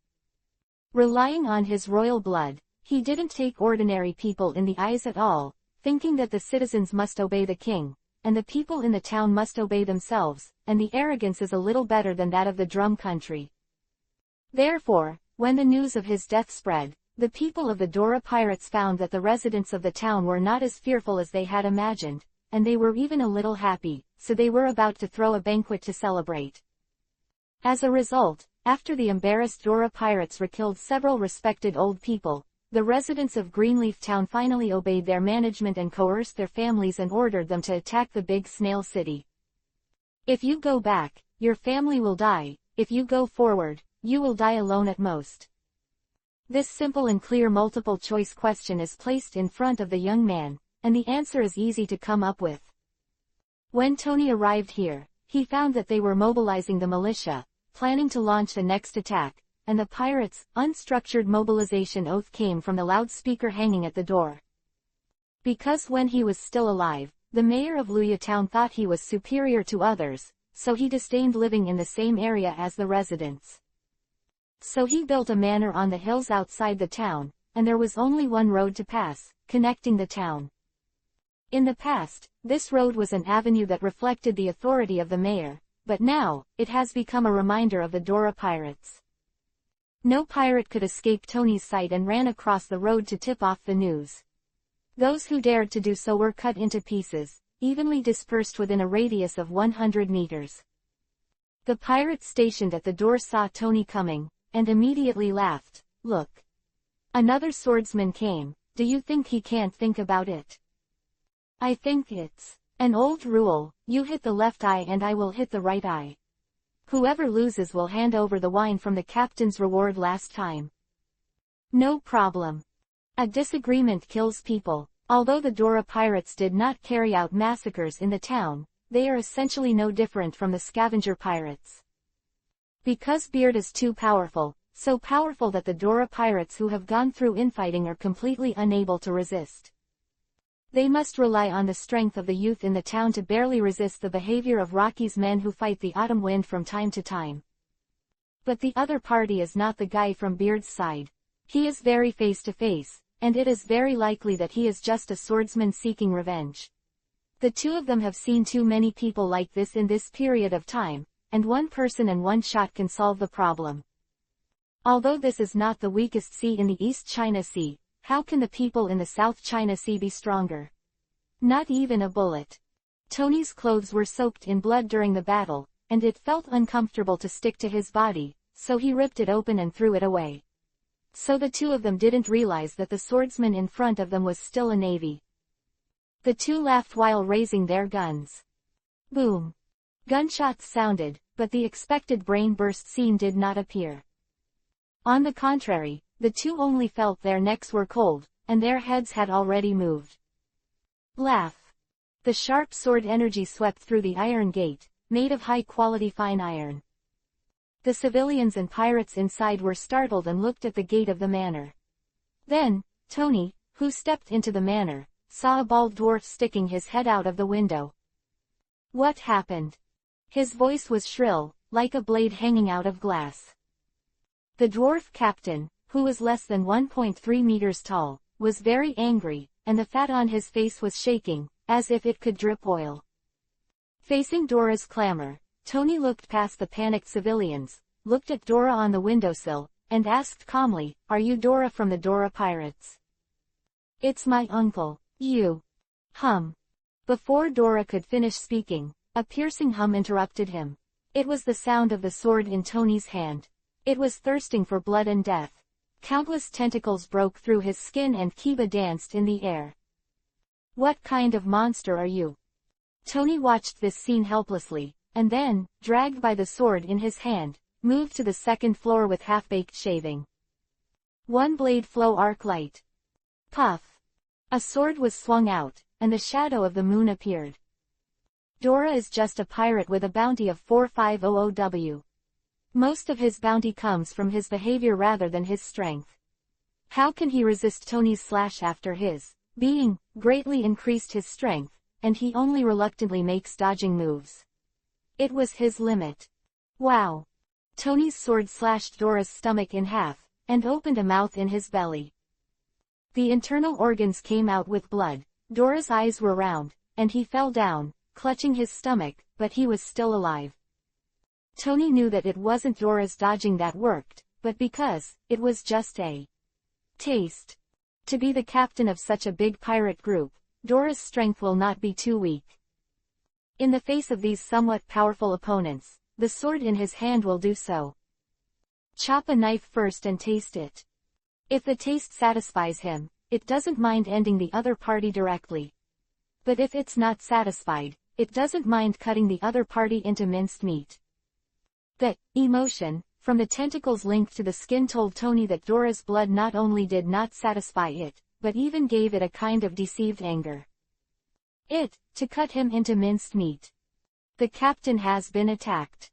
Relying on his royal blood, he didn't take ordinary people in the eyes at all, thinking that the citizens must obey the king, and the people in the town must obey themselves, and the arrogance is a little better than that of the drum country. Therefore, when the news of his death spread, the people of the Dora pirates found that the residents of the town were not as fearful as they had imagined, and they were even a little happy, so they were about to throw a banquet to celebrate. As a result, after the embarrassed Dora pirates killed several respected old people, the residents of Greenleaf Town finally obeyed their management and coerced their families and ordered them to attack the big snail city. If you go back, your family will die. If you go forward, you will die alone at most. This simple and clear multiple-choice question is placed in front of the young man, and the answer is easy to come up with. When Tony arrived here, he found that they were mobilizing the militia, planning to launch the next attack, and the pirates' unstructured mobilization oath came from the loudspeaker hanging at the door. Because when he was still alive, the mayor of Luya Town thought he was superior to others, so he disdained living in the same area as the residents. So he built a manor on the hills outside the town, and there was only one road to pass, connecting the town. In the past, this road was an avenue that reflected the authority of the mayor, but now, it has become a reminder of the Dora pirates. No pirate could escape Tony's sight and ran across the road to tip off the news. Those who dared to do so were cut into pieces, evenly dispersed within a radius of 100 meters. The pirates stationed at the door saw Tony coming, and immediately laughed. "Look. Another swordsman came, do you think he can't think about it? I think it's an old rule, you hit the left eye and I will hit the right eye. Whoever loses will hand over the wine from the captain's reward last time." No problem. A disagreement kills people. Although the Dora pirates did not carry out massacres in the town, they are essentially no different from the scavenger pirates. Because Beard is too powerful, so powerful that the Dora pirates who have gone through infighting are completely unable to resist. They must rely on the strength of the youth in the town to barely resist the behavior of Rocky's men who fight the autumn wind from time to time. But the other party is not the guy from Beard's side. He is very face-to-face, and it is very likely that he is just a swordsman seeking revenge. The two of them have seen too many people like this in this period of time, and one person and one shot can solve the problem. Although this is not the weakest sea in the East China Sea, how can the people in the South China Sea be stronger? Not even a bullet. Tony's clothes were soaked in blood during the battle, and it felt uncomfortable to stick to his body, so he ripped it open and threw it away. So the two of them didn't realize that the swordsman in front of them was still a navy. The two laughed while raising their guns. Boom. Gunshots sounded, but the expected brain burst scene did not appear. On the contrary, the two only felt their necks were cold, and their heads had already moved. Laugh. The sharp sword energy swept through the iron gate, made of high-quality fine iron. The civilians and pirates inside were startled and looked at the gate of the manor. Then, Tony, who stepped into the manor, saw a bald dwarf sticking his head out of the window. What happened? His voice was shrill, like a blade hanging out of glass. The dwarf captain, who was less than 1.3 meters tall, was very angry, and the fat on his face was shaking, as if it could drip oil. Facing Dora's clamor, Tony looked past the panicked civilians, looked at Dora on the windowsill, and asked calmly, "Are you Dora from the Dora Pirates?" "It's my uncle, you." Hum. Before Dora could finish speaking, a piercing hum interrupted him. It was the sound of the sword in Tony's hand. It was thirsting for blood and death. Countless tentacles broke through his skin and Kiba danced in the air. "What kind of monster are you?" Tony watched this scene helplessly, and then, dragged by the sword in his hand, moved to the second floor with half-baked shaving. One blade flow arc light. Puff. A sword was swung out, and the shadow of the moon appeared. Dora is just a pirate with a bounty of 4500W. Most of his bounty comes from his behavior rather than his strength. How can he resist Tony's slash after his being greatly increased his strength, and he only reluctantly makes dodging moves? It was his limit. Wow. Tony's sword slashed Dora's stomach in half, and opened a mouth in his belly. The internal organs came out with blood. Dora's eyes were round, and he fell down, clutching his stomach, but he was still alive. Tony knew that it wasn't Dora's dodging that worked, but because it was just a taste. To be the captain of such a big pirate group, Dora's strength will not be too weak. In the face of these somewhat powerful opponents, the sword in his hand will do so. Chop a knife first and taste it. If the taste satisfies him, it doesn't mind ending the other party directly. But if it's not satisfied, it doesn't mind cutting the other party into minced meat. The emotion from the tentacles linked to the skin told Tony that Dora's blood not only did not satisfy it, but even gave it a kind of deceived anger. To cut him into minced meat. The captain has been attacked.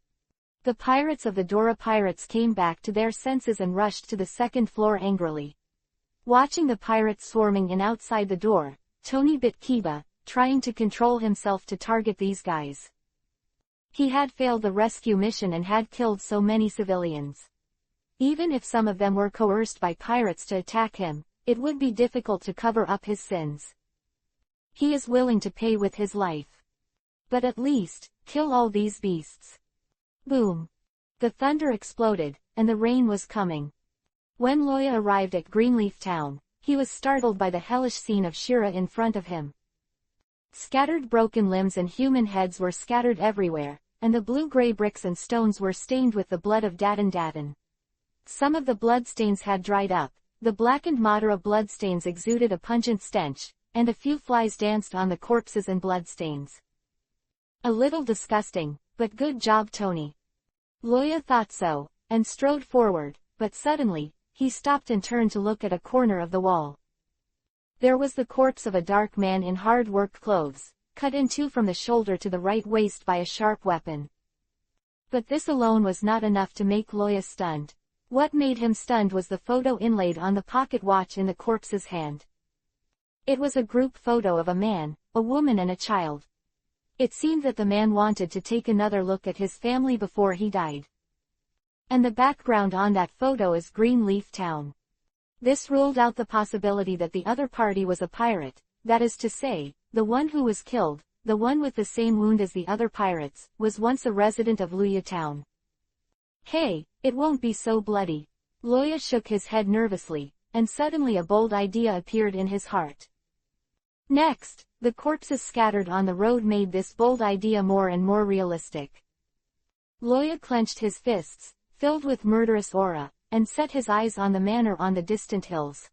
The pirates of the Dora Pirates came back to their senses and rushed to the second floor angrily. Watching the pirates swarming in outside the door, Tony bit Kiba, trying to control himself to target these guys. He had failed the rescue mission and had killed so many civilians. Even if some of them were coerced by pirates to attack him, it would be difficult to cover up his sins. He is willing to pay with his life. But at least, kill all these beasts. Boom. The thunder exploded, and the rain was coming. When Loya arrived at Greenleaf Town, he was startled by the hellish scene of Shira in front of him. Scattered broken limbs and human heads were scattered everywhere, and the blue-gray bricks and stones were stained with the blood of Dadan. Some of the bloodstains had dried up, the blackened Madara bloodstains exuded a pungent stench, and a few flies danced on the corpses and bloodstains. A little disgusting, but good job, Tony. Loya thought so, and strode forward, but suddenly, he stopped and turned to look at a corner of the wall. There was the corpse of a dark man in hard-work clothes, cut in two from the shoulder to the right waist by a sharp weapon. But this alone was not enough to make Loya stunned. What made him stunned was the photo inlaid on the pocket watch in the corpse's hand. It was a group photo of a man, a woman and a child. It seemed that the man wanted to take another look at his family before he died. And the background on that photo is Greenleaf Town. This ruled out the possibility that the other party was a pirate, that is to say, the one who was killed, the one with the same wound as the other pirates, was once a resident of Luya Town. Hey, it won't be so bloody. Loya shook his head nervously, and suddenly a bold idea appeared in his heart. Next, the corpses scattered on the road made this bold idea more and more realistic. Loya clenched his fists, filled with murderous aura, and set his eyes on the manor on the distant hills.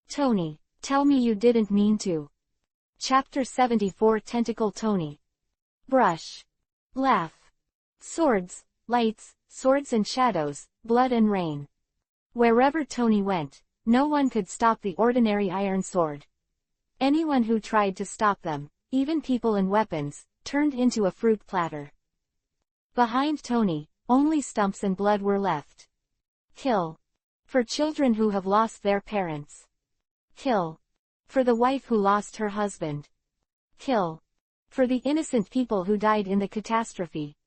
Tony, tell me you didn't mean to. Chapter 74 Tentacle Tony. Brush. Laugh. Swords, lights, swords and shadows, blood and rain. Wherever Tony went, no one could stop the ordinary iron sword. Anyone who tried to stop them, even people and weapons, turned into a fruit platter. Behind Tony, only stumps and blood were left. Kill. For children who have lost their parents. Kill. For the wife who lost her husband. Kill. For the innocent people who died in the catastrophe.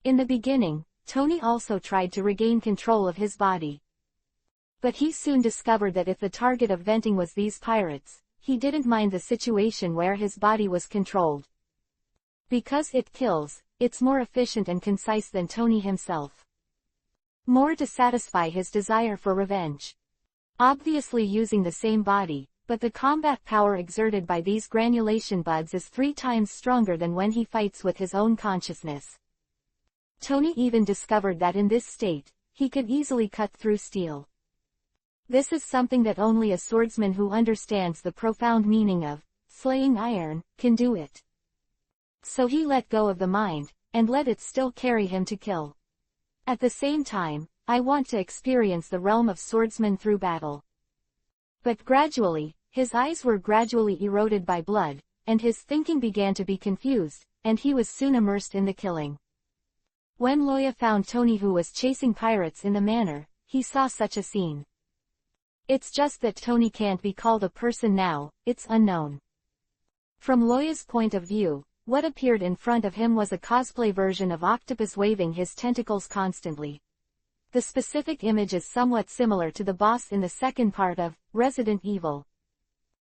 In the beginning, Tony also tried to regain control of his body. But he soon discovered that if the target of venting was these pirates, he didn't mind the situation where his body was controlled. Because it kills, it's more efficient and concise than Tony himself. More to satisfy his desire for revenge. Obviously using the same body, but the combat power exerted by these granulation buds is 3 times stronger than when he fights with his own consciousness. Tony even discovered that in this state, he could easily cut through steel. This is something that only a swordsman who understands the profound meaning of slaying iron can do it. So he let go of the mind, and let it still carry him to kill. At the same time, I want to experience the realm of swordsman through battle. But gradually, his eyes were gradually eroded by blood, and his thinking began to be confused, and he was soon immersed in the killing. When Loya found Tony who was chasing pirates in the manor, he saw such a scene. It's just that Tony can't be called a person now, it's unknown. From Loya's point of view, what appeared in front of him was a cosplay version of Octopus waving his tentacles constantly. The specific image is somewhat similar to the boss in the second part of Resident Evil.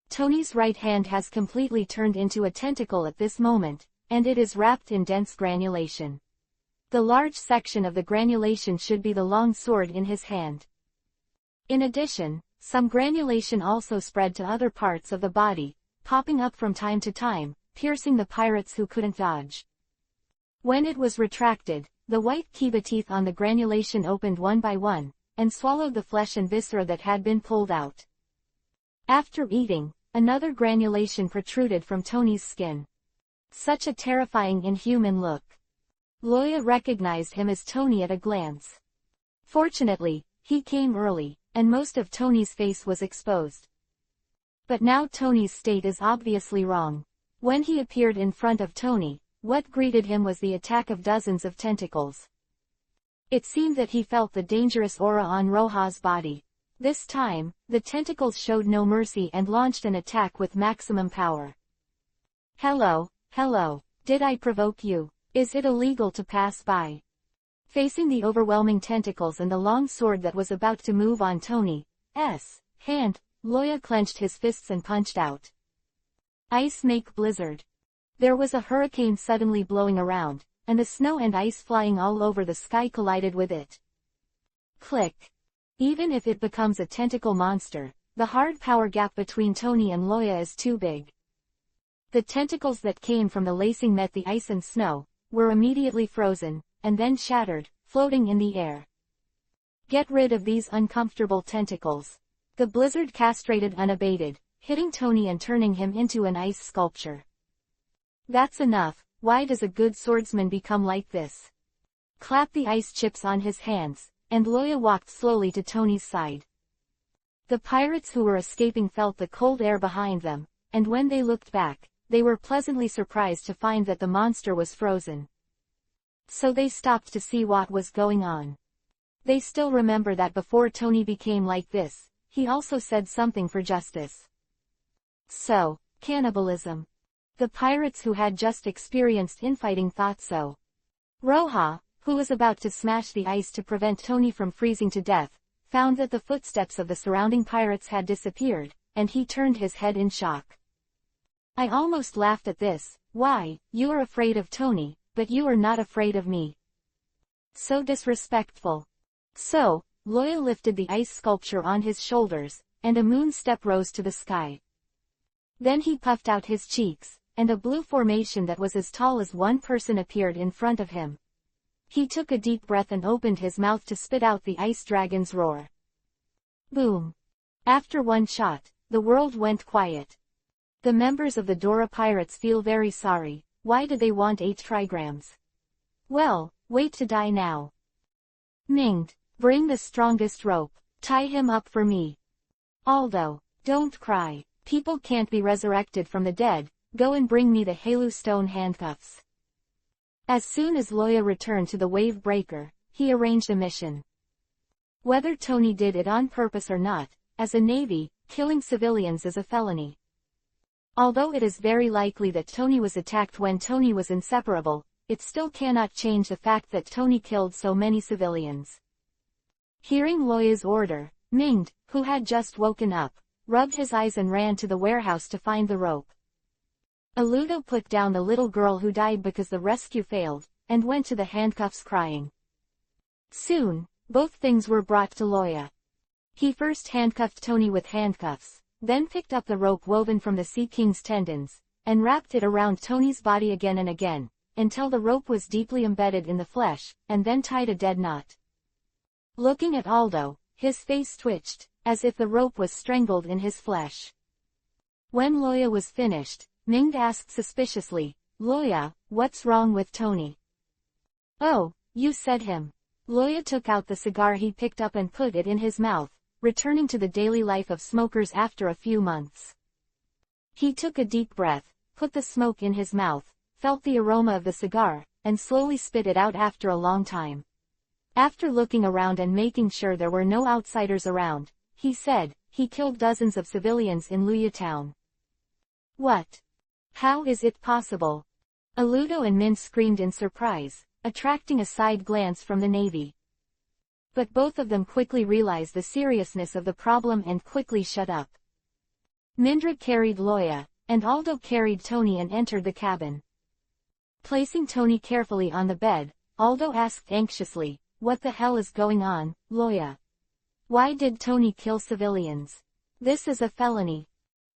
Tony's right hand has completely turned into a tentacle at this moment, and it is wrapped in dense granulation. The large section of the granulation should be the long sword in his hand. In addition, some granulation also spread to other parts of the body, popping up from time to time, piercing the pirates who couldn't dodge. When it was retracted, the white kiba teeth on the granulation opened one by one, and swallowed the flesh and viscera that had been pulled out. After eating, another granulation protruded from Tony's skin. Such a terrifying inhuman look. Loya recognized him as Tony at a glance. Fortunately, he came early, and most of Tony's face was exposed. But now Tony's state is obviously wrong. When he appeared in front of Tony, what greeted him was the attack of dozens of tentacles. It seemed that he felt the dangerous aura on Roja's body. This time, the tentacles showed no mercy and launched an attack with maximum power. Hello, did I provoke you? Is it illegal to pass by? Facing the overwhelming tentacles and the long sword that was about to move on Tony's hand, Loya clenched his fists and punched out. Ice make blizzard. There was a hurricane suddenly blowing around, and the snow and ice flying all over the sky collided with it. Click. Even if it becomes a tentacle monster, the hard power gap between Tony and Loya is too big. The tentacles that came from the lacing met the ice and snow, were immediately frozen, and then shattered, floating in the air. Get rid of these uncomfortable tentacles. The blizzard castrated unabated, hitting Tony and turning him into an ice sculpture. That's enough. Why does a good swordsman become like this? Clap the ice chips on his hands, and Loya walked slowly to Tony's side. The pirates who were escaping felt the cold air behind them, and when they looked back, they were pleasantly surprised to find that the monster was frozen. So they stopped to see what was going on. They still remember that before Tony became like this, he also said something for justice. So, cannibalism. The pirates who had just experienced infighting thought so. Roja, who was about to smash the ice to prevent Tony from freezing to death, found that the footsteps of the surrounding pirates had disappeared, and he turned his head in shock. I almost laughed at this. Why, you are afraid of Tony, but you are not afraid of me. So disrespectful. So, Loya lifted the ice sculpture on his shoulders, and a moon step rose to the sky. Then he puffed out his cheeks, and a blue formation that was as tall as one person appeared in front of him. He took a deep breath and opened his mouth to spit out the ice dragon's roar. Boom. After one shot, the world went quiet. The members of the Dora Pirates feel very sorry. Why do they want 8 trigrams? Well, wait to die now. Minged, bring the strongest rope. Tie him up for me. Aldo, don't cry. People can't be resurrected from the dead. Go and bring me the Halu stone handcuffs. As soon as Loya returned to the wave breaker, he arranged a mission. Whether Tony did it on purpose or not, as a navy, killing civilians is a felony. Although it is very likely that Tony was attacked when Tony was inseparable, it still cannot change the fact that Tony killed so many civilians. Hearing Loya's order, Minged, who had just woken up, rubbed his eyes and ran to the warehouse to find the rope. Aludo put down the little girl who died because the rescue failed, and went to the handcuffs crying. Soon, both things were brought to Loya. He first handcuffed Tony with handcuffs, then picked up the rope woven from the Sea King's tendons, and wrapped it around Tony's body again and again, until the rope was deeply embedded in the flesh, and then tied a dead knot. Looking at Aldo, his face twitched, as if the rope was strangled in his flesh. When Loya was finished, Minged asked suspiciously, Loya, what's wrong with Tony? Oh, you said him. Loya took out the cigar he picked up and put it in his mouth, returning to the daily life of smokers after a few months. He took a deep breath, put the smoke in his mouth, felt the aroma of the cigar, and slowly spit it out after a long time. After looking around and making sure there were no outsiders around, he said, he killed dozens of civilians in Luya town. What? How is it possible? Aludo and Min screamed in surprise, attracting a side glance from the Navy. But both of them quickly realized the seriousness of the problem and quickly shut up. Mindra carried Loya, and Aldo carried Tony and entered the cabin. Placing Tony carefully on the bed, Aldo asked anxiously, what the hell is going on, Loya? Why did Tony kill civilians? This is a felony.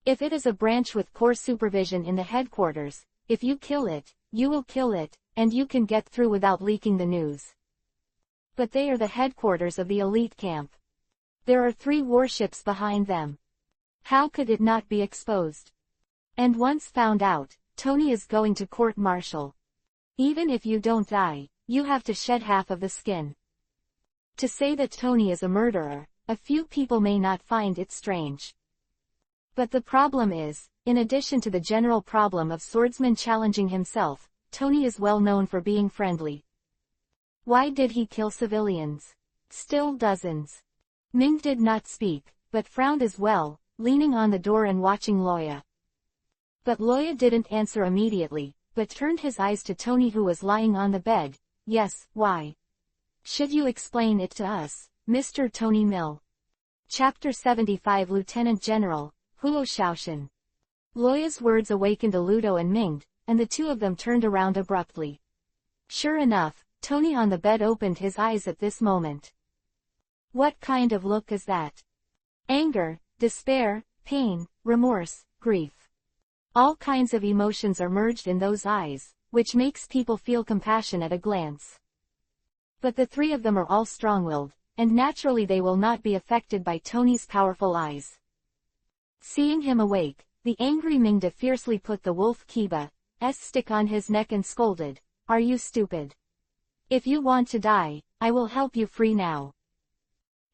If it is a branch with core supervision in the headquarters, if you kill it, you will kill it, and you can get through without leaking the news. But they are the headquarters of the elite camp. There are 3 warships behind them. How could it not be exposed? And once found out, Tony is going to court-martial. Even if you don't die, you have to shed half of the skin. To say that Tony is a murderer, a few people may not find it strange. But the problem is, in addition to the general problem of swordsman challenging himself, Tony is well known for being friendly. Why did he kill civilians? Still dozens. Ming did not speak, but frowned as well, leaning on the door and watching Loya. But Loya didn't answer immediately, but turned his eyes to Tony who was lying on the bed. Yes, why? Should you explain it to us, Mr. Tony Mill? Chapter 75 Lieutenant General, Huo Shaoshan. Loya's words awakened Aludo and Minged, and the two of them turned around abruptly. Sure enough, Tony on the bed opened his eyes at this moment. What kind of look is that? Anger, despair, pain, remorse, grief. All kinds of emotions are merged in those eyes, which makes people feel compassion at a glance. But the three of them are all strong-willed, and naturally they will not be affected by Tony's powerful eyes. Seeing him awake, the angry Mingda fiercely put the wolf Kiba's stick on his neck and scolded, "Are you stupid? If you want to die, I will help you free now."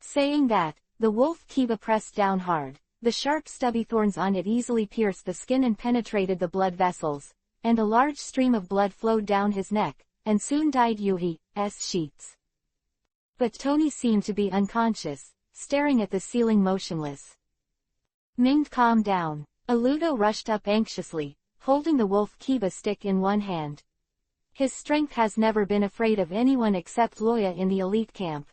Saying that, the wolf Kiba pressed down hard. The sharp stubby thorns on it easily pierced the skin and penetrated the blood vessels, and a large stream of blood flowed down his neck, and soon dyed Yuhi's sheets. But Tony seemed to be unconscious, staring at the ceiling motionless. Ming calmed down. Aludo rushed up anxiously, holding the wolf Kiba stick in one hand. His strength has never been afraid of anyone except Loya in the elite camp.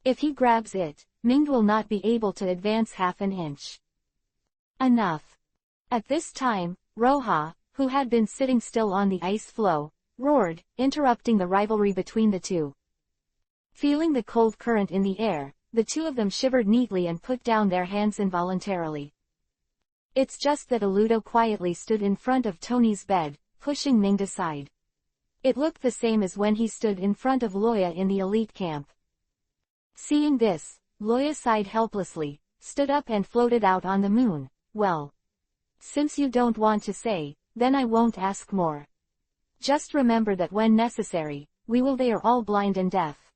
If he grabs it, Ming will not be able to advance half an inch. Enough. At this time, Roha, who had been sitting still on the ice floe, roared, interrupting the rivalry between the two. Feeling the cold current in the air, the two of them shivered neatly and put down their hands involuntarily. It's just that Aludo quietly stood in front of Tony's bed, pushing Ming aside. It looked the same as when he stood in front of Loya in the elite camp. Seeing this, Loya sighed helplessly, stood up and floated out on the moon. "Well, since you don't want to say, then I won't ask more. Just remember that when necessary, they are all blind and deaf."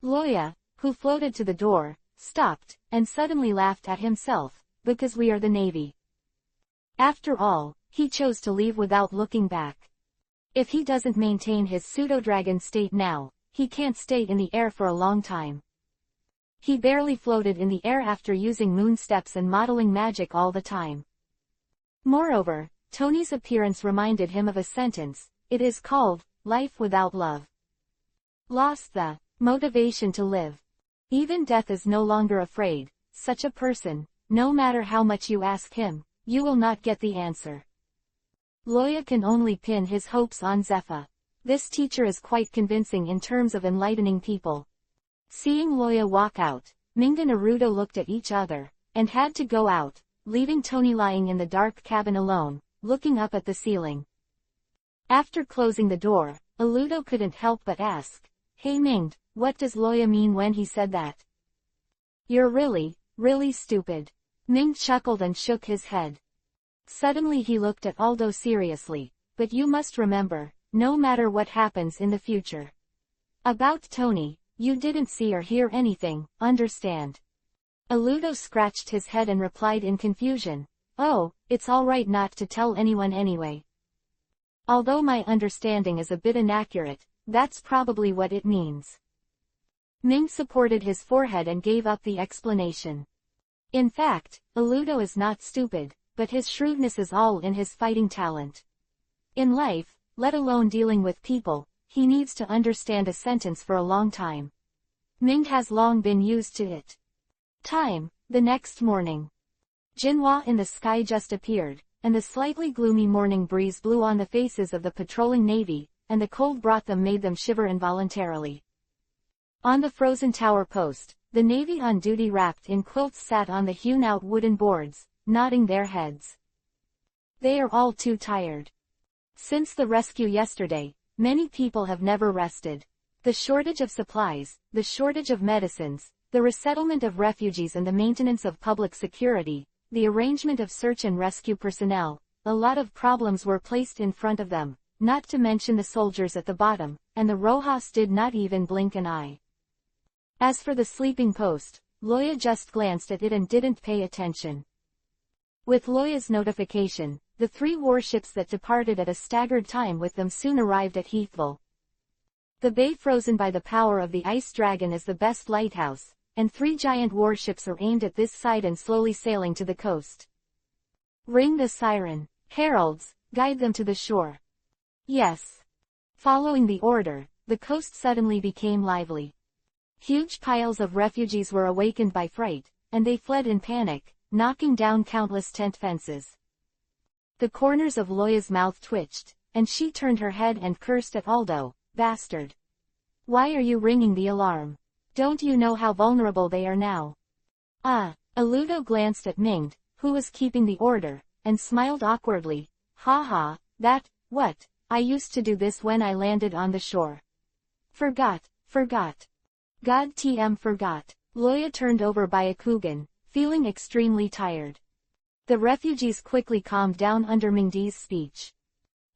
Loya, who floated to the door, stopped, and suddenly laughed at himself, "Because we are the Navy." After all, he chose to leave without looking back. If he doesn't maintain his pseudo-dragon state now, he can't stay in the air for a long time. He barely floated in the air after using moon steps and modeling magic all the time. Moreover, Tony's appearance reminded him of a sentence. It is called, "Life without love." Lost the motivation to live. Even death is no longer afraid. Such a person, no matter how much you ask him, you will not get the answer. Loya can only pin his hopes on Zephyr. This teacher is quite convincing in terms of enlightening people. Seeing Loya walk out, Ming and Arudo looked at each other, and had to go out, leaving Tony lying in the dark cabin alone, looking up at the ceiling. After closing the door, Aludo couldn't help but ask, "Hey Ming, what does Loya mean when he said that?" "You're really, really stupid." Ming chuckled and shook his head. Suddenly he looked at Aldo seriously, "But you must remember, no matter what happens in the future. About Tony, you didn't see or hear anything, understand?" Aludo scratched his head and replied in confusion, "Oh, it's all right not to tell anyone anyway. Although my understanding is a bit inaccurate, that's probably what it means." Ming supported his forehead and gave up the explanation. In fact, Aludo is not stupid, but his shrewdness is all in his fighting talent. In life, let alone dealing with people, he needs to understand a sentence for a long time. Ming has long been used to it. The next morning. Jinhua in the sky just appeared, and the slightly gloomy morning breeze blew on the faces of the patrolling navy, and the cold brought them made them shiver involuntarily. On the frozen tower post, the navy on duty wrapped in quilts sat on the hewn-out wooden boards, nodding their heads. They are all too tired. Since the rescue yesterday, many people have never rested. The shortage of supplies, the shortage of medicines, the resettlement of refugees and the maintenance of public security, the arrangement of search and rescue personnel, a lot of problems were placed in front of them, not to mention the soldiers at the bottom, and the Rojas did not even blink an eye. As for the sleeping post, Loya just glanced at it and didn't pay attention. With Loya's notification, the 3 warships that departed at a staggered time with them soon arrived at Heathville. The bay frozen by the power of the ice dragon is the best lighthouse, and 3 giant warships are aimed at this side and slowly sailing to the coast. "Ring the siren. Heralds, guide them to the shore." "Yes." Following the order, the coast suddenly became lively. Huge piles of refugees were awakened by fright, and they fled in panic, knocking down countless tent fences. The corners of Loya's mouth twitched, and she turned her head and cursed at Aldo, "Bastard! Why are you ringing the alarm? Don't you know how vulnerable they are now?" Aludo glanced at Ming, who was keeping the order, and smiled awkwardly. Ha ha, what? I used to do this when I landed on the shore. Forgot. God TM forgot. Loya turned over by Akugan, feeling extremely tired. The refugees quickly calmed down under Mingdi's speech.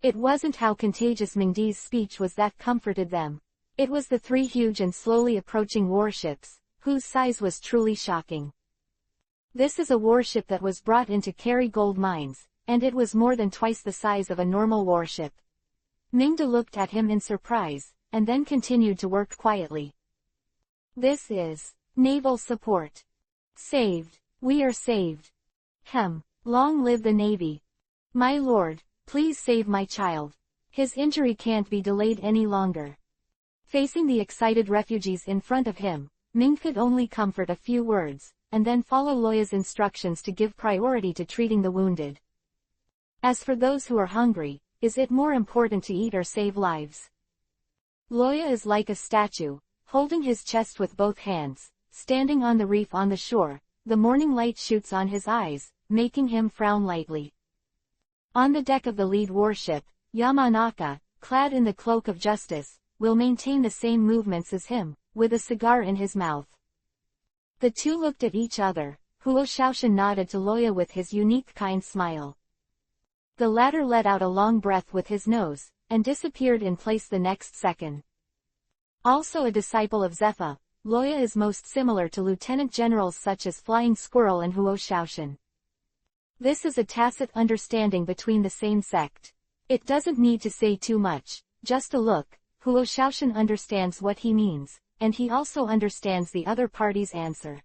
It wasn't how contagious Mingdi's speech was that comforted them. It was the three huge and slowly approaching warships, whose size was truly shocking. This is a warship that was brought in to carry gold mines, and it was more than twice the size of a normal warship. Mingda looked at him in surprise, and then continued to work quietly. This is naval support. Saved. We are saved. Long live the Navy. My lord, please save my child. His injury can't be delayed any longer. Facing the excited refugees in front of him, Ming could only comfort a few words, and then follow Loya's instructions to give priority to treating the wounded. As for those who are hungry, is it more important to eat or save lives? Loya is like a statue, holding his chest with both hands, standing on the reef on the shore. The morning light shoots on his eyes, making him frown lightly. On the deck of the lead warship, Yamanaka, clad in the cloak of justice, will maintain the same movements as him, with a cigar in his mouth. The two looked at each other. Huo Shaoshan nodded to Loya with his unique kind smile. The latter let out a long breath with his nose, and disappeared in place the next second. Also a disciple of Zepha, Loya is most similar to lieutenant generals such as Flying Squirrel and Huo Shaoshan. This is a tacit understanding between the same sect. It doesn't need to say too much, just a look. Huo Shaoshan understands what he means, and he also understands the other party's answer.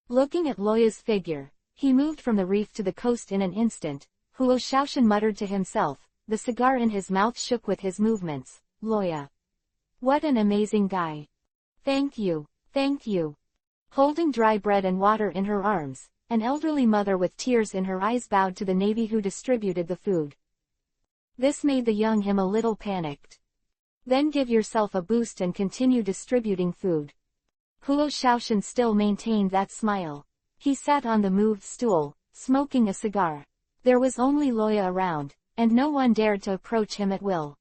Looking at Loya's figure, he moved from the reef to the coast in an instant. Huo Shaoshan muttered to himself, the cigar in his mouth shook with his movements. Loya. What an amazing guy. Thank you. Holding dry bread and water in her arms, an elderly mother with tears in her eyes bowed to the Navy who distributed the food. This made the young him a little panicked. Then give yourself a boost and continue distributing food. Huo Shaoshan still maintained that smile. He sat on the moved stool, smoking a cigar. There was only Loya around, and no one dared to approach him at will.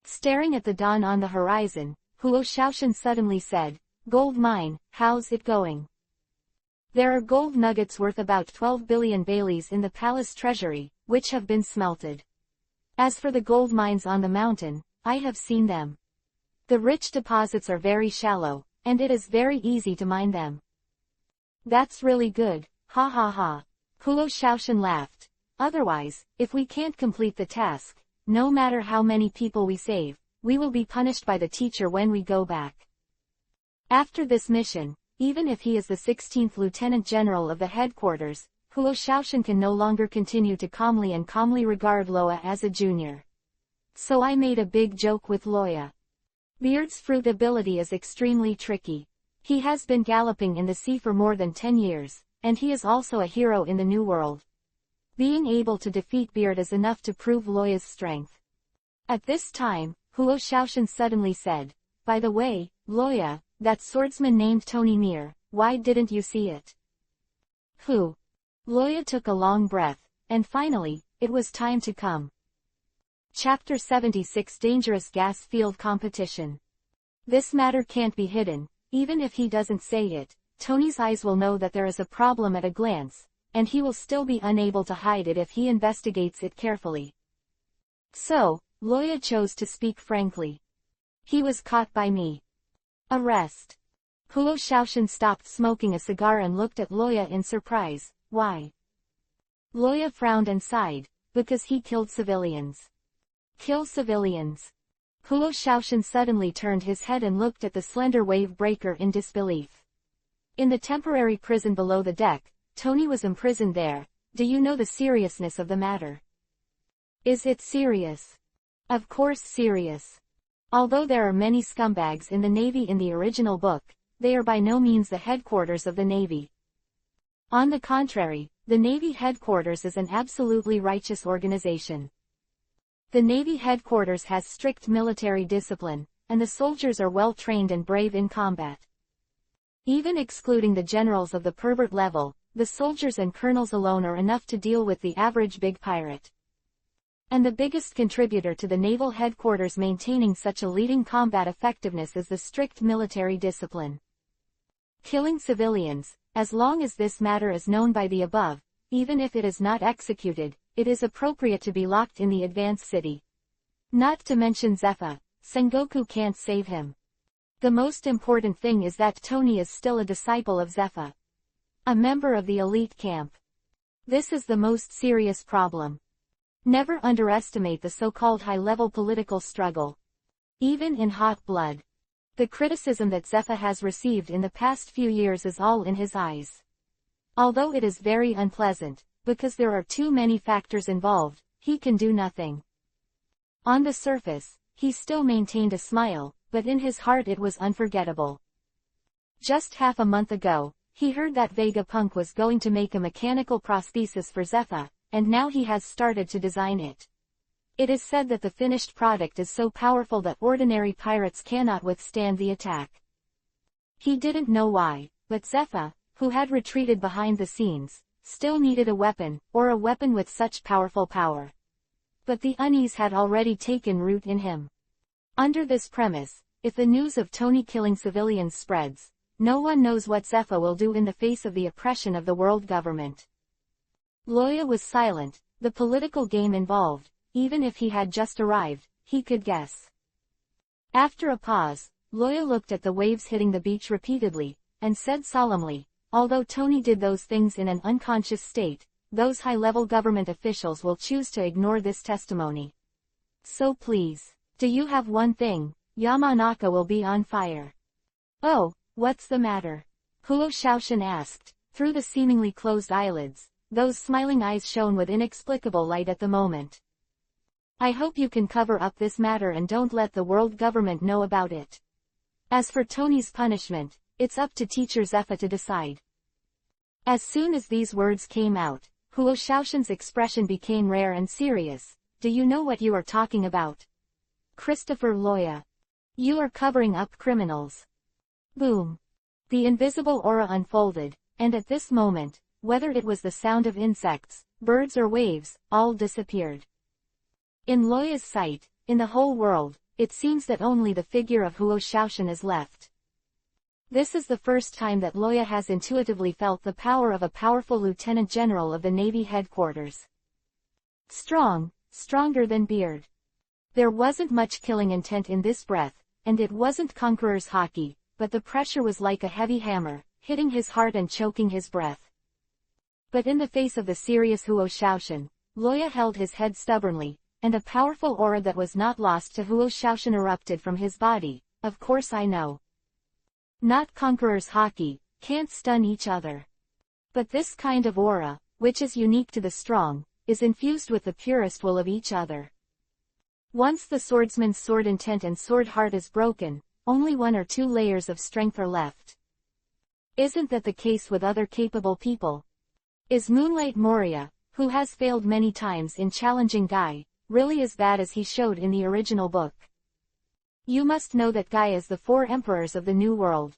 Staring at the dawn on the horizon, Huo Shaoshan suddenly said, Gold mine, how's it going? There are gold nuggets worth about 12 billion baileys in the palace treasury, which have been smelted. As for the gold mines on the mountain, I have seen them. The rich deposits are very shallow, and it is very easy to mine them. That's really good, ha ha ha. Huo Shaoshan laughed. Otherwise, if we can't complete the task, no matter how many people we save, we will be punished by the teacher when we go back. After this mission, even if he is the 16th Lieutenant General of the headquarters, Huo Shaoshan can no longer continue to calmly regard Loya as a junior. So I made a big joke with Loya. Beard's fruit ability is extremely tricky. He has been galloping in the sea for more than 10 years, and he is also a hero in the New World. Being able to defeat Beard is enough to prove Loya's strength. At this time, Huo Shaoshan suddenly said, By the way, Loya, that swordsman named Tony Mir, why didn't you see it? Who? Loya took a long breath, and finally, it was time to come. Chapter 76 Dangerous Gas Field Competition. This matter can't be hidden. Even if he doesn't say it, Tony's eyes will know that there is a problem at a glance, and he will still be unable to hide it if he investigates it carefully. So, Loya chose to speak frankly. He was caught by me. Arrest. Huo Shaoshan stopped smoking a cigar and looked at Loya in surprise. Why? Loya frowned and sighed. Because he killed civilians. Kill civilians. Huo Shaoshan suddenly turned his head and looked at the slender wave breaker in disbelief. In the temporary prison below the deck, Tony was imprisoned there. Do you know the seriousness of the matter? Is it serious? Of course serious. Although there are many scumbags in the Navy in the original book, they are by no means the headquarters of the Navy. On the contrary, the Navy headquarters is an absolutely righteous organization. The Navy headquarters has strict military discipline, and the soldiers are well trained and brave in combat. Even excluding the generals of the pervert level, the soldiers and colonels alone are enough to deal with the average big pirate. And the biggest contributor to the naval headquarters maintaining such a leading combat effectiveness is the strict military discipline. Killing civilians, as long as this matter is known by the above, even if it is not executed, it is appropriate to be locked in the advanced city. Not to mention Zephyr, Sengoku can't save him. The most important thing is that Tony is still a disciple of Zephyr, a member of the elite camp. This is the most serious problem. Never underestimate the so-called high-level political struggle. Even in hot blood. The criticism that Zephyr has received in the past few years is all in his eyes. Although it is very unpleasant, because there are too many factors involved, he can do nothing. On the surface, he still maintained a smile, but in his heart it was unforgettable. Just half a month ago, he heard that Vegapunk was going to make a mechanical prosthesis for Zephyr, and now he has started to design it. It is said that the finished product is so powerful that ordinary pirates cannot withstand the attack. He didn't know why, but Zephyr, who had retreated behind the scenes, still needed a weapon, or a weapon with such powerful power. But the unease had already taken root in him. Under this premise, if the news of Tony killing civilians spreads, no one knows what Zephyr will do in the face of the oppression of the world government. Loya was silent. The political game involved, even if he had just arrived, he could guess. After a pause, Loya looked at the waves hitting the beach repeatedly, and said solemnly, although Tony did those things in an unconscious state, those high-level government officials will choose to ignore this testimony. So please, do you have one thing? Yamanaka will be on fire. Oh, what's the matter? Huo Shaoshan asked, through the seemingly closed eyelids. Those smiling eyes shone with inexplicable light at the moment. I hope you can cover up this matter and don't let the world government know about it. As for Tony's punishment, it's up to teacher Zephyr to decide. As soon as these words came out, Huo Shaoshan's expression became rare and serious. Do you know what you are talking about? Christopher Loya. You are covering up criminals. Boom. The invisible aura unfolded, and at this moment, whether it was the sound of insects, birds or waves, all disappeared. In Loya's sight, in the whole world, it seems that only the figure of Huo Shaoshan is left. This is the first time that Loya has intuitively felt the power of a powerful lieutenant general of the Navy headquarters. Strong, stronger than Beard. There wasn't much killing intent in this breath, and it wasn't conqueror's hockey, but the pressure was like a heavy hammer, hitting his heart and choking his breath. But in the face of the serious Huo Shaoshan, Loya held his head stubbornly, and a powerful aura that was not lost to Huo Shaoshan erupted from his body. Of course I know. Not conqueror's hockey, can't stun each other. But this kind of aura, which is unique to the strong, is infused with the purest will of each other. Once the swordsman's sword intent and sword heart is broken, only one or two layers of strength are left. Isn't that the case with other capable people? Is Moonlight Moria, who has failed many times in challenging Guy, really as bad as he showed in the original book? You must know that Guy is the 4 emperors of the New World.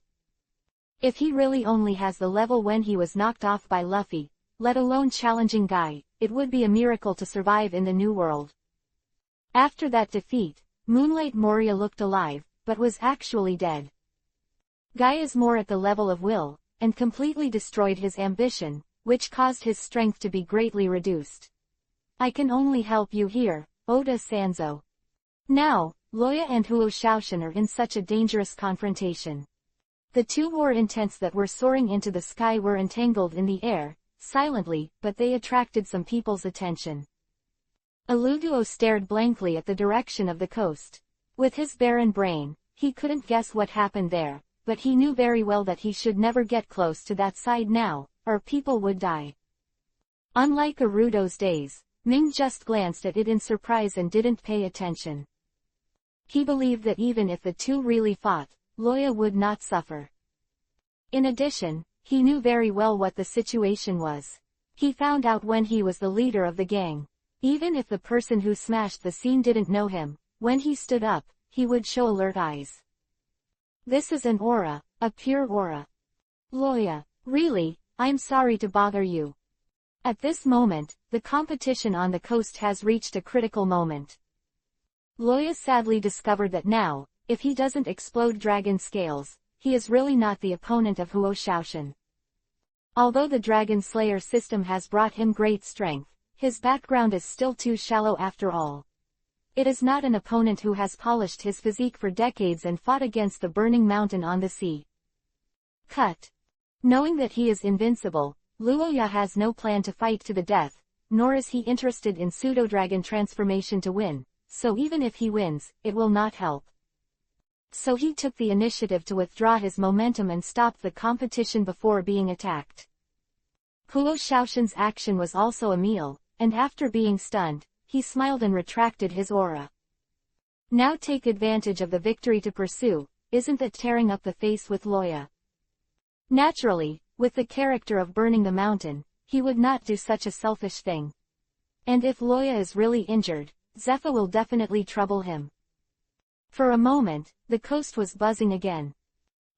If he really only has the level when he was knocked off by Luffy, let alone challenging Guy, it would be a miracle to survive in the New World. After that defeat, Moonlight Moria looked alive, but was actually dead. Guy is more at the level of will, and completely destroyed his ambition, which caused his strength to be greatly reduced. I can only help you here, Oda Sanzo. Now, Loya and Huo Shaoshan are in such a dangerous confrontation. The two war intents that were soaring into the sky were entangled in the air, silently, but they attracted some people's attention. Aluguo stared blankly at the direction of the coast. With his barren brain, he couldn't guess what happened there, but he knew very well that he should never get close to that side now, or people would die. Unlike Arudo's days, Ming just glanced at it in surprise and didn't pay attention. He believed that even if the two really fought, Loya would not suffer. In addition, he knew very well what the situation was. He found out when he was the leader of the gang. Even if the person who smashed the scene didn't know him, when he stood up, he would show alert eyes. This is an aura, a pure aura. Loya, really, I'm sorry to bother you. At this moment, the competition on the coast has reached a critical moment. Loya sadly discovered that now, if he doesn't explode dragon scales, he is really not the opponent of Huo Shaoshan. Although the Dragon Slayer system has brought him great strength, his background is still too shallow after all. It is not an opponent who has polished his physique for decades and fought against the burning mountain on the sea. Cut. Knowing that he is invincible, Luoya has no plan to fight to the death, nor is he interested in pseudo-dragon transformation to win, so even if he wins, it will not help. So he took the initiative to withdraw his momentum and stop the competition before being attacked. Huo Shaoshan's action was also a meal, and after being stunned, he smiled and retracted his aura. Now take advantage of the victory to pursue, isn't that tearing up the face with Loya? Naturally, with the character of burning the mountain, he would not do such a selfish thing. And if Loya is really injured, Zephyr will definitely trouble him. For a moment, the coast was buzzing again.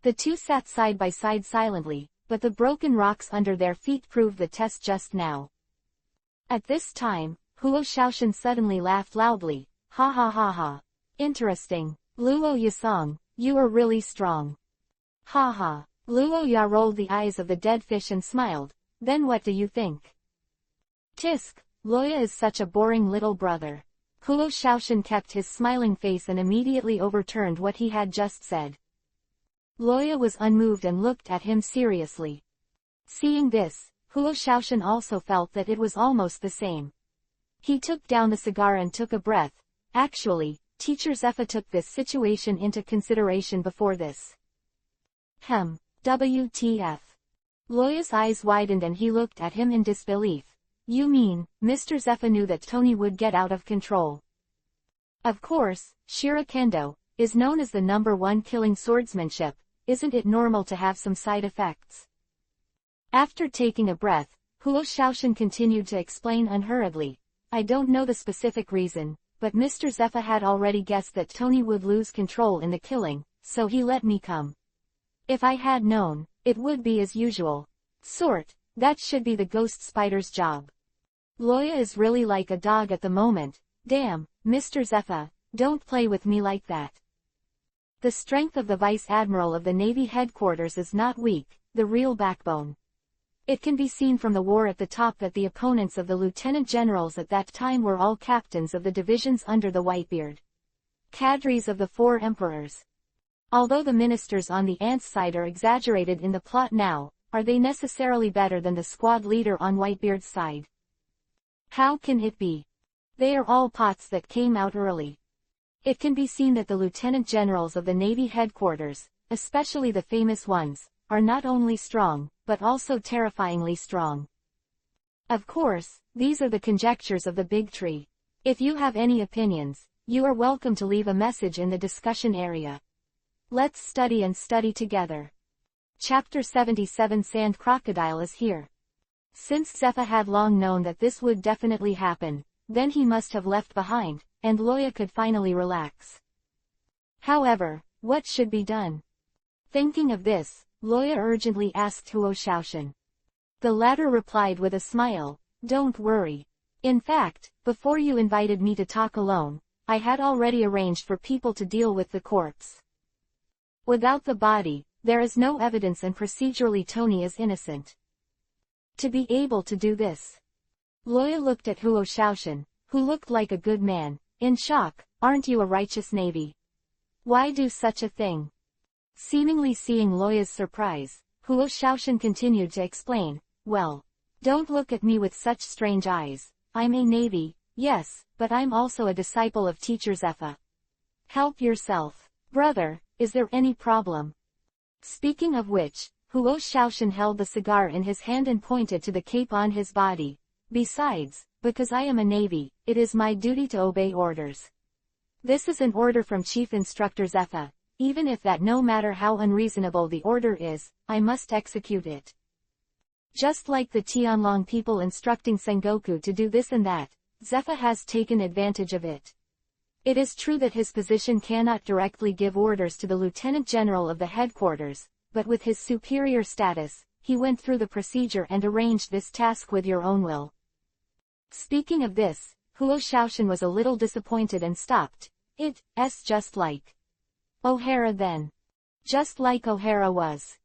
The two sat side by side silently, but the broken rocks under their feet proved the test just now. At this time, Huo Shaoshan suddenly laughed loudly, ha ha ha ha. Interesting. Luo Yasong, you are really strong. Ha ha. Luo Ya rolled the eyes of the dead fish and smiled, then what do you think? Tisk, Loya is such a boring little brother. Huo Shaoshan kept his smiling face and immediately overturned what he had just said. Loya was unmoved and looked at him seriously. Seeing this, Huo Shaoshan also felt that it was almost the same. He took down the cigar and took a breath. Actually, Teacher Zephyr took this situation into consideration before this. WTF. Loya's eyes widened and he looked at him in disbelief. You mean, Mr. Zephyr knew that Tony would get out of control? Of course, Shirakendo is known as the #1 killing swordsmanship, isn't it normal to have some side effects? After taking a breath, Huo Shaoshan continued to explain unhurriedly. I don't know the specific reason, but Mr. Zephyr had already guessed that Tony would lose control in the killing, so he let me come. If I had known, it would be as usual. That should be the ghost spider's job. Loya is really like a dog at the moment. Damn, Mr. Zephyr, don't play with me like that. The strength of the Vice Admiral of the Navy headquarters is not weak, the real backbone. It can be seen from the war at the top that the opponents of the lieutenant generals at that time were all captains of the divisions under the Whitebeard. Cadres of the 4 emperors. Although the ministers on the Ants side are exaggerated in the plot now, are they necessarily better than the squad leader on Whitebeard's side? How can it be? They are all pots that came out early. It can be seen that the lieutenant generals of the Navy headquarters, especially the famous ones, are not only strong, but also terrifyingly strong. Of course, these are the conjectures of the big tree. If you have any opinions, you are welcome to leave a message in the discussion area. Let's study and study together. Chapter 77 Sand Crocodile is here. Since Zephyr had long known that this would definitely happen, then he must have left behind, and Loya could finally relax. However, what should be done? Thinking of this, Loya urgently asked Huo Shaoshan. The latter replied with a smile, don't worry. In fact, before you invited me to talk alone, I had already arranged for people to deal with the corpse. Without the body, there is no evidence and procedurally Tony is innocent. To be able to do this. Loya looked at Huo Shaoshan, who looked like a good man, in shock. Aren't you a righteous Navy? Why do such a thing? Seemingly seeing Loya's surprise, Huo Shaoshan continued to explain, well, don't look at me with such strange eyes. I'm a Navy, yes, but I'm also a disciple of Teacher Zephyr. Help yourself. Brother, is there any problem? Speaking of which, Huo Shaoshan held the cigar in his hand and pointed to the cape on his body. Besides, because I am a Navy, it is my duty to obey orders. This is an order from Chief Instructor Zephyr. Even if that no matter how unreasonable the order is, I must execute it. Just like the Tianlong people instructing Sengoku to do this and that, Zephyr has taken advantage of it. It is true that his position cannot directly give orders to the Lieutenant General of the headquarters, but with his superior status, he went through the procedure and arranged this task with your own will. Speaking of this, Huo Shaoshan was a little disappointed and stopped. It's just like O'Hara then. Just like O'Hara was.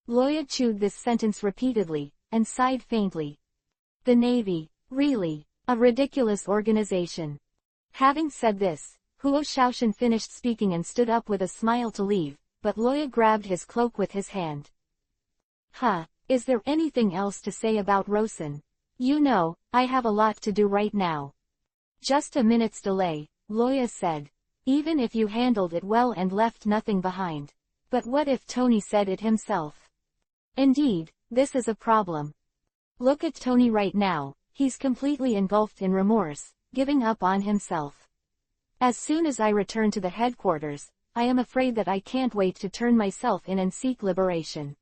Loya chewed this sentence repeatedly, and sighed faintly. The Navy, really, a ridiculous organization. Having said this, Huo Shaoshan finished speaking and stood up with a smile to leave, but Loya grabbed his cloak with his hand. Is there anything else to say about Rosen? You know, I have a lot to do right now. Just a minute's delay, Loya said. Even if you handled it well and left nothing behind. But what if Tony said it himself? Indeed, this is a problem. Look at Tony right now, he's completely engulfed in remorse, giving up on himself. As soon as I return to the headquarters, I am afraid that I can't wait to turn myself in and seek liberation.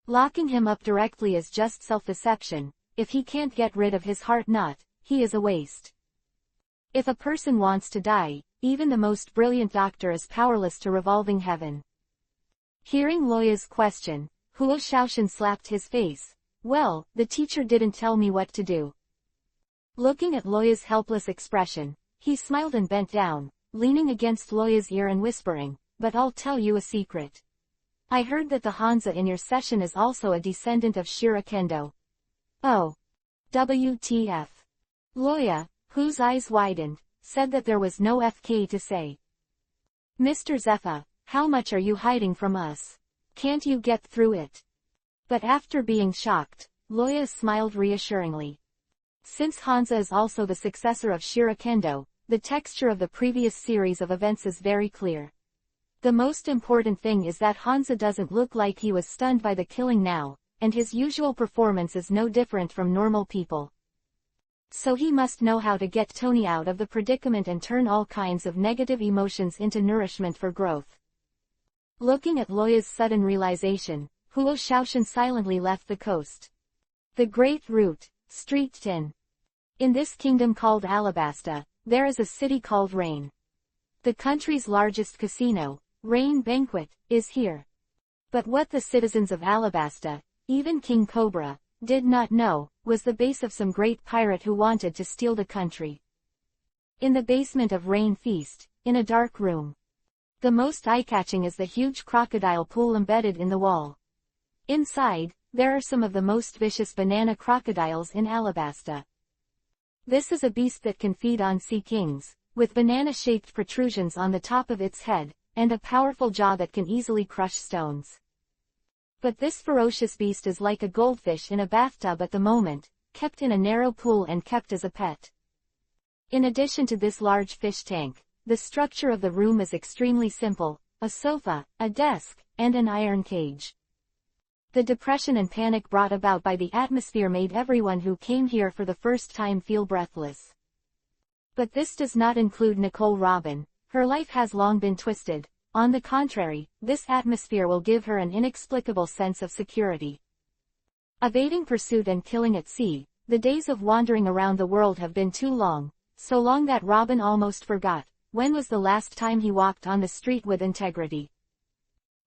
Locking him up directly is just self-deception. If he can't get rid of his heart knot, he is a waste. If a person wants to die, even the most brilliant doctor is powerless to revolving heaven. Hearing Loya's question, Huo Shaoshan slapped his face. Well, the teacher didn't tell me what to do. Looking at Loya's helpless expression, he smiled and bent down, leaning against Loya's ear and whispering, but I'll tell you a secret. I heard that the Hansa in your session is also a descendant of Shirakendo. Oh. WTF. Loya, whose eyes widened, said that there was no FK to say. Mr. Zepha, how much are you hiding from us? Can't you get through it? But after being shocked, Loya smiled reassuringly. Since Hansa is also the successor of Shirakendo, the texture of the previous series of events is very clear. The most important thing is that Hansa doesn't look like he was stunned by the killing now, and his usual performance is no different from normal people. So he must know how to get Tony out of the predicament and turn all kinds of negative emotions into nourishment for growth. Looking at Loya's sudden realization, Huo Shaoshan silently left the coast. The Great Route, Street 10. In this kingdom called Alabasta, there is a city called Rain. The country's largest casino, Rain Banquet, is here. But what the citizens of Alabasta, even King Cobra, did not know, was the base of some great pirate who wanted to steal the country. In the basement of Rain Feast, in a dark room. The most eye-catching is the huge crocodile pool embedded in the wall. Inside, there are some of the most vicious banana crocodiles in Alabasta. This is a beast that can feed on sea kings, with banana-shaped protrusions on the top of its head, and a powerful jaw that can easily crush stones. But this ferocious beast is like a goldfish in a bathtub at the moment, kept in a narrow pool and kept as a pet. In addition to this large fish tank, the structure of the room is extremely simple: a sofa, a desk, and an iron cage. The depression and panic brought about by the atmosphere made everyone who came here for the first time feel breathless. But this does not include Nicole Robin. Her life has long been twisted. On the contrary, this atmosphere will give her an inexplicable sense of security. Evading pursuit and killing at sea, the days of wandering around the world have been too long, so long that Robin almost forgot when was the last time he walked on the street with integrity.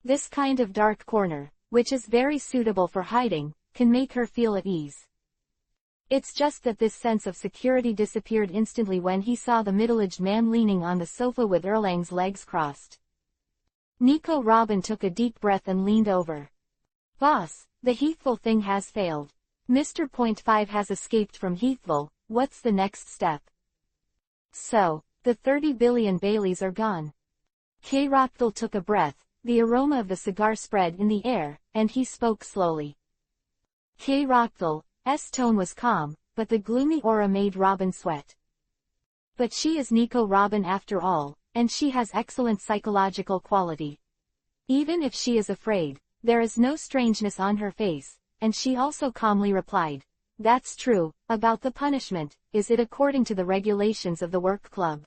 This kind of dark corner, which is very suitable for hiding, can make her feel at ease. It's just that this sense of security disappeared instantly when he saw the middle-aged man leaning on the sofa with Erlang's legs crossed. Nico Robin took a deep breath and leaned over. Boss, the Heathville thing has failed. Mr. Point 5 has escaped from Heathville. What's the next step? So, the 30 billion Baileys are gone. K. Rockville took a breath, the aroma of the cigar spread in the air, and he spoke slowly. K. Rockville's tone was calm, but the gloomy aura made Robin sweat. But she is Nico Robin after all, and she has excellent psychological quality. Even if she is afraid, there is no strangeness on her face, and she also calmly replied, "That's true. About the punishment, is it according to the regulations of the work club?"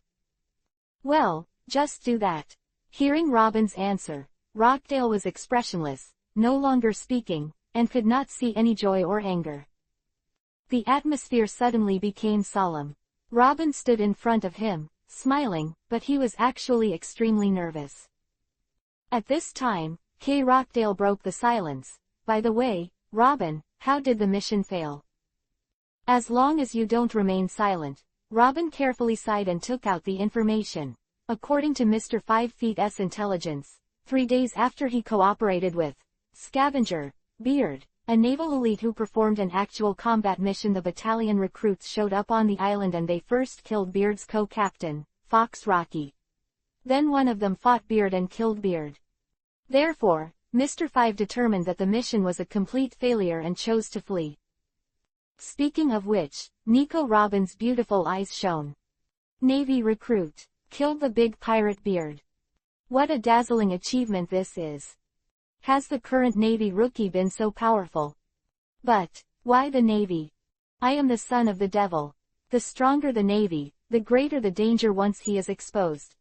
"Well, just do that." Hearing Robin's answer, Rockdale was expressionless, no longer speaking, and could not see any joy or anger. The atmosphere suddenly became solemn. Robin stood in front of him, smiling, but he was actually extremely nervous. At this time, K. Rockdale broke the silence. "By the way, Robin, how did the mission fail? As long as you don't remain silent. Robin carefully sighed and took out the information. According to Mr. 5 Feet's intelligence, 3 days after he cooperated with Scavenger, Beard, a naval elite who performed an actual combat mission, the battalion recruits showed up on the island and they first killed Beard's co-captain, Fox Rocky. Then one of them fought Beard and killed Beard. Therefore, Mr. 5 determined that the mission was a complete failure and chose to flee. Speaking of which, Nico Robin's beautiful eyes shone. Navy recruit. Killed the big pirate Beard. What a dazzling achievement this is. Has the current Navy rookie been so powerful? But, why the Navy? I am the son of the devil. The stronger the Navy, the greater the danger once he is exposed.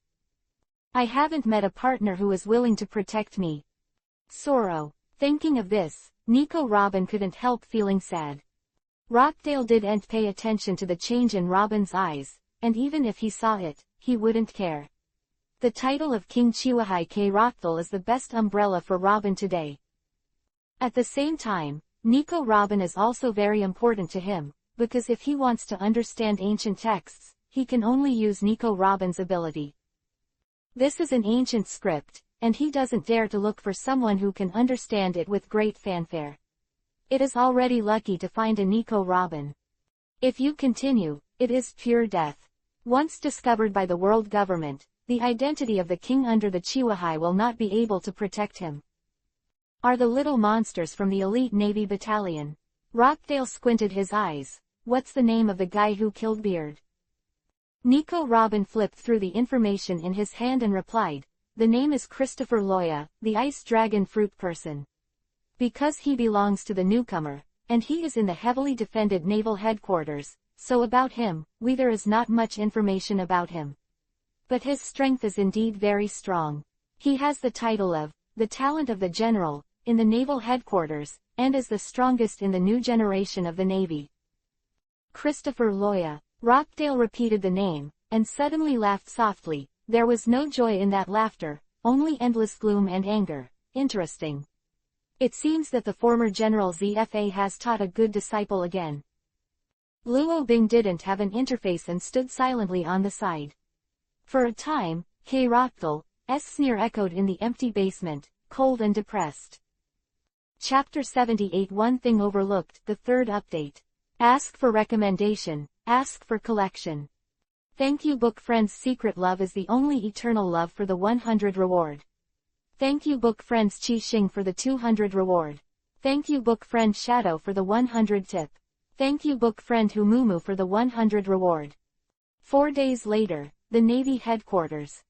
I haven't met a partner who is willing to protect me. Sorrow. Thinking of this, Nico Robin couldn't help feeling sad. Rockdale didn't pay attention to the change in Robin's eyes, and even if he saw it, he wouldn't care. The title of King Chiwahai K. Rockdale is the best umbrella for Robin today. At the same time, Nico Robin is also very important to him, because if he wants to understand ancient texts, he can only use Nico Robin's ability. This is an ancient script, and he doesn't dare to look for someone who can understand it with great fanfare. It is already lucky to find a Nico Robin. If you continue, it is pure death. Once discovered by the world government, the identity of the king under the Chiwahai will not be able to protect him. Are the little monsters from the elite Navy battalion? Rockdale squinted his eyes. What's the name of the guy who killed Beard? Nico Robin flipped through the information in his hand and replied, the name is Christopher Loya, the ice dragon fruit person. Because he belongs to the newcomer, and he is in the heavily defended naval headquarters, so about him, there is not much information about him. But his strength is indeed very strong. He has the title of, the talent of the general, in the naval headquarters, and is the strongest in the new generation of the Navy. Christopher Loya. Rockdale repeated the name, and suddenly laughed softly. There was no joy in that laughter, only endless gloom and anger. Interesting. It seems that the former General ZFA has taught a good disciple again. Luo Bing didn't have an interface and stood silently on the side. For a time, K. Rockdale's sneer echoed in the empty basement, cold and depressed. Chapter 78 One Thing Overlooked, the third update. Ask for recommendation, ask for collection. Thank you book friends. Secret love is the only eternal love for the 100 reward. Thank you book friends Chi Xing for the 200 reward. Thank you book friend Shadow for the 100 tip. Thank you book friend Humumu for the 100 reward. 4 days later, the Navy headquarters.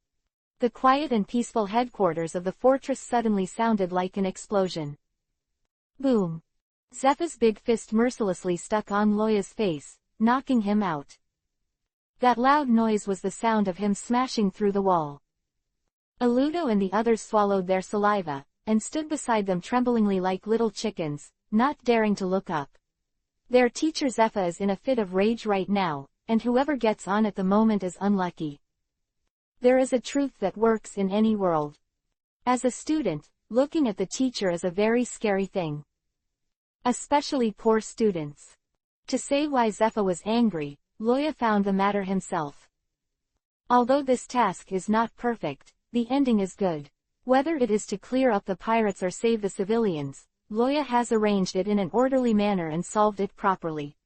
The quiet and peaceful headquarters of the fortress suddenly sounded like an explosion. Boom. Zepha's big fist mercilessly stuck on Loya's face, knocking him out. That loud noise was the sound of him smashing through the wall. Aludo and the others swallowed their saliva, and stood beside them tremblingly like little chickens, not daring to look up. Their teacher Zepha is in a fit of rage right now, and whoever gets on at the moment is unlucky. There is a truth that works in any world. As a student, looking at the teacher is a very scary thing. Especially poor students. To say why Zepha was angry, Loya found the matter himself. Although this task is not perfect, the ending is good. Whether it is to clear up the pirates or save the civilians, Loya has arranged it in an orderly manner and solved it properly.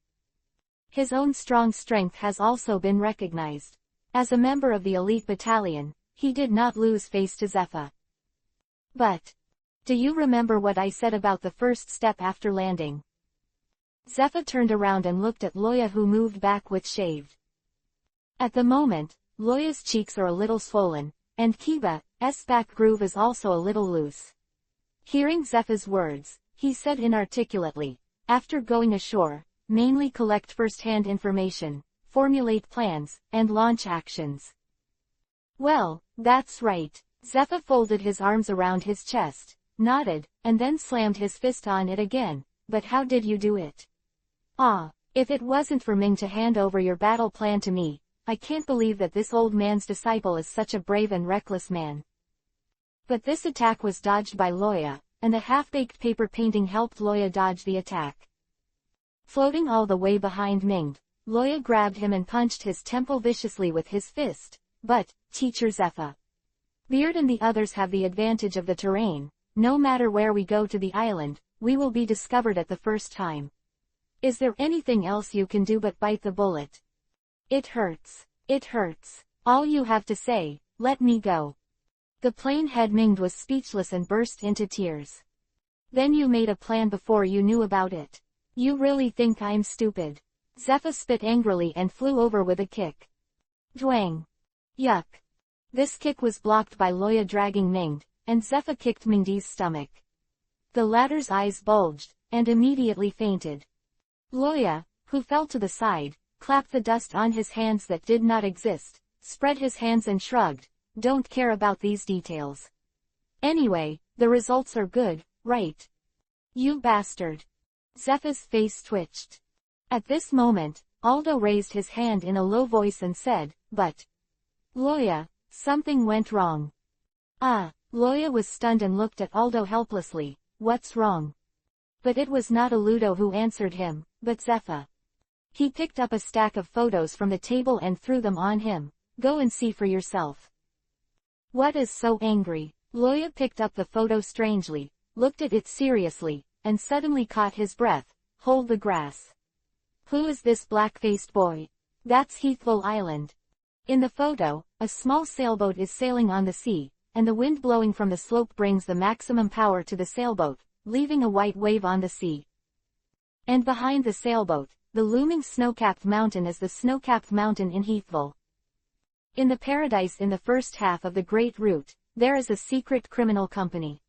His own strong strength has also been recognized. As a member of the elite battalion, he did not lose face to Zepha. But, do you remember what I said about the first step after landing? Zepha turned around and looked at Loya, who moved back with shaved. At the moment, Loya's cheeks are a little swollen, and Kiba's back groove is also a little loose. Hearing Zepha's words, he said inarticulately, after going ashore, mainly collect first-hand information, formulate plans, and launch actions. Well, that's right. Zepha folded his arms around his chest, nodded, and then slammed his fist on it again. But how did you do it? If it wasn't for Ming to hand over your battle plan to me, I can't believe that this old man's disciple is such a brave and reckless man. But this attack was dodged by Loya, and the half-baked paper painting helped Loya dodge the attack. Floating all the way behind Mingde, Loya grabbed him and punched his temple viciously with his fist. But, Teacher Zephyr, Beard and the others have the advantage of the terrain. No matter where we go to the island, we will be discovered at the first time. Is there anything else you can do but bite the bullet? It hurts. It hurts. All you have to say, let me go. The plain-head Mingde was speechless and burst into tears. Then you made a plan before you knew about it. You really think I'm stupid? Zephyr spit angrily and flew over with a kick. Dwang. Yuck. This kick was blocked by Loya dragging Mingde, and Zephyr kicked Mingde's stomach. The latter's eyes bulged, and immediately fainted. Loya, who fell to the side, clapped the dust on his hands that did not exist, spread his hands and shrugged. Don't care about these details. Anyway, the results are good, right? You bastard. Zephyr's face twitched. At this moment, Aldo raised his hand in a low voice and said, but... Loya, something went wrong. Ah, Loya was stunned and looked at Aldo helplessly. What's wrong? But it was not Aludo who answered him, but Zephyr. He picked up a stack of photos from the table and threw them on him. Go and see for yourself. What is so angry? Loya picked up the photo strangely, looked at it seriously, and suddenly caught his breath. Hold the grass. Who is this black-faced boy? That's Heathville Island. In the photo, a small sailboat is sailing on the sea, and the wind blowing from the slope brings the maximum power to the sailboat, leaving a white wave on the sea. And behind the sailboat, the looming snow-capped mountain is the snow-capped mountain in Heathville. In the paradise in the first half of the Great Route, there is a secret criminal company.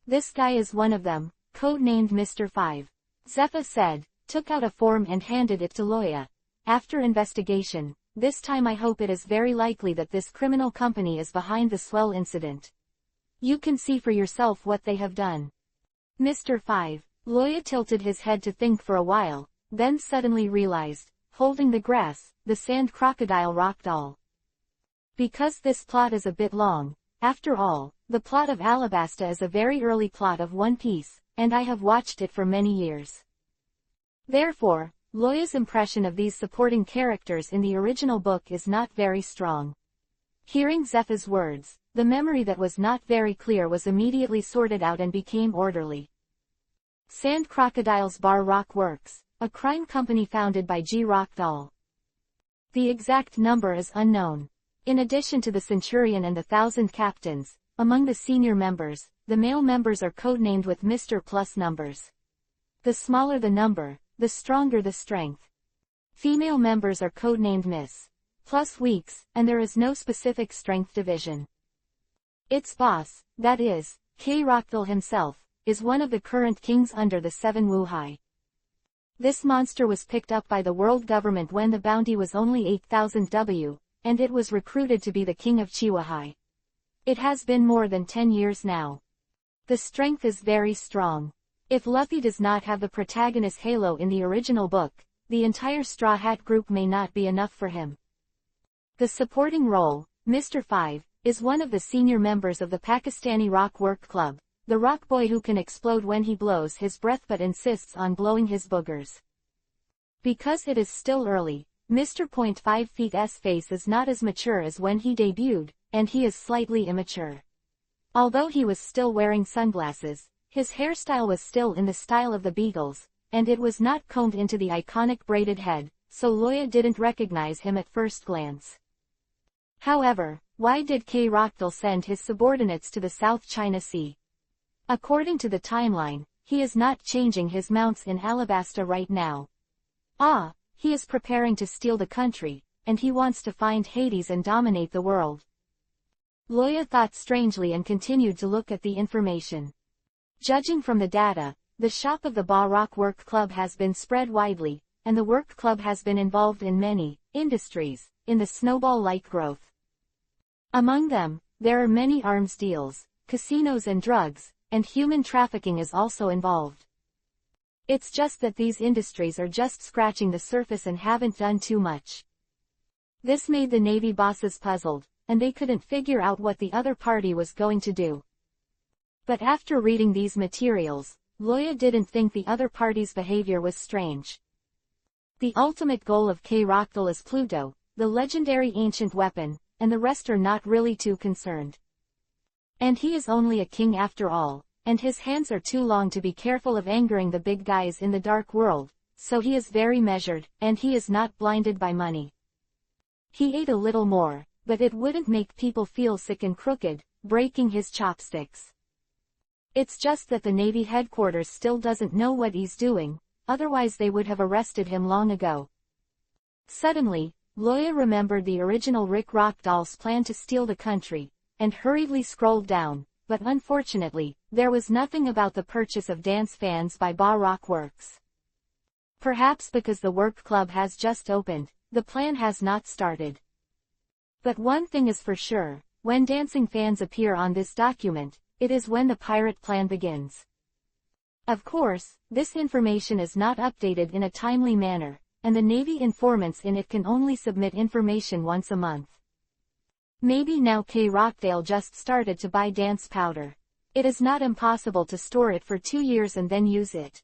This guy is one of them, code-named Mr. 5. Zephyr said, took out a form and handed it to Loya. After investigation, this time I hope it is very likely that this criminal company is behind the swell incident. You can see for yourself what they have done. Mr. 5. Loya tilted his head to think for a while, then suddenly realized, holding the grass, the sand crocodile rocked all. Because this plot is a bit long, after all, the plot of Alabasta is a very early plot of One Piece, and I have watched it for many years. Therefore, Loya's impression of these supporting characters in the original book is not very strong. Hearing Zephyr's words, the memory that was not very clear was immediately sorted out and became orderly. Sand Crocodile's Bar Rock Works, a crime company founded by G. Rockdahl. The exact number is unknown. In addition to the Centurion and the 1,000 captains, among the senior members, the male members are codenamed with Mr. Plus numbers. The smaller the number, the stronger the strength. Female members are codenamed Miss Plus Weeks, and there is no specific strength division. Its boss, that is, K. Rockdahl himself, is one of the current kings under the 7 Wuhai. This monster was picked up by the world government when the bounty was only 8,000 W, and it was recruited to be the king of Chihuahai. It has been more than 10 years now. The strength is very strong. If Luffy does not have the protagonist halo in the original book, the entire Straw Hat group may not be enough for him. The supporting role, Mr. 5, is one of the senior members of the Pakistani Rock Work Club, the rock boy who can explode when he blows his breath but insists on blowing his boogers. Because it is still early, Mr. 5 Feet's face is not as mature as when he debuted, and he is slightly immature. Although he was still wearing sunglasses, his hairstyle was still in the style of the Beagles, and it was not combed into the iconic braided head, so Loya didn't recognize him at first glance. However, why did K. Rockdahl send his subordinates to the South China Sea? According to the timeline, he is not changing his mounts in Alabasta right now. Ah, he is preparing to steal the country, and he wants to find Hades and dominate the world. Loya thought strangely and continued to look at the information. Judging from the data, the shop of the Ba Rock Work Club has been spread widely, and the work club has been involved in many industries, in the snowball-like growth. Among them, there are many arms deals, casinos and drugs, and human trafficking is also involved. It's just that these industries are just scratching the surface and haven't done too much. This made the Navy bosses puzzled, and they couldn't figure out what the other party was going to do. But after reading these materials, Loya didn't think the other party's behavior was strange. The ultimate goal of K-Roctal is Pluto, the legendary ancient weapon, and the rest are not really too concerned. And he is only a king after all, and his hands are too long to be careful of angering the big guys in the dark world, so he is very measured, and he is not blinded by money. He ate a little more, but it wouldn't make people feel sick and crooked, breaking his chopsticks. It's just that the Navy headquarters still doesn't know what he's doing, otherwise they would have arrested him long ago. Suddenly, Loya remembered the original Rick Rockdall's plan to steal the country, and hurriedly scrolled down, but unfortunately, there was nothing about the purchase of dance fans by Ba Rock Works. Perhaps because the work club has just opened, the plan has not started. But one thing is for sure, when dancing fans appear on this document, it is when the pirate plan begins. Of course, this information is not updated in a timely manner, and the Navy informants in it can only submit information once a month. Maybe now K. Rockdale just started to buy dance powder. It is not impossible to store it for 2 years and then use it.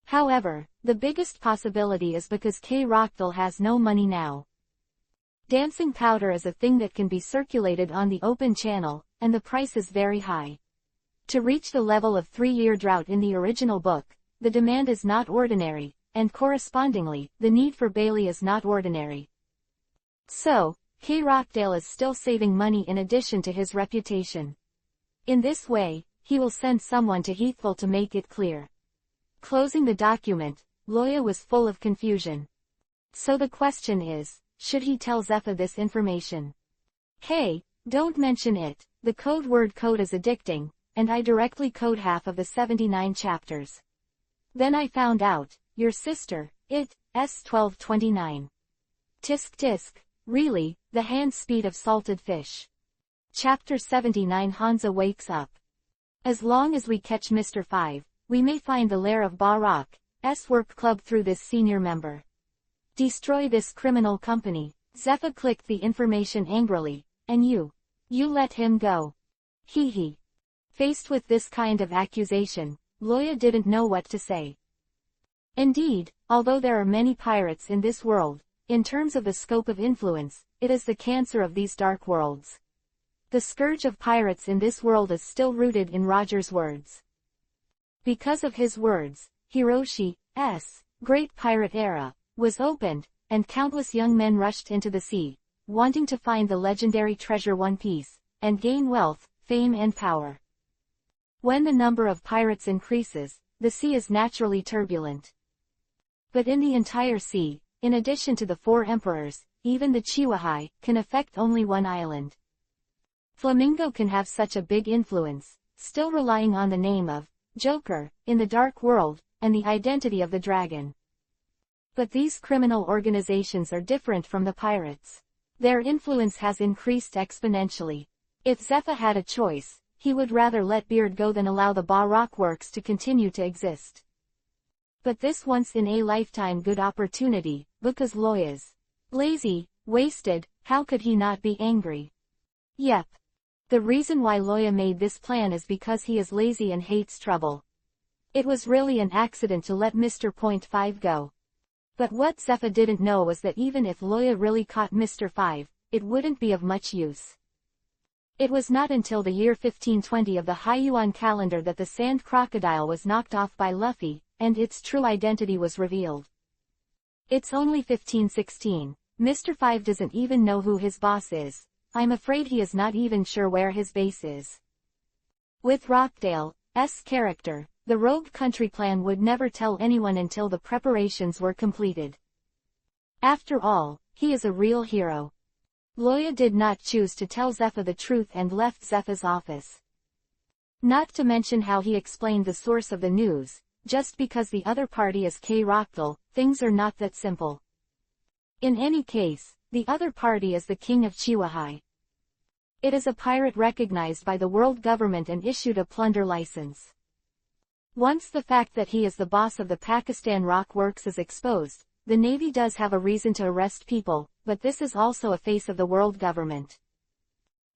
However, the biggest possibility is because K. Rockdale has no money now. Dancing powder is a thing that can be circulated on the open channel, and the price is very high. To reach the level of 3-year drought in the original book, the demand is not ordinary, and correspondingly, the need for Bailey is not ordinary. So, K. Rockdale is still saving money in addition to his reputation. In this way, he will send someone to Heathville to make it clear. Closing the document, Loya was full of confusion. So the question is, should he tell Zephyr this information? Hey, don't mention it, the code word code is addicting, and I directly code half of the 79 chapters. Then I found out, your sister, S1229. Tisk tisk, really, the hand speed of salted fish. Chapter 79 Hansa wakes up. As long as we catch Mr. 5, we may find the lair of Ba Rock's work club through this senior member. Destroy this criminal company. Zephyr clicked the information angrily, and you let him go. Hee hee. Faced with this kind of accusation, Loya didn't know what to say. Indeed, although there are many pirates in this world, in terms of the scope of influence, it is the cancer of these dark worlds. The scourge of pirates in this world is still rooted in Roger's words. Because of his words, Hiroshi's great pirate era was opened, and countless young men rushed into the sea, wanting to find the legendary treasure One Piece, and gain wealth, fame and power. When the number of pirates increases, the sea is naturally turbulent. But in the entire sea, in addition to the 4 emperors, even the Chihuahai can affect only one island. Flamingo can have such a big influence, still relying on the name of Joker in the dark world, and the identity of the dragon. But these criminal organizations are different from the pirates. Their influence has increased exponentially. If Zephyr had a choice, he would rather let Beard go than allow the Ba Rock Works to continue to exist. But this once-in-a-lifetime good opportunity, because Loya's lazy, wasted, how could he not be angry? Yep. The reason why Loya made this plan is because he is lazy and hates trouble. It was really an accident to let Mr. Point 5 go. But what Zephyr didn't know was that even if Loya really caught Mr. 5, it wouldn't be of much use. It was not until the year 1520 of the Haiyuan calendar that the sand crocodile was knocked off by Luffy, and its true identity was revealed. It's only 1516, Mr. 5 doesn't even know who his boss is. I'm afraid he is not even sure where his base is. With Rockdale's character, the rogue country plan would never tell anyone until the preparations were completed. After all, he is a real hero. Loya did not choose to tell Zephyr the truth and left Zephyr's office. Not to mention how he explained the source of the news, just because the other party is K. Rockdale, things are not that simple. In any case, the other party is the King of Chihuahai. It is a pirate recognized by the world government and issued a plunder license. Once the fact that he is the boss of the Pakistan Rock Works is exposed, the Navy does have a reason to arrest people, but this is also a face of the world government.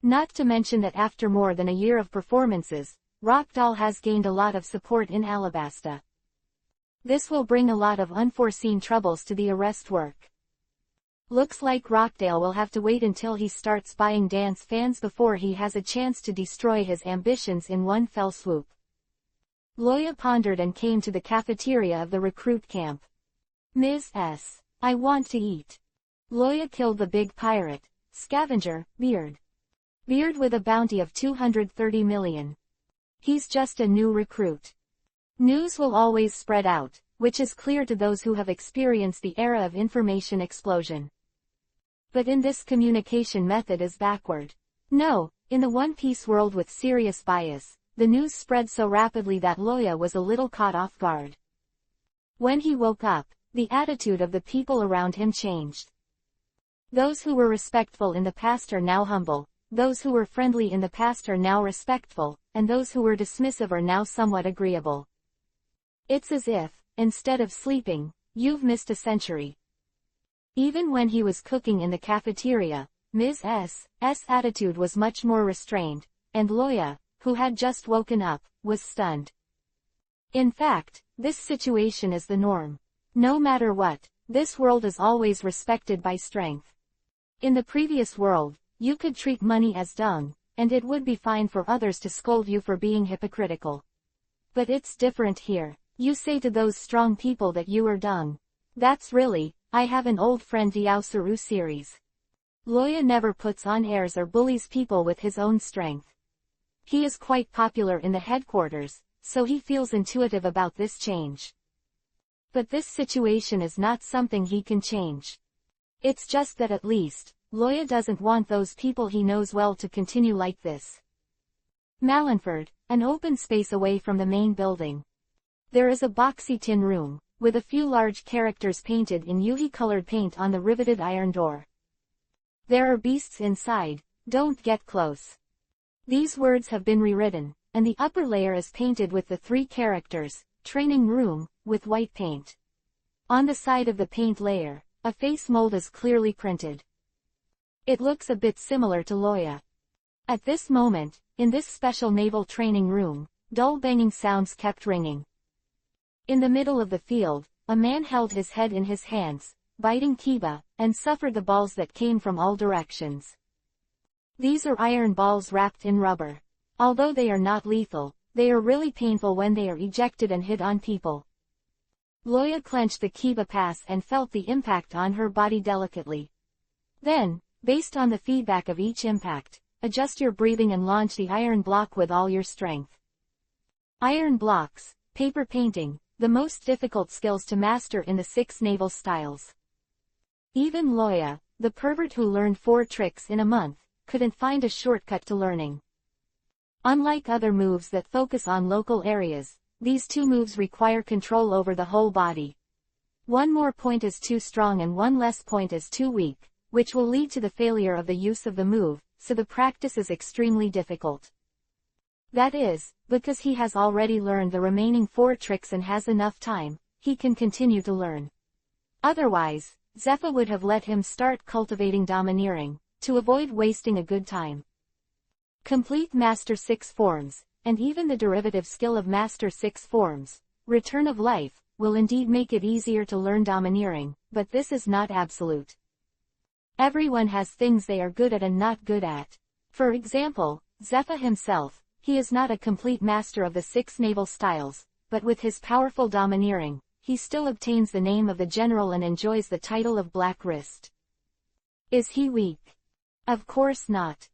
Not to mention that after more than a year of performances, Rockdoll has gained a lot of support in Alabasta. This will bring a lot of unforeseen troubles to the arrest work. Looks like Rockdale will have to wait until he starts buying dance fans before he has a chance to destroy his ambitions in one fell swoop. Loya pondered and came to the cafeteria of the recruit camp. Ms. S. I want to eat. Loya killed the big pirate, scavenger, Beard. Beard with a bounty of 230 million. He's just a new recruit. News will always spread out, which is clear to those who have experienced the era of information explosion. But in this communication method is backward. No, in the One Piece world with serious bias, the news spread so rapidly that Loya was a little caught off guard. When he woke up, the attitude of the people around him changed. Those who were respectful in the past are now humble, those who were friendly in the past are now respectful, and those who were dismissive are now somewhat agreeable. It's as if, instead of sleeping, you've missed a century. Even when he was cooking in the cafeteria, Ms. S.'s attitude was much more restrained, and Loya, who had just woken up, was stunned. In fact, this situation is the norm. No matter what, this world is always respected by strength. In the previous world, you could treat money as dung, and it would be fine for others to scold you for being hypocritical. But it's different here. You say to those strong people that you are dung. That's really, I have an old friend Audiobookseries. Loya never puts on airs or bullies people with his own strength. He is quite popular in the headquarters, so he feels intuitive about this change. But this situation is not something he can change. It's just that at least, Loya doesn't want those people he knows well to continue like this. Malenford, an open space away from the main building. There is a boxy tin room, with a few large characters painted in Yuhi-colored paint on the riveted iron door. There are beasts inside, don't get close. These words have been rewritten, and the upper layer is painted with the 3 characters, training room, with white paint. On the side of the paint layer, a face mold is clearly printed. It looks a bit similar to Loya. At this moment, in this special naval training room, dull banging sounds kept ringing. In the middle of the field, a man held his head in his hands, biting Kiba, and suffered the balls that came from all directions. These are iron balls wrapped in rubber. Although they are not lethal, they are really painful when they are ejected and hit on people. Loya clenched the Kiba pass and felt the impact on her body delicately. Then, based on the feedback of each impact, adjust your breathing and launch the iron block with all your strength. Iron blocks, paper painting, the most difficult skills to master in the 6 naval styles. Even Loya, the pervert who learned 4 tricks in a month, couldn't find a shortcut to learning. Unlike other moves that focus on local areas, these 2 moves require control over the whole body. 1 more point is too strong and 1 less point is too weak, which will lead to the failure of the use of the move, so the practice is extremely difficult. That is, because he has already learned the remaining 4 tricks and has enough time, he can continue to learn. Otherwise, Zephyr would have let him start cultivating domineering, to avoid wasting a good time. Complete Master 6 forms, and even the derivative skill of Master 6 forms, Return of Life, will indeed make it easier to learn domineering, but this is not absolute. Everyone has things they are good at and not good at. For example, Zephyr himself, he is not a complete master of the 6 naval styles, but with his powerful domineering, he still obtains the name of the general and enjoys the title of Black Wrist. Is he weak? Of course not.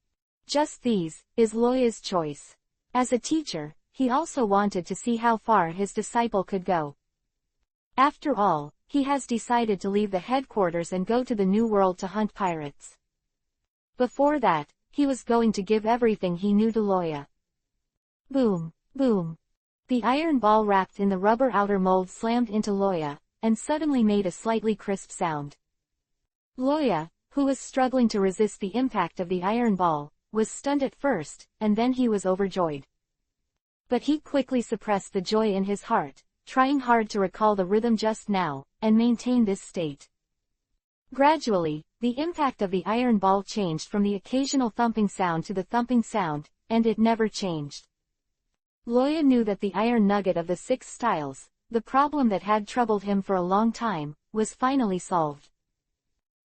Just these, is Loya's choice. As a teacher, he also wanted to see how far his disciple could go. After all, he has decided to leave the headquarters and go to the New World to hunt pirates. Before that, he was going to give everything he knew to Loya. Boom, boom. The iron ball wrapped in the rubber outer mold slammed into Loya, and suddenly made a slightly crisp sound. Loya, who was struggling to resist the impact of the iron ball, was stunned at first, and then he was overjoyed. But he quickly suppressed the joy in his heart, trying hard to recall the rhythm just now, and maintain this state. Gradually, the impact of the iron ball changed from the occasional thumping sound to the thumping sound, and it never changed. Loya knew that the iron nugget of the 6 styles, the problem that had troubled him for a long time, was finally solved.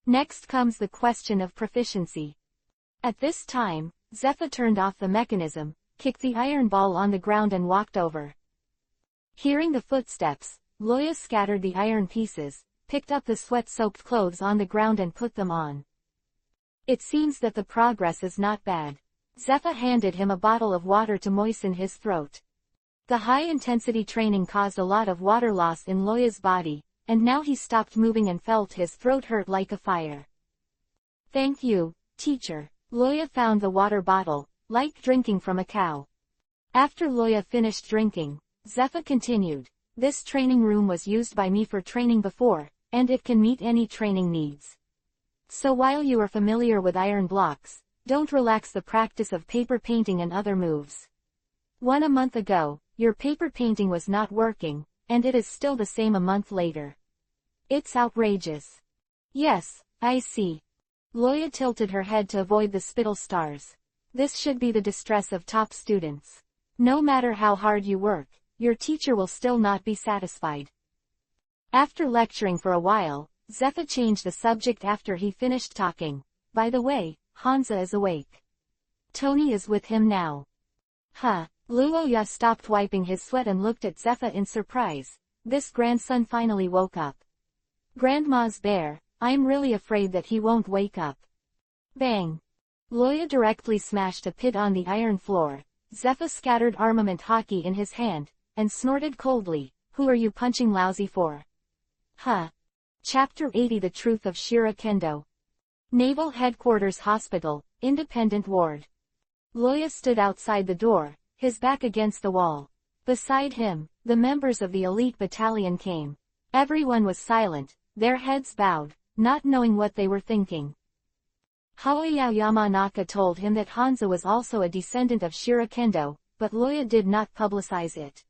Next comes the question of proficiency. At this time, Zephyr turned off the mechanism, kicked the iron ball on the ground and walked over. Hearing the footsteps, Loya scattered the iron pieces, picked up the sweat-soaked clothes on the ground and put them on. It seems that the progress is not bad. Zephyr handed him a bottle of water to moisten his throat. The high-intensity training caused a lot of water loss in Loya's body, and now he stopped moving and felt his throat hurt like a fire. Thank you, teacher. Loya found the water bottle, like drinking from a cow. After Loya finished drinking, Zephyr continued. This training room was used by me for training before, and it can meet any training needs. So while you are familiar with iron blocks, don't relax the practice of paper painting and other moves. A month ago, your paper painting was not working, and it is still the same a month later. It's outrageous. Yes, I see. Loya tilted her head to avoid the spittle stars. This should be the distress of top students. No matter how hard you work, your teacher will still not be satisfied. After lecturing for a while, Zephyr changed the subject after he finished talking. By the way, Hansa is awake. Tony is with him now. Huh. Luoya stopped wiping his sweat and looked at Zephyr in surprise. This grandson finally woke up. Grandma's bear, I'm really afraid that he won't wake up. Bang. Loya directly smashed a pit on the iron floor. Zephyr scattered armament hockey in his hand, and snorted coldly, Who are you punching lousy for? Huh. Chapter 80 The Truth of Shira Kendo. Naval Headquarters Hospital, Independent Ward. Loya stood outside the door, his back against the wall. Beside him, the members of the elite battalion came. Everyone was silent, their heads bowed, not knowing what they were thinking. Hayao Yamanaka told him that Hansa was also a descendant of Shira Kendo, but Loya did not publicize it.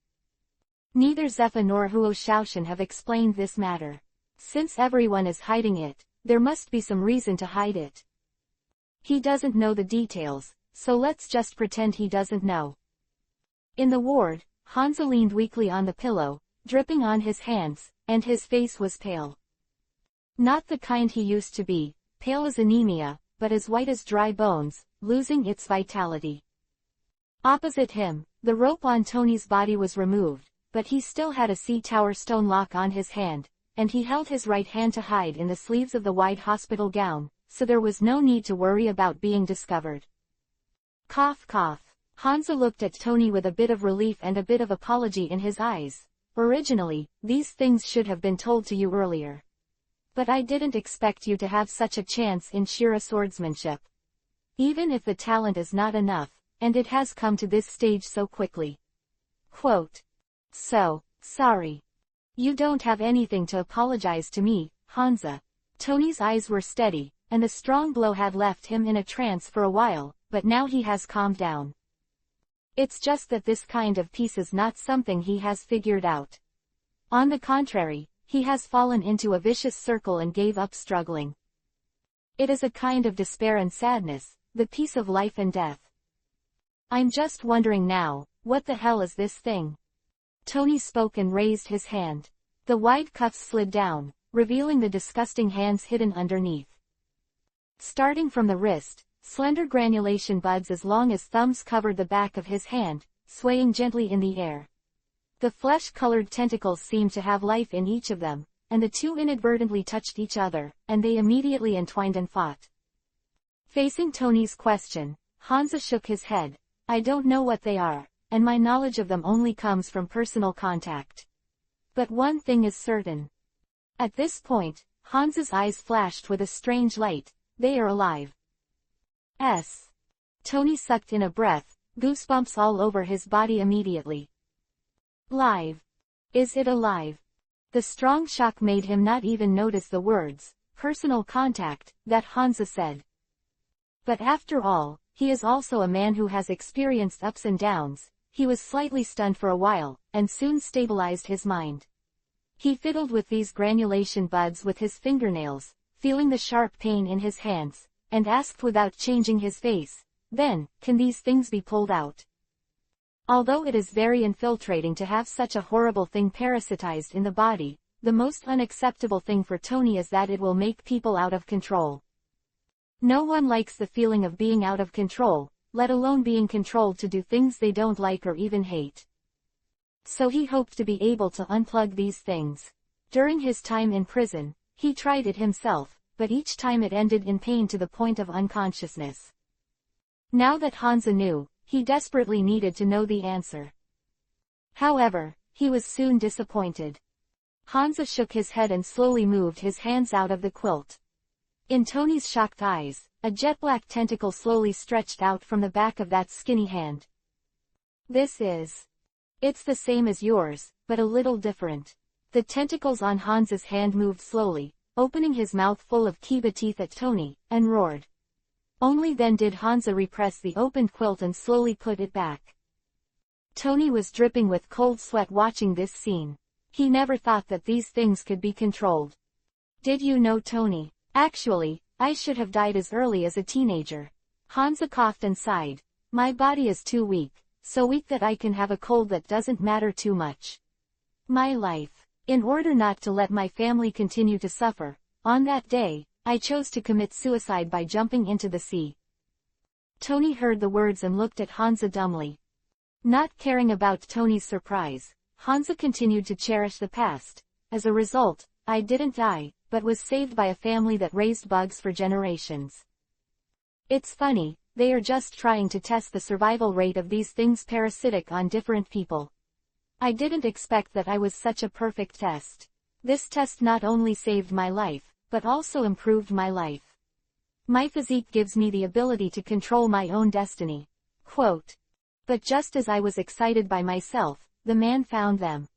Neither Zephyr nor Huo Shaoshan have explained this matter. Since everyone is hiding it, there must be some reason to hide it. He doesn't know the details, so let's just pretend he doesn't know. In the ward, Hansa leaned weakly on the pillow, dripping on his hands, and his face was pale. Not the kind he used to be, pale as anemia, but as white as dry bones, losing its vitality. Opposite him, the rope on Tony's body was removed, but he still had a sea-tower stone lock on his hand, and he held his right hand to hide in the sleeves of the wide hospital gown, so there was no need to worry about being discovered. Cough cough. Hansa looked at Tony with a bit of relief and a bit of apology in his eyes. Originally, these things should have been told to you earlier. But I didn't expect you to have such a chance in Shira swordsmanship. Even if the talent is not enough, and it has come to this stage so quickly. Quote. So, sorry. You don't have anything to apologize to me, Hansa. Tony's eyes were steady, and the strong blow had left him in a trance for a while, but now he has calmed down. It's just that this kind of peace is not something he has figured out. On the contrary, he has fallen into a vicious circle and gave up struggling. It is a kind of despair and sadness, the peace of life and death. I'm just wondering now, what the hell is this thing? Tony spoke and raised his hand. The wide cuffs slid down, revealing the disgusting hands hidden underneath. Starting from the wrist, slender granulation buds as long as thumbs covered the back of his hand, swaying gently in the air. The flesh-colored tentacles seemed to have life in each of them, and the two inadvertently touched each other, and they immediately entwined and fought. Facing Tony's question, Hansa shook his head. I don't know what they are, and my knowledge of them only comes from personal contact. But one thing is certain. At this point, Hansa's eyes flashed with a strange light. They are alive. Tony sucked in a breath, goosebumps all over his body immediately. Live. Is it alive? The strong shock made him not even notice the words, personal contact, that Hansa said. But after all, he is also a man who has experienced ups and downs. He was slightly stunned for a while, and soon stabilized his mind. He fiddled with these granulation buds with his fingernails, feeling the sharp pain in his hands, and asked without changing his face, then, can these things be pulled out? Although it is very infiltrating to have such a horrible thing parasitized in the body, the most unacceptable thing for Tony is that it will make people out of control. No one likes the feeling of being out of control, let alone being controlled to do things they don't like or even hate. So he hoped to be able to unplug these things. During his time in prison, he tried it himself, but each time it ended in pain to the point of unconsciousness. Now that Hansa knew, he desperately needed to know the answer. However, he was soon disappointed. Hansa shook his head and slowly moved his hands out of the quilt. In Tony's shocked eyes, a jet-black tentacle slowly stretched out from the back of that skinny hand. It's the same as yours, but a little different. The tentacles on Hansa's hand moved slowly, opening his mouth full of kiba teeth at Tony, and roared. Only then did Hansa repress the opened quilt and slowly put it back. Tony was dripping with cold sweat watching this scene. He never thought that these things could be controlled. Did you know, Tony? Actually, I should have died as early as a teenager. Hansa coughed and sighed. My body is too weak, so weak that I can have a cold that doesn't matter too much. My life. In order not to let my family continue to suffer, on that day, I chose to commit suicide by jumping into the sea. Tony heard the words and looked at Hansa dumbly. Not caring about Tony's surprise, Hansa continued to cherish the past. As a result, I didn't die, but was saved by a family that raised bugs for generations. It's funny, they are just trying to test the survival rate of these things parasitic on different people. I didn't expect that I was such a perfect test. This test not only saved my life, but also improved my life. My physique gives me the ability to control my own destiny. Quote. But just as I was excited by myself, the man found them.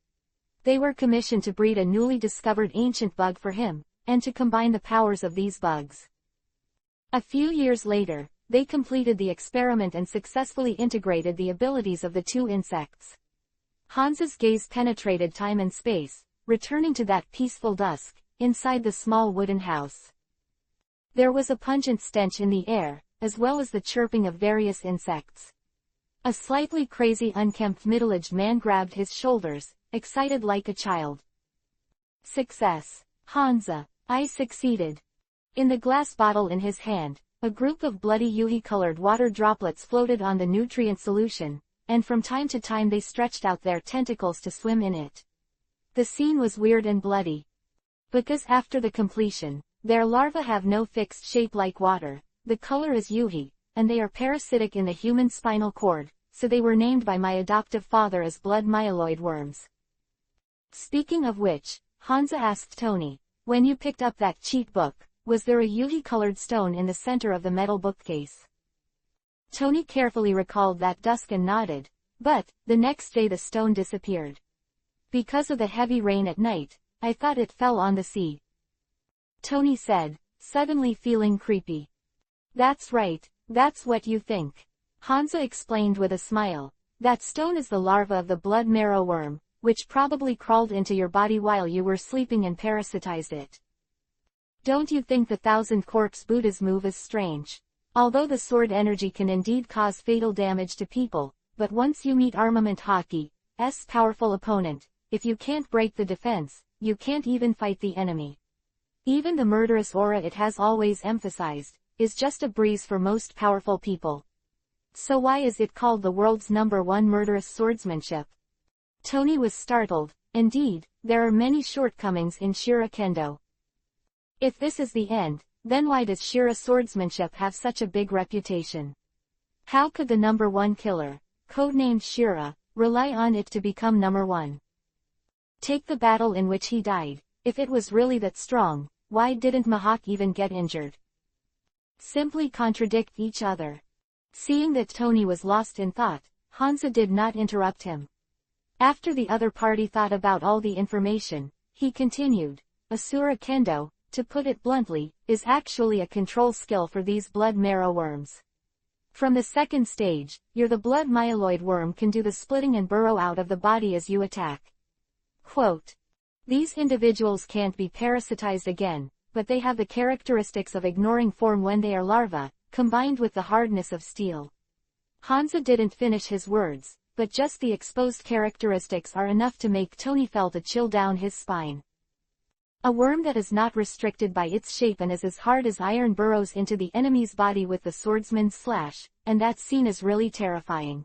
They were commissioned to breed a newly discovered ancient bug for him, and to combine the powers of these bugs. A few years later, they completed the experiment and successfully integrated the abilities of the two insects. Hansa's gaze penetrated time and space, returning to that peaceful dusk, inside the small wooden house. There was a pungent stench in the air, as well as the chirping of various insects. A slightly crazy unkempt middle-aged man grabbed his shoulders, excited like a child. Success. Hansa, I succeeded. In the glass bottle in his hand, a group of bloody yuhi-colored water droplets floated on the nutrient solution, and from time to time they stretched out their tentacles to swim in it. The scene was weird and bloody. Because after the completion, their larvae have no fixed shape like water, the color is yuhi, and they are parasitic in the human spinal cord, so they were named by my adoptive father as blood myeloid worms. Speaking of which, Hansa asked Tony, when you picked up that cheat book, was there a yuhi-colored stone in the center of the metal bookcase? Tony carefully recalled that dusk and nodded, but, the next day the stone disappeared. Because of the heavy rain at night, I thought it fell on the sea. Tony said, suddenly feeling creepy. That's right, that's what you think. Hansa explained with a smile. That stone is the larva of the blood marrow worm, which probably crawled into your body while you were sleeping and parasitized it. Don't you think the Thousand Corpse Buddha's move is strange? Although the sword energy can indeed cause fatal damage to people, but once you meet Armament Hockey's powerful opponent, if you can't break the defense, you can't even fight the enemy. Even the murderous aura it has always emphasized, is just a breeze for most powerful people. So why is it called the world's #1 murderous swordsmanship? Tony was startled. Indeed, there are many shortcomings in Shira Kendo. If this is the end, then why does Shira swordsmanship have such a big reputation? How could the #1 killer, codenamed Shira, rely on it to become #1? Take the battle in which he died. If it was really that strong, why didn't Mahak even get injured? Simply contradict each other. Seeing that Tony was lost in thought, Hansa did not interrupt him. After the other party thought about all the information, he continued, Asura Kendo, to put it bluntly, is actually a control skill for these blood marrow worms. From the second stage, the blood myeloid worm can do the splitting and burrow out of the body as you attack. Quote. These individuals can't be parasitized again, but they have the characteristics of ignoring form when they are larvae, combined with the hardness of steel. Hansa didn't finish his words. but just the exposed characteristics are enough to make Tony felt a chill down his spine. A worm that is not restricted by its shape and is as hard as iron burrows into the enemy's body with the swordsman's slash, and that scene is really terrifying.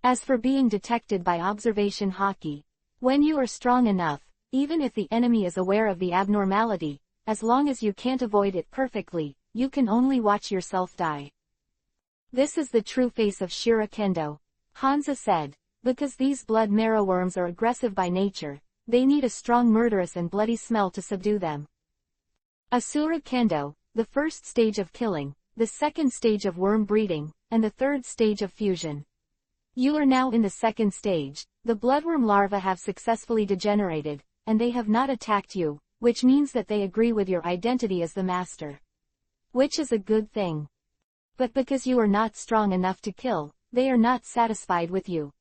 As for being detected by observation hockey, when you are strong enough, even if the enemy is aware of the abnormality, as long as you can't avoid it perfectly, you can only watch yourself die. This is the true face of Shira Kendo, Hansa said, because these blood marrow worms are aggressive by nature, they need a strong murderous and bloody smell to subdue them. Asura Kendo, the first stage of killing, the second stage of worm breeding, and the third stage of fusion. You are now in the second stage, the bloodworm larvae have successfully degenerated, and they have not attacked you, which means that they agree with your identity as the master. Which is a good thing. But because you are not strong enough to kill, they are not satisfied with you.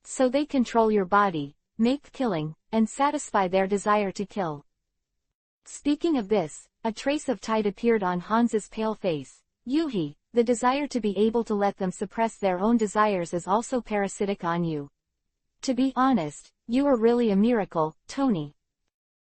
So they control your body, make killing, and satisfy their desire to kill. Speaking of this, a trace of tide appeared on Hans's pale face. Yuhi, the desire to be able to let them suppress their own desires is also parasitic on you. To be honest, you are really a miracle, Tony.